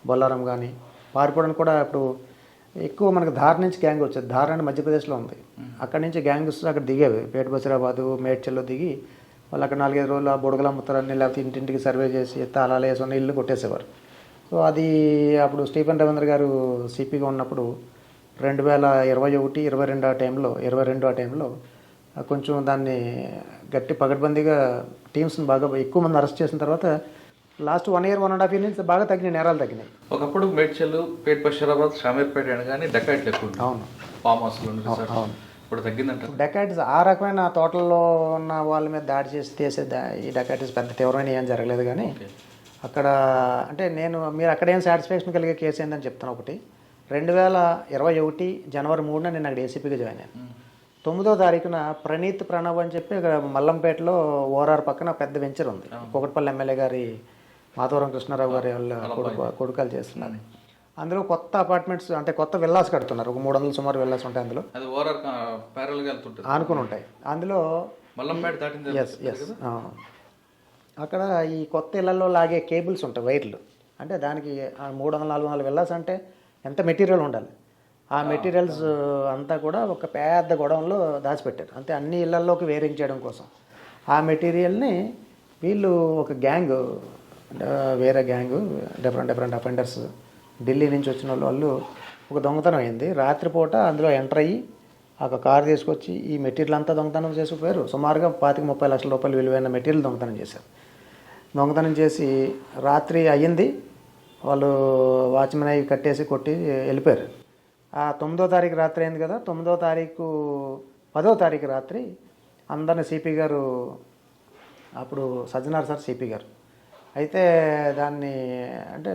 బొల్లారం కానీ పారిపోవడానికి కూడా ఇప్పుడు ఎక్కువ మనకి ధార్ నుంచి గ్యాంగ్ వచ్చేది. ధార్ అని మధ్యప్రదేశ్లో ఉంది. అక్కడి నుంచి గ్యాంగ్ వస్తే అక్కడ దిగేవి, పేట బసిరాబాదు మేడ్చల్లో దిగి వాళ్ళు అక్కడ 4-5 రోజులు ఆ బుడగలు అమ్ముతారని, లేకపోతే ఇంటింటికి సర్వే చేసి తాళాలు వేసుకుని ఇల్లు కొట్టేసేవారు. సో అది అప్పుడు స్టీఫెన్ రవీంద్ర గారు సిపిగా ఉన్నప్పుడు 2021-22 ఆ టైంలో కొంచెం దాన్ని గట్టి పగడ్బందీగా టీమ్స్ని బాగా ఎక్కువ మంది అరెస్ట్ చేసిన తర్వాత లాస్ట్ 1 year 1.5 years నుంచి బాగా తగ్గినాయి, నేరాలు తగ్గినాయి. ఒకప్పుడు మేడ్చల్, పేట బషీరాబాద్, షామీర్పేట అనగానే డకాయిట్లు ఎక్కువ ఉండేవి. అవును, ఫామ్ హౌస్లో అవును. ఇప్పుడు తగ్గిందంట. డకాయిటీస్ ఆ రకమైన తోటల్లో ఉన్న వాళ్ళ మీద దాడి చేసి ఈ డకాయిటీస్ పెద్ద తీవ్రమైన ఏం జరగలేదు. కానీ అక్కడ అంటే మీరు అక్కడ ఏం సాటిస్ఫాక్షన్ కలిగే కేసు ఏందని చెప్తాను. ఒకటి 2021 January 3న నేను అక్కడ ఏసీపీగా జాయిన్ అయ్యాను. 9వ తారీఖున ప్రణీత్ ప్రణవ్ అని చెప్పి ఇక్కడ మల్లంపేటలో ఓఆర్ఆర్ పక్కన పెద్ద వెంచర్ ఉంది. కూకట్పల్లి ఎమ్మెల్యే గారి మాధవరం కృష్ణారావు గారి వాళ్ళ కొడుకాలు చేస్తున్నారు. అందులో కొత్త అపార్ట్మెంట్స్ అంటే కొత్త విల్లాస్ కడుతున్నారు. ఒక 300 సుమారు విల్లాస్ ఉంటాయి అందులో, ఆనుకుని ఉంటాయి. అందులో ఎస్ అక్కడ ఈ కొత్త ఇళ్లలో లాగే కేబుల్స్ ఉంటాయి, వైర్లు. అంటే దానికి 300-400 విల్లాస్ అంటే ఎంత మెటీరియల్ ఉండాలి. ఆ మెటీరియల్స్ అంతా కూడా ఒక పెద్ద గొడవంలో దాచిపెట్టారు. అంటే అన్ని ఇళ్లలోకి వేరింగ్ చేయడం కోసం ఆ మెటీరియల్ని వీళ్ళు ఒక గ్యాంగ్, వేరే గ్యాంగ్, డిఫరెంట్ అఫెండర్స్ ఢిల్లీ నుంచి వచ్చిన వాళ్ళు ఒక దొంగతనం అయింది. రాత్రిపూట అందులో ఎంటర్ అయ్యి ఒక కారు తీసుకొచ్చి ఈ మెటీరియల్ అంతా దొంగతనం చేసుకుపోయారు. సుమారుగా 25-30 లక్షల రూపాయలు విలువైన మెటీరియల్ దొంగతనం చేశారు. దొంగతనం చేసి రాత్రి అయ్యింది, వాళ్ళు వాచ్మెన్ అవి కట్టేసి కొట్టి వెళ్ళిపోయారు. ఆ 9వ తారీఖు రాత్రి అయింది కదా, 9వ తారీఖు 10వ తారీఖు రాత్రి అందరిని సిపి గారు, అప్పుడు సజ్జనార్ సార్ సిపి గారు అయితే దాన్ని అంటే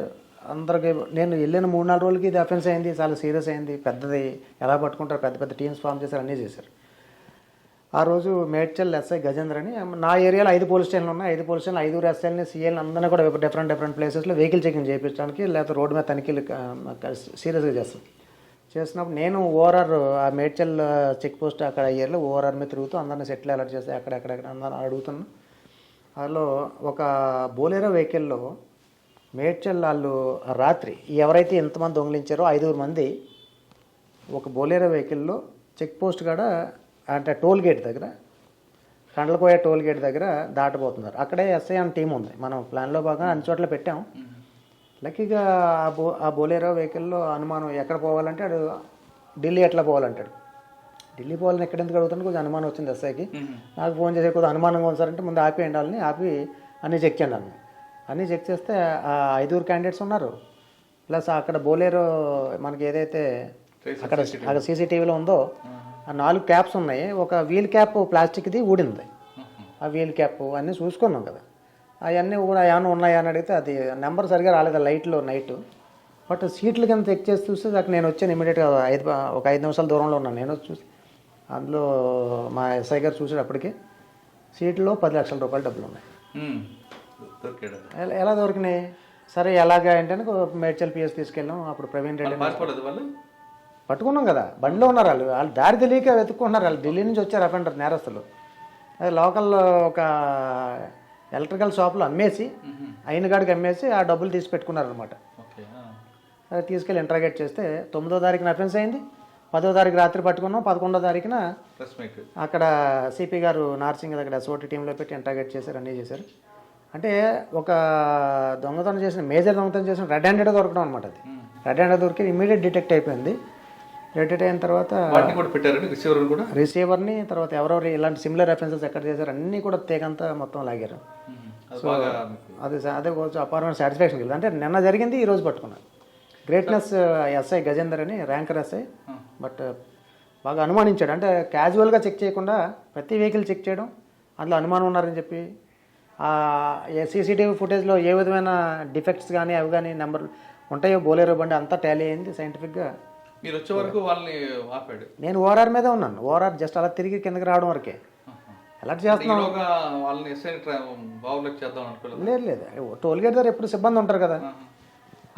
అందరికి నేను వెళ్ళిన 3-4 రోజులకి ఇది అఫెన్స్ అయింది, చాలా సీరియస్ అయింది, పెద్దది ఎలా పట్టుకుంటారు, పెద్ద టీమ్స్ ఫామ్ చేశారు, అన్నీ చేశారు. ఆ రోజు మేడ్చల్ ఎస్ఐ గజేంద్ర అని, నా ఏరియాలో 5 పోలీస్ స్టేషన్లు ఉన్నాయి. 5 పోలీస్ స్టేషన్లు 5 ఎస్ఐలని సీఎల్ని అందరినీ కూడా డిఫరెంట్ ప్లేసెస్లో వెహికల్ చెకింగ్ చేయించడానికి, లేకపోతే రోడ్డు మీద తనిఖీలు సీరియస్గా చేస్తున్నప్పుడు నేను ఓఆర్ఆర్ ఆ మేడ్చల్ చెక్ పోస్ట్ అక్కడ ఏరియాలో ఓఆర్ఆర్ మీద తిరుగుతూ అందరినీ సెటిల్ అలర్ట్ చేస్తే అక్కడెక్కడ అందరిని అడుగుతున్నాను. అందులో ఒక బోలేరో వెహికల్లో మేడ్చల్ వాళ్ళు రాత్రి ఎవరైతే ఎంతమంది దొంగిలించారో 5 మంది ఒక బోలేరో వెహికల్లో చెక్ పోస్ట్ కాడ అంటే టోల్ గేట్ దగ్గర, కండ్లకోయ టోల్ గేట్ దగ్గర దాటిపోతున్నారు. అక్కడే ఎస్ఐ అని టీం ఉంది, మనం ప్లాన్లో భాగంగా అన్ని చోట్ల పెట్టాం. లక్కీగా ఆ బోలేరో వెహికల్లో అనుమానం ఎక్కడ పోవాలంటే అడు ఢిల్లీ ఎట్లా పోవాలంటాడు. ఢిల్లీ పోవాలని ఎక్కడ ఎందుకు అడుగుతాను, కొంచెం అనుమానం వచ్చింది ఎస్ఐకి. నాకు ఫోన్ చేసే కొద్దిగా అనుమానంగా ఉంది సార్ అంటే ముందు ఆపేయండి, వాళ్ళని ఆపి అన్నీ చెక్ చేయండి అన్న. అన్నీ చెక్ చేస్తే ఆ 5 క్యాండిడేట్స్ ఉన్నారు. ప్లస్ అక్కడ బోలేరో మనకి ఏదైతే అక్కడ సీసీటీవీలో ఉందో ఆ 4 క్యాప్స్ ఉన్నాయి. ఒక వీల్ క్యాప్ ప్లాస్టిక్ది ఊడింది. ఆ వీల్ క్యాప్ అన్నీ చూసుకున్నాం కదా, అవన్నీ కూడా ఏమైనా ఉన్నాయా అని అడిగితే అది నెంబర్ సరిగా రాలేదు లైట్లో నైట్. బట్ సీట్ల కింద చెక్ చేసి చూస్తే అక్కడ నేను వచ్చాను ఇమీడియట్గా ఒక 5 నిమిషాల దూరంలో ఉన్నాను. నేను చూసి అందులో మా ఎస్ఐ గారు చూసేటప్పటికి సీట్లో 10 లక్షల రూపాయలు డబ్బులు ఉన్నాయి. ఎలా దొరికినాయి సరే ఎలాగా అంటే మేడ్చల్ పిఎస్ తీసుకెళ్ళాం. అప్పుడు ప్రవీణ్ రెడ్డి పట్టుకున్నాం కదా, బండిలో ఉన్నారు వాళ్ళు దారి తెలియక వెతుక్కుంటున్నారు. వాళ్ళు ఢిల్లీ నుంచి వచ్చారు అఫెండర్ నేరస్తులు. అది లోకల్లో ఒక ఎలక్ట్రికల్ షాప్లో అమ్మేసి అయిన కాడికి అమ్మేసి ఆ డబ్బులు తీసి పెట్టుకున్నారనమాట. సరే తీసుకెళ్ళి ఇంట్రాగేట్ చేస్తే 9వ తారీఖున అఫెన్స్ అయింది, 10వ తారీఖు రాత్రి పట్టుకున్నాం, 11వ తారీఖున అక్కడ సిపి గారు నార్సింగ్ దగ్గర ఎస్ఓటీ టీంలో పెట్టి ఇంట్రాగేట్ చేశారు, అన్నీ చేశారు. అంటే ఒక దొంగతనం చేసిన మేజర్ దొంగతనం చేసిన రెడ్ హ్యాండెడ్ దొరకడం అనమాట. అది రెడ్ హ్యాండెడ్ దొరికి ఇమీడియట్ డిటెక్ట్ అయిపోయింది. డిటెక్ట్ అయిన తర్వాత రిసీవర్ని తర్వాత ఎవరెవరు ఇలాంటి సిమిలర్ అఫెన్సెస్ ఎక్కడ చేశారు అన్నీ కూడా తీగంతా మొత్తం లాగారు. సో అదే కొంచెం అపారమైన సాటిస్ఫాక్షన్ కలిగింది. అంటే నిన్న జరిగింది ఈరోజు పట్టుకున్నారు. గ్రేట్నెస్ ఎస్ఐ గజేందర్ అని ర్యాంకర్ ఎస్ఐ. బట్ బాగా అనుమానించాడు, అంటే క్యాజువల్గా చెక్ చేయకుండా ప్రతి వెహికల్ చెక్ చేయడం, అందులో అనుమానం ఉన్నారని చెప్పి సీసీటీవీ ఫుటేజ్లో ఏ విధమైన డిఫెక్ట్స్ కానీ అవి కానీ నెంబర్ ఉంటాయో బోలేరో బండి అంతా టాలీ అయింది సైంటిఫిక్గా. మీరు వచ్చే వరకు వాళ్ళని ఆపాడు. నేను ఓఆర్ఆర్ మీద ఉన్నాను. ఓఆర్ఆర్ జస్ట్ అలా తిరిగి కిందకి రావడం వరకే. అలర్ట్ చేస్తున్నాం. ఈలోగా వాళ్ళని ఎస్ఐ బావులకు చేద్దాం అనుకోలేదు. లేదు టోల్ గేట్ దగ్గర ఎప్పుడు సిబ్బంది ఉంటారు కదా,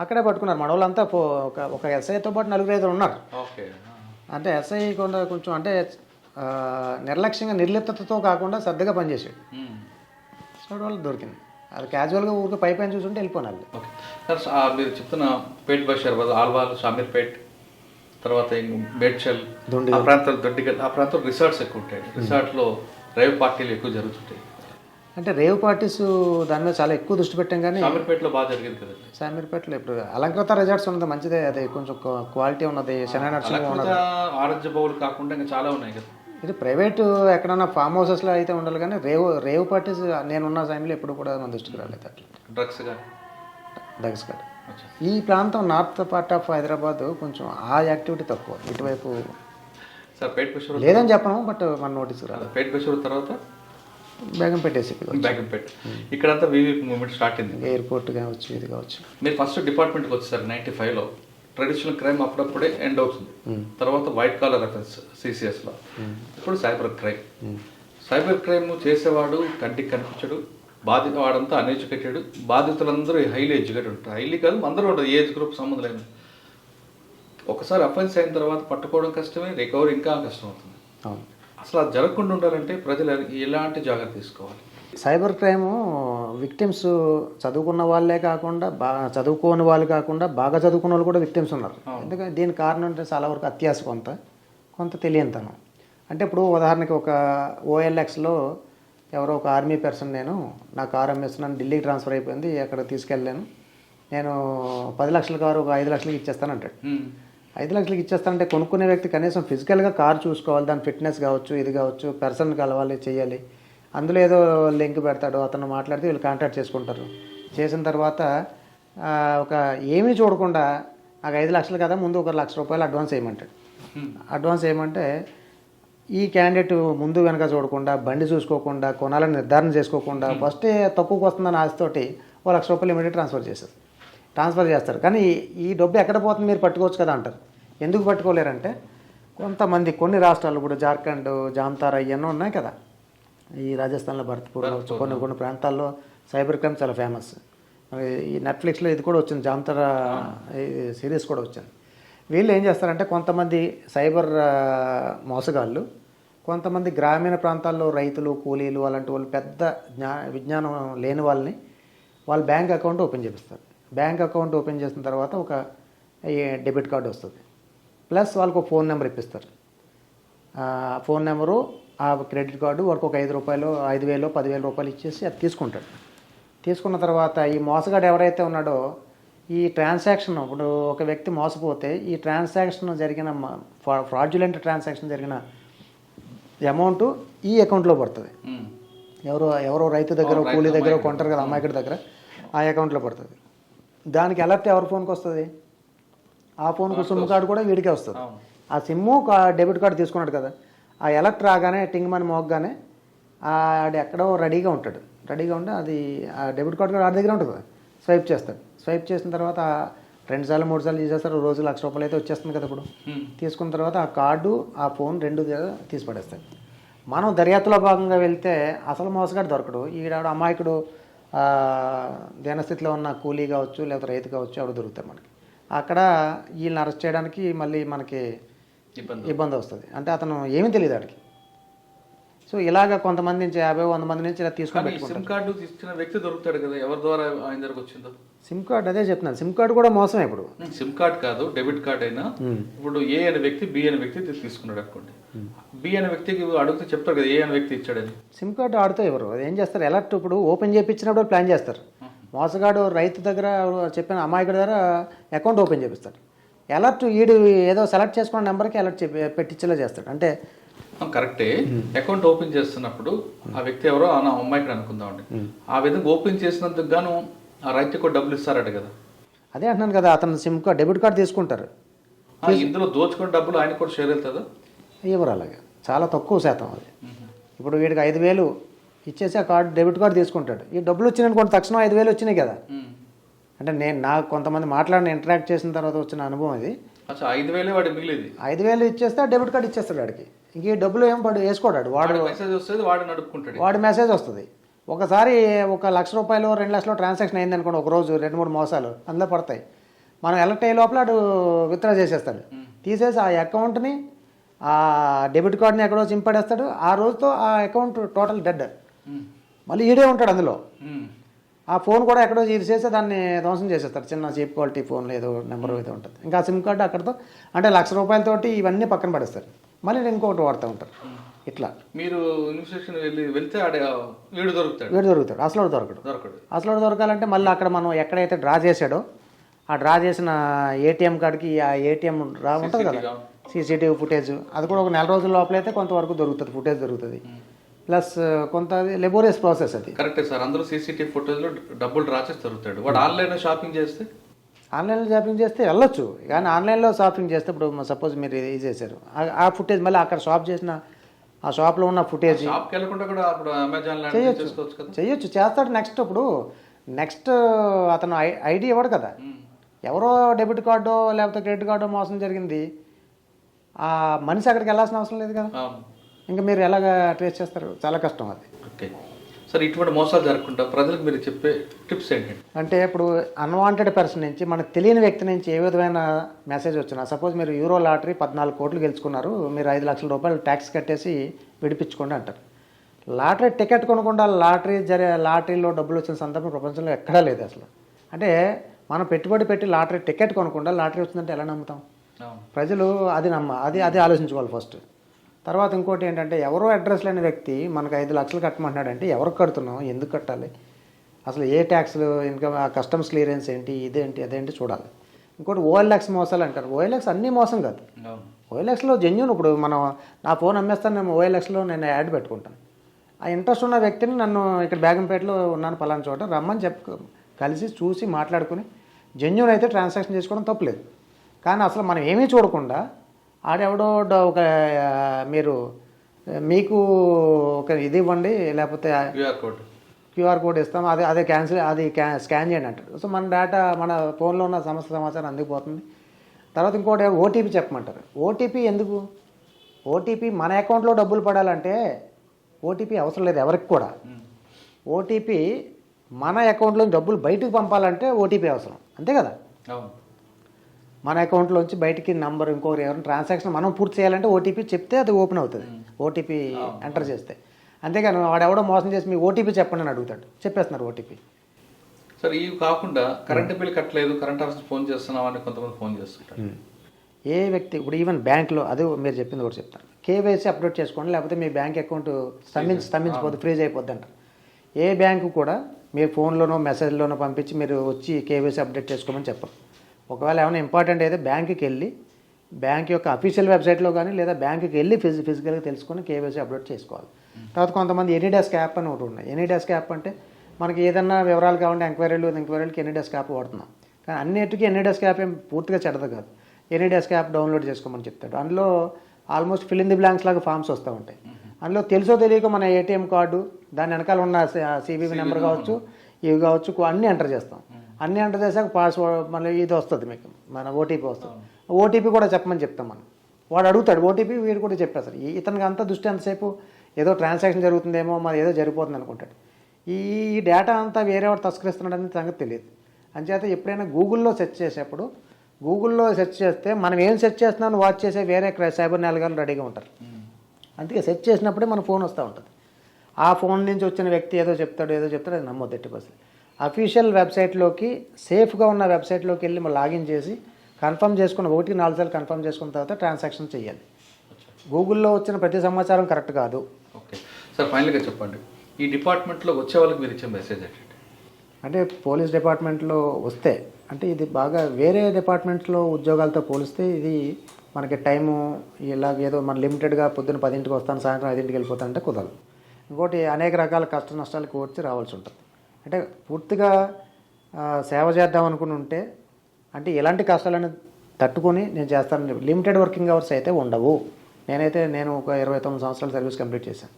అక్కడే పట్టుకున్నారు. మన వాళ్ళంతా ఒక ఎస్ఐతో పాటు 4-5 ఉన్నారు. ఓకే. అంటే ఎస్ఐ కొంచెం అంటే నిర్లక్ష్యంగా నిర్లిప్తతో కాకుండా శ్రద్ధగా పనిచేసాడు. సో వాళ్ళు దొరికింది. అది క్యాజువల్గా ఊరికి పైపైన చూసుంటే వెళ్ళిపోనాలి. ఓకే సార్, మీరు చెప్తున్న పేట్ బషీరాబాద్, ఆల్వాల్, షామీర్పేట్, తర్వాత మేడ్చల్, ఆ ప్రాంతాలు దొడ్డిగల్, ఆ ప్రాంతంలో రిసార్ట్స్ ఎక్కువ ఉంటాయి. రిసార్ట్లో రేవ్ పార్టీలు ఎక్కువ జరుగుతుంటాయి. అంటే రేవ్ పార్టీస్ దాని మీద చాలా ఎక్కువ దృష్టి పెట్టాం. కానీ షామీర్పేటలో బాగా జరిగింది కదండి. షామీర్పేటలో ఇప్పుడు అలంకృత రిసార్ట్స్ ఉన్నది మంచిదే, అది కొంచెం క్వాలిటీ ఉన్నది. శని నరసింహ ఉన్నది, ఆరోగ్య బౌలు కాకుండా ఇంకా చాలా ఉన్నాయి కదా. ఇది ప్రైవేట్ ఎక్కడన్నా ఫామ్ హౌసెస్లో అయితే ఉండాలి. కానీ రేవ్ పార్టీస్ నేనున్న టైంలో ఎప్పుడు కూడా మన దృష్టికి రాలేదు. అట్లా డ్రగ్స్ కాదు. ఈ ప్రాంతం నార్త్ పార్ట్ ఆఫ్ హైదరాబాద్ కొంచెం ఆ యాక్టివిటీ తక్కువ. ఇటువైపు సార్ పేట్ బషీర్ లేదని చెప్పను, బట్ మన నోటీస్ రాలేదు. పేట్ బషీర్ తర్వాత బేగంపేట ఏసీపీ, బేగంపేట, ఇక్కడంతా వీవీపీ మూవ్మెంట్ స్టార్ట్ అయింది. ఎయిర్పోర్ట్ కావచ్చు, ఇది కావచ్చు. మీరు ఫస్ట్ డిపార్ట్మెంట్కి వచ్చేసారు 95లో. ట్రెడిషనల్ క్రైమ్ అప్పుడప్పుడే ఎండ్ అవుతుంది. తర్వాత వైట్ కాలర్ అఫెన్స్ సిసిఎస్లో, ఇప్పుడు సైబర్ క్రైమ్. సైబర్ క్రైమ్ చేసేవాడు కంటికి కనిపించడు, వాడంతా అన్ఎడ్యుకేటెడ్, బాధితులందరూ హైలీ ఎడ్యుకేటెడ్ ఉంటారు. హైలీ కాదు, అందరూ ఉంటుంది, ఏజ్ గ్రూప్ సంబంధం లేదు. ఒకసారి అఫెన్స్ అయిన తర్వాత పట్టుకోవడం కష్టమే, రికవరీ ఇంకా కష్టం అవుతుంది. అసలు అది జరగకుండా ఉండాలంటే ప్రజలు ఎలాంటి జాగ్రత్త తీసుకోవాలి? సైబర్ క్రైము విక్టిమ్స్ చదువుకున్న వాళ్ళే కాకుండా చదువుకోని వాళ్ళు కాకుండా బాగా చదువుకున్న వాళ్ళు కూడా విక్టిమ్స్ ఉన్నారు. ఎందుకంటే దీనికి కారణం అంటే చాలా వరకు అత్యాశ, కొంత తెలియనితనం. అంటే ఇప్పుడు ఉదాహరణకి ఒక OLXలో ఎవరో ఒక ఆర్మీ పర్సన్, నేను నా కారు అమ్మేస్తున్నాను, ఢిల్లీకి ట్రాన్స్ఫర్ అయిపోయింది, అక్కడ తీసుకెళ్ళాను, నేను 10 లక్షల కారు ఒక 5 లక్షలకి ఇచ్చేస్తానంటాడు. 5 లక్షలకి ఇచ్చేస్తానంటే కొనుక్కునే వ్యక్తి కనీసం ఫిజికల్గా కారు చూసుకోవాలి, దాని ఫిట్నెస్ కావచ్చు, ఇది కావచ్చు, పర్సన్ కలవాలి, చేయాలి. అందులో ఏదో లింక్ పెడతాడు, అతను మాట్లాడితే వీళ్ళు కాంటాక్ట్ చేసుకుంటారు. చేసిన తర్వాత ఏమీ చూడకుండా నాకు 5 లక్షలు కదా, ముందు ఒక ₹1,00,000 అడ్వాన్స్ వేయమంటాడు. అడ్వాన్స్ వేయమంటే ఈ క్యాండిడేట్ ముందు వెనక చూడకుండా, బండి చూసుకోకుండా, కొనాలని నిర్ధారణ చేసుకోకుండా ఫస్టే తక్కువకి వస్తుందని ఆశతోటి ఓ ₹1,00,000 ఇమీడియట్ ట్రాన్స్ఫర్ చేస్తారు. కానీ ఈ డబ్బు ఎక్కడ పోతుంది, మీరు పట్టుకోవచ్చు కదా అంటారు. ఎందుకు పట్టుకోలేరంటే కొంతమంది కొన్ని రాష్ట్రాలు, ఇప్పుడు జార్ఖండ్, జామ్తారా ఇవన్నీ ఉన్నాయి కదా, ఈ రాజస్థాన్లో భరత్పూర్, కొన్ని ప్రాంతాల్లో సైబర్ క్రైమ్ చాలా ఫేమస్. ఈ నెట్ఫ్లిక్స్లో ఇది కూడా వచ్చింది, జామ్తారా సిరీస్ కూడా వచ్చింది. వీళ్ళు ఏం చేస్తారంటే కొంతమంది సైబర్ మోసగాళ్ళు, కొంతమంది గ్రామీణ ప్రాంతాల్లో రైతులు, కూలీలు అలాంటి వాళ్ళు పెద్ద విజ్ఞానం లేని వాళ్ళని వాళ్ళ బ్యాంక్ అకౌంట్ ఓపెన్ చేపిస్తారు. బ్యాంక్ అకౌంట్ ఓపెన్ చేసిన తర్వాత ఒక డెబిట్ కార్డు వస్తుంది, ప్లస్ వాళ్ళకు ఒక ఫోన్ నెంబర్ ఇప్పిస్తారు. ఫోన్ నెంబరు, ఆ క్రెడిట్ కార్డు వాళ్ళకి ఒక ₹5, ₹5,000, ₹10,000 ఇచ్చేసి అది తీసుకుంటాడు. తీసుకున్న తర్వాత ఈ మోసగాడు ఎవరైతే ఉన్నాడో ఈ ట్రాన్సాక్షన్, ఇప్పుడు ఒక వ్యక్తి మోసపోతే ఈ ట్రాన్సాక్షన్ జరిగిన ఫ్రాడ్యులెంట్ ట్రాన్సాక్షన్ జరిగిన అమౌంట్ ఈ అకౌంట్లో పడుతుంది. ఎవరో రైతు దగ్గర, కూలీ దగ్గర కొంటారు కదా, అమ్మాయికడి దగ్గర, ఆ అకౌంట్లో పడుతుంది. దానికి అలర్ట్ ఎవరి ఫోన్కి వస్తుంది? ఆ ఫోన్కు సిమ్ కార్డు కూడా వీడికే వస్తుంది. ఆ సిమ్ము డెబిట్ కార్డు తీసుకున్నాడు కదా, ఆ అలర్ట్ రాగానే టింగ్ మని మోగ్గానే ఆడు ఎక్కడో రెడీగా ఉంటాడు. రెడీగా ఉంటే అది ఆ డెబిట్ కార్డు కూడా ఆడి దగ్గర ఉంటుంది. స్వైప్ చేస్తాడు. స్వైప్ చేసిన తర్వాత 2 సార్లు 3 సార్లు చేసేస్తారు. రోజు ₹1,00,000 అయితే వచ్చేస్తుంది కదా. ఇప్పుడు తీసుకున్న తర్వాత ఆ కార్డు, ఆ ఫోన్ 2 తీసి పడేస్తాడు. మనం దర్యాప్తులో భాగంగా వెళ్తే అసలు మోసగాడు దొరకడు. ఈడాడు అమాయకుడు, దీనస్థితిలో ఉన్న కూలీ కావచ్చు, లేకపోతే రైతు కావచ్చు, ఆవిడ దొరుకుతాయి మనకి. అక్కడ వీళ్ళని అరెస్ట్ చేయడానికి మళ్ళీ మనకి ఇబ్బంది వస్తుంది. అంటే అతను ఏమీ తెలియదు వాడికి. సో ఇలాగ కొంతమంది నుంచి 50-100 మంది నుంచి ఇలా తీసుకొని సిమ్ కార్డు ఇచ్చిన వ్యక్తి దొరుకుతాడు కదా, ఎవరి ద్వారా ఆయన దగ్గరకు వచ్చిందో సిమ్ కార్డు. అదే చెప్తున్నాను, సిమ్ కార్డు కూడా మోసమే. ఇప్పుడు సిమ్ కార్డ్ కాదు, డెబిట్ కార్డ్ అయినా ఇప్పుడు ఏ అనే వ్యక్తి బి అనే వ్యక్తి తీసుకున్నాడు అనుకోండి, బి అనే వ్యక్తికి అడిగితే చెప్తారు కదా ఏ అనే వ్యక్తి ఇచ్చాడని. సిమ్ కార్డు ఆడుతూ ఎవరు అది ఏం చేస్తారు, అలర్ట్ ఇప్పుడు ఓపెన్ చేయించినప్పుడు ప్లాన్ చేస్తారు. మోసగాడు రైతు దగ్గర చెప్పిన అమాయకుడి దగ్గర అకౌంట్ ఓపెన్ చేపిస్తాడు. అలర్ట్ ఈడు ఏదో సెలెక్ట్ చేసుకున్న నెంబర్కి అలర్ట్ పెట్టించేలా చేస్తాడు. అంటే కరెక్టే, అకౌంట్ ఓపెన్ చేస్తున్నప్పుడు ఆ వ్యక్తి ఎవరో ఆ అమ్మాయికి అనుకుందామండి, ఆ విధంగా ఓపెన్ చేసినందుకు గాను ఆ రైతుకు డబ్బులు ఇస్తారట కదా. అదే అంటున్నాను కదా, అతను సిమ్ కార్డ్ డెబిట్ కార్డు తీసుకుంటారు. ఇందులో దోచుకున్న డబ్బులు ఆయన కూడా షేర్ అవుతుందా? ఎవరు అలాగే, చాలా తక్కువ శాతం అది. ఇప్పుడు వీడికి 5,000 ఇచ్చేసి ఆ కార్డు డెబిట్ కార్డు తీసుకుంటాడు. ఈ డబ్బులు వచ్చినాయి కొంత తక్షణం 5,000 వచ్చినాయి కదా. అంటే నాకు కొంతమంది మాట్లాడిన ఇంటరాక్ట్ చేసిన తర్వాత వచ్చిన అనుభవం అది. 5,000 వాడి మిగిలేదు, 5,000 ఇచ్చేస్తే డెబిట్ కార్డు ఇచ్చేస్తాడు వాడికి. ఇంక ఈ డబ్బులు ఏం వేసుకోడాడు వాడు మెసేజ్ వస్తుంది, వాడు నడుపుకుంటాడు. వాడి మెసేజ్ వస్తుంది. ఒకసారి ఒక ₹1,00,000 2 లక్షలు ట్రాన్సాక్షన్ అయింది అనుకోండి, ఒక రోజు 2-3 మోసాలు అందులో పడతాయి. మనం ఎలక్ట్ అయ్యే లోపల వాడు విత్డ్రా చేసేస్తాడు. తీసేసి ఆ అకౌంట్ని, ఆ డెబిట్ కార్డ్ని ఎక్కడో చింపడేస్తాడు. ఆ రోజుతో ఆ అకౌంట్ టోటల్ డెడ్. మళ్ళీ ఈడే ఉంటాడు అందులో. ఆ ఫోన్ కూడా ఎక్కడో తీసేసి దాన్ని ధ్వంసం చేసేస్తాడు. చిన్న చీప్ క్వాలిటీ ఫోన్లో ఏదో నెంబర్ ఏదో ఉంటుంది. ఇంకా సిమ్ కార్డు అక్కడతో అంటే ₹1,00,000 ఇవన్నీ పక్కన పడేస్తారు. మళ్ళీ ఇంకొకటి వాడుతూ ఉంటారు. ఇట్లా మీరు ఇన్వెస్టిగేషన్ వెళ్తే వీడు దొరుకుతాడు. అసలు దొరకాలంటే మళ్ళీ అక్కడ మనం ఎక్కడైతే డ్రా చేశాడో ఆ డ్రా చేసిన ఏటీఎం కార్డుకి ఆ ఏటీఎం డ్రా ఉంటుంది కదా, సీసీటీవీ ఫుటేజ్, అది కూడా ఒక 4 రోజుల లోపలైతే కొంతవరకు దొరుకుతుంది, ఫుటేజ్ దొరుకుతుంది. ప్లస్ కొంత లెబోరియస్ ప్రాసెస్ అది. కరెక్టే సార్. అందరూ సీసీటీవీ ఫుటేజ్లో డబ్బులు డ్రా చేసి దొరుకుతాడు. వాడు ఆన్లైన్లో షాపింగ్ చేస్తే వెళ్ళొచ్చు. కానీ ఆన్లైన్లో షాపింగ్ చేస్తే ఇప్పుడు సపోజ్ మీరు ఇది చేశారు, ఆ ఫుటేజ్ మళ్ళీ అక్కడ షాప్ చేసిన ఆ షాప్లో ఉన్న ఫుటేజ్ చేయొచ్చు, చేస్తాడు. నెక్స్ట్ అతను ఐడి ఇవ్వడు కదా, ఎవరో డెబిట్ కార్డో లేకపోతే క్రెడిట్ కార్డో మోసం జరిగింది, ఆ మనిషి అక్కడికి వెళ్ళాల్సిన అవసరం లేదు కదా. ఇంకా మీరు ఎలాగ ట్రేస్ చేస్తారు? చాలా కష్టం అది. ఓకే సార్, ఇటువంటి మోసాలు జరగకుండా ప్రజలకు మీరు చెప్పే టిప్స్ ఏంటంటే? అంటే ఇప్పుడు అన్వాంటెడ్ పర్సన్ నుంచి, మనకు తెలియని వ్యక్తి నుంచి ఏ విధమైన మెసేజ్ వచ్చినా, సపోజ్ మీరు యూరో లాటరీ 14 కోట్లు గెలుచుకున్నారు, మీరు ₹5,00,000 ట్యాక్స్ కట్టేసి విడిపించుకోండి అంటారు. లాటరీ టికెట్ కొనకుండా లాటరీలో డబ్బులు వచ్చిన సందర్భం ప్రపంచంలో ఎక్కడా లేదు అసలు. అంటే మనం పెట్టుబడి పెట్టి లాటరీ టికెట్ కొనకుండా లాటరీ వచ్చిందంటే ఎలా నమ్ముతాం? ప్రజలు అది ఆలోచించుకోవాలి ఫస్ట్. తర్వాత ఇంకోటి ఏంటంటే, ఎవరో అడ్రస్ లేని వ్యక్తి మనకు 5,00,000 కట్టమంటున్నాడంటే ఎవరికి కడుతున్నాం, ఎందుకు కట్టాలి, అసలు ఏ ట్యాక్స్లు, ఇన్కమ్, కస్టమ్స్ క్లియరెన్స్ ఏంటి, ఇదేంటి అదేంటి చూడాలి. ఇంకోటి OLX మోసాలు అంటారు. OLX అన్నీ మోసం కాదు. OLXలో జెన్యూన్. ఇప్పుడు మనం నా ఫోన్ అమ్మేస్తాను, నేను OLXలో నేను యాడ్ పెట్టుకుంటాను. ఆ ఇంట్రెస్ట్ ఉన్న వ్యక్తిని నన్ను ఇక్కడ బేగంపేటలో ఉన్నాను పలానా చోట రమ్మని కలిసి చూసి మాట్లాడుకుని జెన్యూన్ అయితే ట్రాన్సాక్షన్ చేసుకోవడం తప్పులేదు. కానీ అసలు మనం ఏమీ చూడకుండా ఆడెవడో ఒక మీకు ఒక ఇది ఇవ్వండి, లేకపోతే క్యూఆర్ కోడ్ ఇస్తాం, అదే స్కాన్ చేయండి అంటారు. సో మన డేటా, మన ఫోన్లో ఉన్న సమస్త సమాచారం అందిపోతుంది. తర్వాత ఇంకోటి ఓటీపీ చెప్పమంటారు. ఓటీపీ ఎందుకు? ఓటీపీ మన అకౌంట్లో డబ్బులు పడాలంటే ఓటీపీ అవసరం లేదు ఎవరికి కూడా. ఓటీపీ మన అకౌంట్లో డబ్బులు బయటకు పంపాలంటే ఓటీపీ అవసరం, అంతే కదా. మన అకౌంట్లోంచి బయటికి నంబర్ ఇంకొకరు ఎవరైనా ట్రాన్సాక్షన్ మనం పూర్తి చేయాలంటే ఓటీపీ చెప్తే అది ఓపెన్ అవుతుంది, ఓటీపీ ఎంటర్ చేస్తే. అంతేగాని వాడెవడో మోసం చేసి మీ ఓటీపీ చెప్పండి అని అడుగుతాడు, చెప్పేస్తున్నారు ఓటీపీ. సార్, ఇవి కాకుండా కరెంట్ బిల్ కట్టలేదు, కరెంట్ ఆఫీస్ ఫోన్ చేస్తున్నాం అని కొంతమంది ఫోన్ చేస్తుంటారు. ఏ వ్యక్తి ఇప్పుడు ఈవెన్ బ్యాంక్లో, అదే మీరు చెప్పింది కూడా చెప్తాను, కేవైసీ అప్డేట్ చేసుకోండి, లేకపోతే మీ బ్యాంక్ అకౌంట్ స్తంభించిపోతుంది, ఫ్రీజ్ అయిపోద్ది అంటారు. ఏ బ్యాంకు కూడా మీరు ఫోన్లోనో మెసేజ్లోనో పంపించి మీరు వచ్చి కేవైసీ అప్డేట్ చేసుకోమని చెప్పరు. ఒకవేళ ఏమైనా ఇంపార్టెంట్ అయితే బ్యాంకుకి వెళ్ళి, బ్యాంక్ యొక్క అఫీషియల్ వెబ్సైట్లో కానీ లేదా బ్యాంకుకి వెళ్ళి ఫిజికల్గా తెలుసుకొని కేవైసీ అప్డేట్ చేసుకోవాలి. తర్వాత కొంతమంది ఎనీడెస్క్ యాప్ అని ఒకటి ఉన్నాయి. ఎనీడెస్క్ యాప్ అంటే మనకి ఏదన్నా వివరాలు కావాలంటే ఎంక్వైరీలకి ఎనీడెస్క్ యాప్ వాడుతున్నాం. కానీ అన్నిటికీ ఎనీడెస్క్ యాప్ ఏం పూర్తిగా చెడ్డదు కాదు. ఎనీడెస్క్ యాప్ డౌన్లోడ్ చేసుకోమని చెప్తాడు. అందులో almost fill in the blanks లాగా ఫామ్స్ వస్తూ ఉంటాయి. అందులో తెలుసో తెలియక మన ఏటీఎం కార్డు, దాని వెనకాల ఉన్న సివివి నెంబర్ కావచ్చు, ఇవి కావచ్చు, అన్నీ ఎంటర్ చేస్తాం. అన్నీ ఎంటర్ చేశాక పాస్వర్డ్ మళ్ళీ ఇది వస్తుంది, మీకు మన ఓటీపీ వస్తుంది. ఓటీపీ కూడా చెప్పమని చెప్తాం మనం. వాడు అడుగుతాడు ఓటీపీ, వీడు కూడా చెప్పేస్తారు. ఇతనికి అంతా దృష్టి ఎంతసేపు ఏదో ట్రాన్సాక్షన్ జరుగుతుందేమో, మరి ఏదో జరిగిపోతుంది అనుకుంటాడు. ఈ డేటా అంతా వేరే వాడు తస్కరిస్తున్నాడు అనే సంగతి తెలియదు. అంచేత ఎప్పుడైనా గూగుల్లో సెర్చ్ చేసేప్పుడు, గూగుల్లో సెర్చ్ చేస్తే మనం ఏం సెర్చ్ చేస్తున్నామని వాచ్ చేసే వేరే సైబర్ నేరగాళ్ళు రెడీగా ఉంటారు. అందుకే సెర్చ్ చేసినప్పుడే మన ఫోన్ వస్తూ ఉంటుంది. ఆ ఫోన్ నుంచి వచ్చిన వ్యక్తి ఏదో చెప్తాడు అది నమ్మొద్దు 80%. అఫీషియల్ వెబ్సైట్లోకి, సేఫ్గా ఉన్న వెబ్సైట్లోకి వెళ్ళి మనం లాగిన్ చేసి కన్ఫర్మ్ చేసుకుని 1-4 సార్లు కన్ఫర్మ్ చేసుకున్న తర్వాత ట్రాన్సాక్షన్ చేయాలి. గూగుల్లో వచ్చిన ప్రతి సమాచారం కరెక్ట్ కాదు. ఓకే సార్, ఫైనల్గా చెప్పండి, ఈ డిపార్ట్మెంట్లో వచ్చే వాళ్ళకి మీరు ఇచ్చే మెసేజ్ ఏంటంటే? అంటే పోలీస్ డిపార్ట్మెంట్లో వస్తే, అంటే ఇది బాగా వేరే డిపార్ట్మెంట్లో ఉద్యోగాలతో పోలిస్తే ఇది మనకి టైము ఇలాగేదో మన లిమిటెడ్గా పొద్దున్న 10ంటికి వస్తాను, సాయంత్రం 5ంటికి వెళ్ళిపోతాను అంటే కుదరదు. ఇంకోటి అనేక రకాల కష్ట నష్టాలు కోర్చి రావాల్సి ఉంటుంది. అంటే పూర్తిగా సేవ చేద్దాం అనుకుని ఉంటే, అంటే ఎలాంటి కష్టాలను తట్టుకొని నేను చేస్తానని చెప్పి లిమిటెడ్ వర్కింగ్ అవర్స్ అయితే ఉండవు. నేను ఒక 29 సంవత్సరాల సర్వీస్ కంప్లీట్ చేశాను.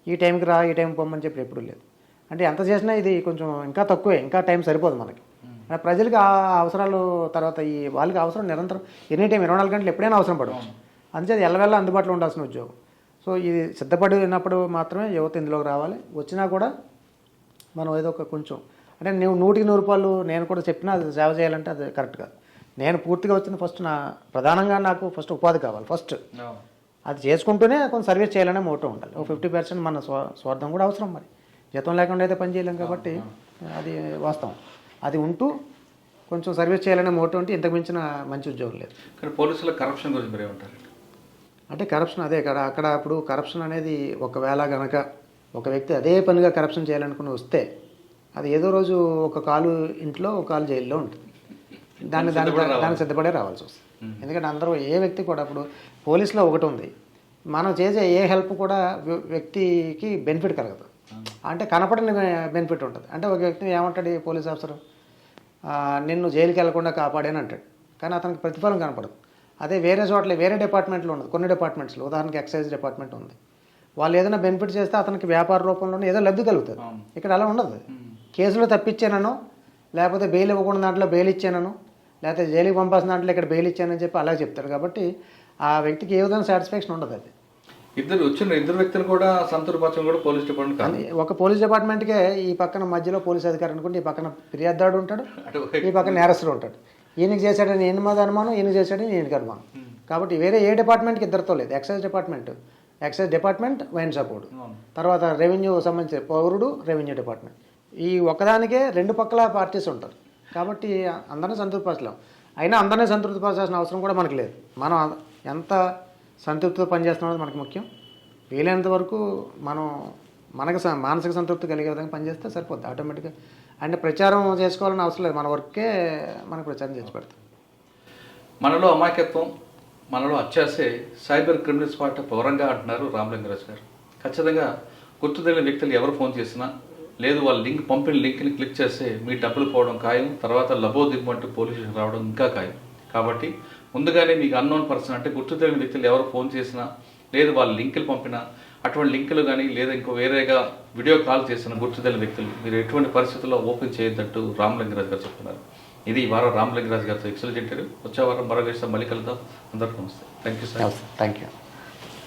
ఈ టైంకి రా, ఈ టైం పొమ్మని చెప్పి ఎప్పుడూ లేదు. అంటే ఎంత చేసినా ఇది కొంచెం ఇంకా తక్కువే, ఇంకా టైం సరిపోదు మనకి. ప్రజలకి ఆ అవసరాలు, తర్వాత వాళ్ళకి అవసరం నిరంతరం ఎనీ టైం 24 గంటలు ఎప్పుడైనా అవసరం పడవచ్చు. అందుచేది ఎల్లవెల్ల అందుబాటులో ఉండాల్సిన ఉద్యోగం. సో ఇది సిద్ధపడినప్పుడు మాత్రమే యువత ఇందులోకి రావాలి. వచ్చినా కూడా మనం ఏదో ఒక కొంచెం అంటే నువ్వు 100కి 100 నేను కూడా చెప్పినా అది సేవ చేయాలంటే అది కరెక్ట్ కాదు. నేను పూర్తిగా వచ్చిన ఫస్ట్ ప్రధానంగా నాకు ఫస్ట్ ఉపాధి కావాలి. ఫస్ట్ అది చేసుకుంటూనే కొంచెం సర్వీస్ చేయాలనే మోటో ఉండాలి. ఒక 50% మన స్వార్థం కూడా అవసరం. మరి జీతం లేకుండా అయితే పని చేయలేం కాబట్టి అది వాస్తవం. అది ఉంటూ కొంచెం సర్వీస్ చేయాలనే మోటో ఉంటే ఇంతకు మించిన మంచి ఉద్యోగం లేదు. కానీ పోలీసుల కరప్షన్ గురించి మీరు ఏమంటారు? అంటే కరప్షన్ అదే అక్కడ ఇప్పుడు కరప్షన్ అనేది ఒకవేళ కనుక ఒక వ్యక్తి అదే పనిగా కరప్షన్ చేయాలనుకుని వస్తే అది ఏదో రోజు ఒక కాలు ఇంట్లో ఒక కాలు జైల్లో ఉంటుంది. దానికి సిద్ధపడే రావాల్సి వస్తుంది. ఎందుకంటే అందరూ ఏ వ్యక్తి కూడా ఇప్పుడు పోలీసులో ఒకటి ఉంది, మనం చేసే ఏ హెల్ప్ కూడా వ్యక్తికి బెనిఫిట్ కలగదు. అంటే కనపడని బెనిఫిట్ ఉంటుంది. అంటే ఒక వ్యక్తిని ఏమంటాడు ఈ పోలీస్ ఆఫీసర్, నిన్ను జైలుకి వెళ్లకుండా కాపాడేని అంటాడు, కానీ అతనికి ప్రతిఫలం కనపడదు. అదే వేరే చోట్ల వేరే డిపార్ట్మెంట్లో ఉండదు. కొన్ని డిపార్ట్మెంట్స్లో ఉదాహరణకి ఎక్సైజ్ డిపార్ట్మెంట్ ఉంది, వాళ్ళు ఏదైనా బెనిఫిట్ చేస్తే అతనికి వ్యాపార రూపంలోనే ఏదో లబ్ధి కలుగుతుంది. ఇక్కడ అలా ఉండదు. కేసులో తప్పించానను, లేకపోతే బెయిల్ ఇవ్వకుండా దాంట్లో బెయిల్ ఇచ్చానను, లేకపోతే జైలుకి పంపాల్సిన దాంట్లో ఇక్కడ బెయిల్ ఇచ్చానని చెప్పి అలా చెప్తారు. కాబట్టి ఆ వ్యక్తికి ఏ విధంగా సాటిస్ఫాక్షన్ ఉండదు. అది ఇద్దరు వ్యక్తులు కూడా సంతూర్పరచడం కూడా పోలీస్ డిపార్ట్మెంట్ కాదు. ఒక పోలీస్ డిపార్ట్మెంట్కే ఈ పక్కన మధ్యలో పోలీస్ అధికారి అనుకుంటే ఈ పక్కన ఫిర్యాదుదారుడు ఉంటాడు, ఈ పక్కన నేరస్తుడు ఉంటాడు. ఈయనకి చేశాడని ఈయన మీద అనుమానం, ఈయనకి చేశాడని ఈయనకి అనుమానం. కాబట్టి వేరే ఏ డిపార్ట్మెంట్కి ఇద్దరితో లేదు. ఎక్సైజ్ డిపార్ట్మెంట్ వైన్ సపోర్ట్, తర్వాత రెవెన్యూ సంబంధించిన పౌరుడు రెవెన్యూ డిపార్ట్మెంట్. ఈ ఒక్కదానికే రెండు పక్కల పార్టీస్ ఉంటారు. కాబట్టి అందరినీ సంతృప్తిపరచలేం. అయినా అందరినీ సంతృప్తిపరచాల్సిన అవసరం కూడా మనకు లేదు. మనం ఎంత సంతృప్తితో పనిచేస్తున్నామో మనకి ముఖ్యం. వీలైనంత వరకు మనకు మానసిక సంతృప్తి కలిగే విధంగా పనిచేస్తే సరిపోద్ది ఆటోమేటిక్గా. అంటే ప్రచారం చేసుకోవాలని అవసరం లేదు, మన వర్కే మనకు ప్రచారం చేసి పెడతాం. మనలో అమాయకత్వం, మనలో అత్యాసే సైబర్ క్రిమినల్స్ పాట పౌరంగా అంటున్నారు రామలింగరాజు గారు. ఖచ్చితంగా గుర్తు తెలియని వ్యక్తులు ఎవరు ఫోన్ చేసినా, లేదు వాళ్ళ పంపిన లింక్ని క్లిక్ చేస్తే మీ డబ్బులు పోవడం ఖాయం, తర్వాత లబోదిబ్బు అంటూ పోలీస్ స్టేషన్ రావడం ఇంకా ఖాయం. కాబట్టి ముందుగానే మీకు అన్నోన్ పర్సన్ అంటే గుర్తు తెలియని వ్యక్తులు ఎవరు ఫోన్ చేసినా, లేదు వాళ్ళ లింకులు పంపినా, అటువంటి లింకులు కానీ లేదా ఇంకో వేరేగా వీడియో కాల్ చేసిన గుర్తు తెలియని వ్యక్తులు మీరు ఎటువంటి పరిస్థితుల్లో ఓపెన్ చేయొద్దంటూ రామలింగరాజు గారు చెప్తున్నారు. ఇది ఈ వారం రామలింగరాజు గారితో ఎక్సలెంట్ ఇంటర్వ్యూ. వచ్చే వారం మరో విషయం మళ్ళీ కలుద్దాం. అందరికీ నమస్తే. Thank you sir. Thank you.